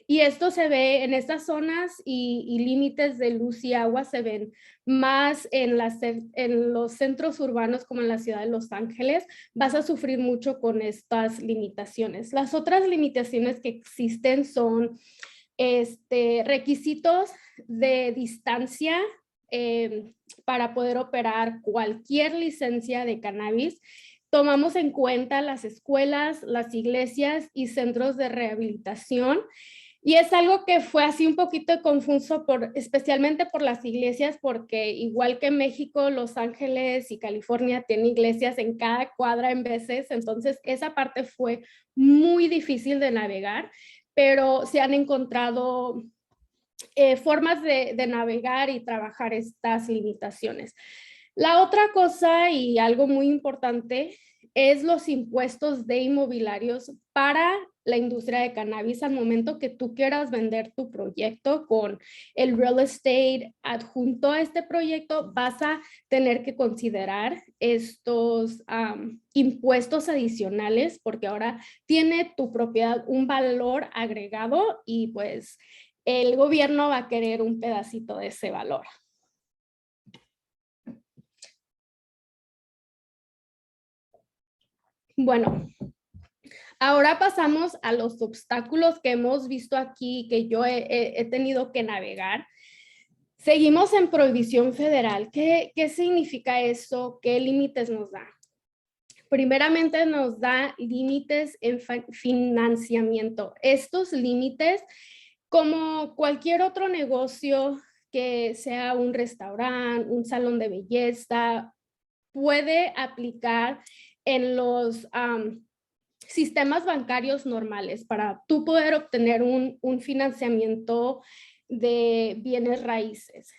Y esto se ve en estas zonas y límites de luz y agua se ven más en los centros urbanos como en la ciudad de Los Ángeles. Vas a sufrir mucho con estas limitaciones. Las otras limitaciones que existen son requisitos de distancia para poder operar cualquier licencia de cannabis. Tomamos en cuenta las escuelas, las iglesias y centros de rehabilitación. Y es algo que fue así un poquito confuso, especialmente por las iglesias, porque igual que México, Los Ángeles y California tienen iglesias en cada cuadra en veces, entonces esa parte fue muy difícil de navegar, pero se han encontrado formas de navegar y trabajar estas limitaciones. La otra cosa y algo muy importante es los impuestos de inmobiliarios para la industria de cannabis. Al momento que tú quieras vender tu proyecto con el real estate adjunto a este proyecto, vas a tener que considerar estos impuestos adicionales, porque ahora tiene tu propiedad un valor agregado y pues el gobierno va a querer un pedacito de ese valor. Bueno, ahora pasamos a los obstáculos que hemos visto aquí, que yo he tenido que navegar. Seguimos en prohibición federal. ¿Qué significa eso? ¿Qué límites nos da? Primeramente nos da límites en financiamiento. Estos límites, como cualquier otro negocio que sea un restaurante, un salón de belleza, puede aplicar en los sistemas bancarios normales para tú poder obtener un financiamiento de bienes raíces.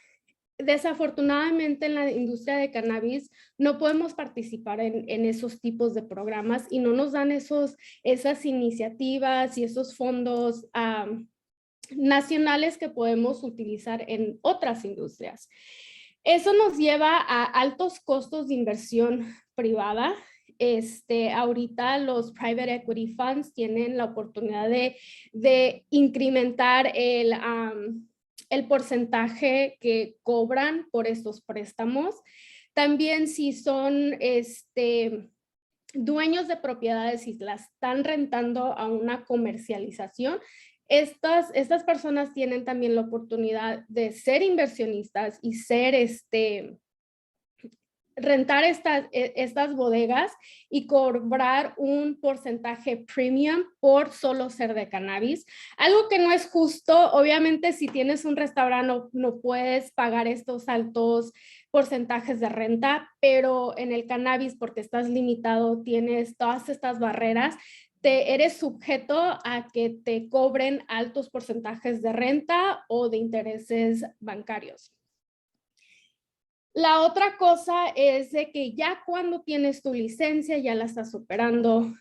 Desafortunadamente en la industria de cannabis no podemos participar en esos tipos de programas y no nos dan esas iniciativas y esos fondos nacionales que podemos utilizar en otras industrias. Eso nos lleva a altos costos de inversión privada. Ahorita los private equity funds tienen la oportunidad de incrementar el porcentaje que cobran por estos préstamos. También si son dueños de propiedades y las están rentando a una comercialización, estas personas tienen también la oportunidad de ser inversionistas y rentar estas bodegas y cobrar un porcentaje premium por solo ser de cannabis. Algo que no es justo. Obviamente, si tienes un restaurante no puedes pagar estos altos porcentajes de renta, pero en el cannabis, porque estás limitado, tienes todas estas barreras, eres sujeto a que te cobren altos porcentajes de renta o de intereses bancarios. La otra cosa es de que ya cuando tienes tu licencia, ya la estás operando,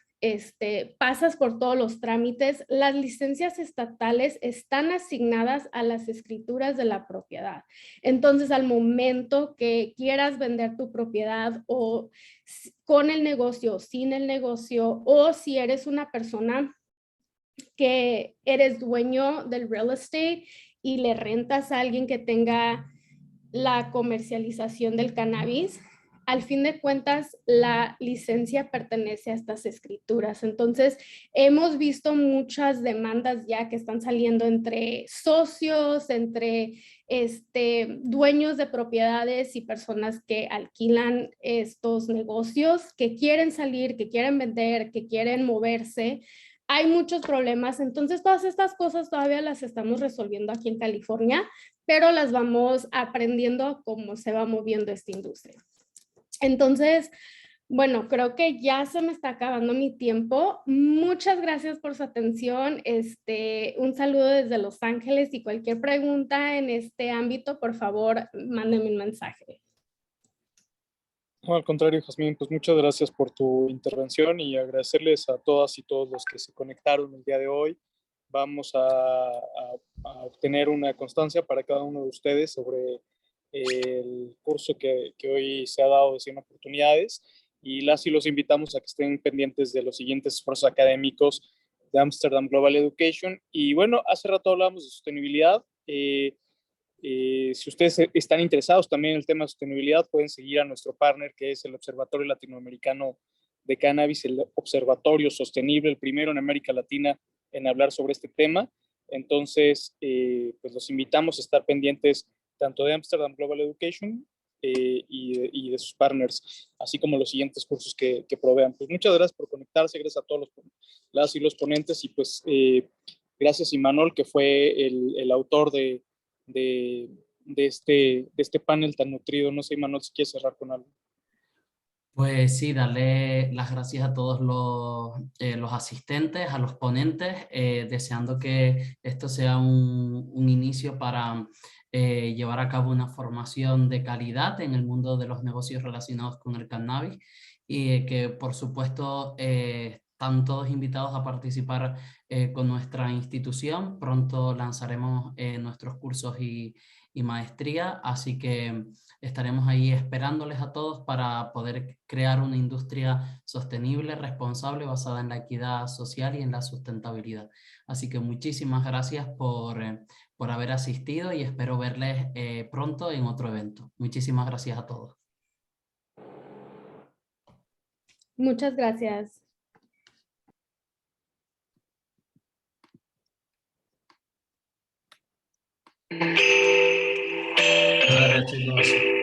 pasas por todos los trámites, las licencias estatales están asignadas a las escrituras de la propiedad. Entonces, al momento que quieras vender tu propiedad o con el negocio, sin el negocio, o si eres una persona que eres dueño del real estate y le rentas a alguien que tenga la comercialización del cannabis, al fin de cuentas, la licencia pertenece a estas escrituras. Entonces, hemos visto muchas demandas ya que están saliendo entre socios, entre dueños de propiedades y personas que alquilan estos negocios, que quieren salir, que quieren vender, que quieren moverse. Hay muchos problemas. Entonces, todas estas cosas todavía las estamos resolviendo aquí en California, pero las vamos aprendiendo cómo se va moviendo esta industria. Entonces, bueno, creo que ya se me está acabando mi tiempo. Muchas gracias por su atención. Un saludo desde Los Ángeles y cualquier pregunta en este ámbito, por favor, mándenme un mensaje. No, al contrario, Jazmín, pues muchas gracias por tu intervención y agradecerles a todas y todos los que se conectaron el día de hoy. Vamos a obtener una constancia para cada uno de ustedes sobre el curso que hoy se ha dado de 100 oportunidades y los invitamos a que estén pendientes de los siguientes esfuerzos académicos de Amsterdam Global Education. Y bueno, hace rato hablábamos de sostenibilidad. Si ustedes están interesados también en el tema de sostenibilidad, pueden seguir a nuestro partner, que es el Observatorio Latinoamericano de Cannabis, el Observatorio Sostenible, el primero en América Latina en hablar sobre este tema. Entonces, pues los invitamos a estar pendientes tanto de Amsterdam Global Education y de sus partners, así como los siguientes cursos que provean. Pues muchas gracias por conectarse, gracias a todos las y los ponentes, y pues gracias a Imanol, que fue el autor de este panel tan nutrido. No sé, Imanol, si quieres cerrar con algo. Pues sí, darle las gracias a todos los asistentes, a los ponentes, deseando que esto sea un inicio para llevar a cabo una formación de calidad en el mundo de los negocios relacionados con el cannabis y que por supuesto están todos invitados a participar con nuestra institución. Pronto lanzaremos nuestros cursos y maestría, así que estaremos ahí esperándoles a todos para poder crear una industria sostenible, responsable, basada en la equidad social y en la sustentabilidad. Así que muchísimas gracias por haber asistido y espero verles pronto en otro evento. Muchísimas gracias a todos. Muchas gracias. Gracias, chicos.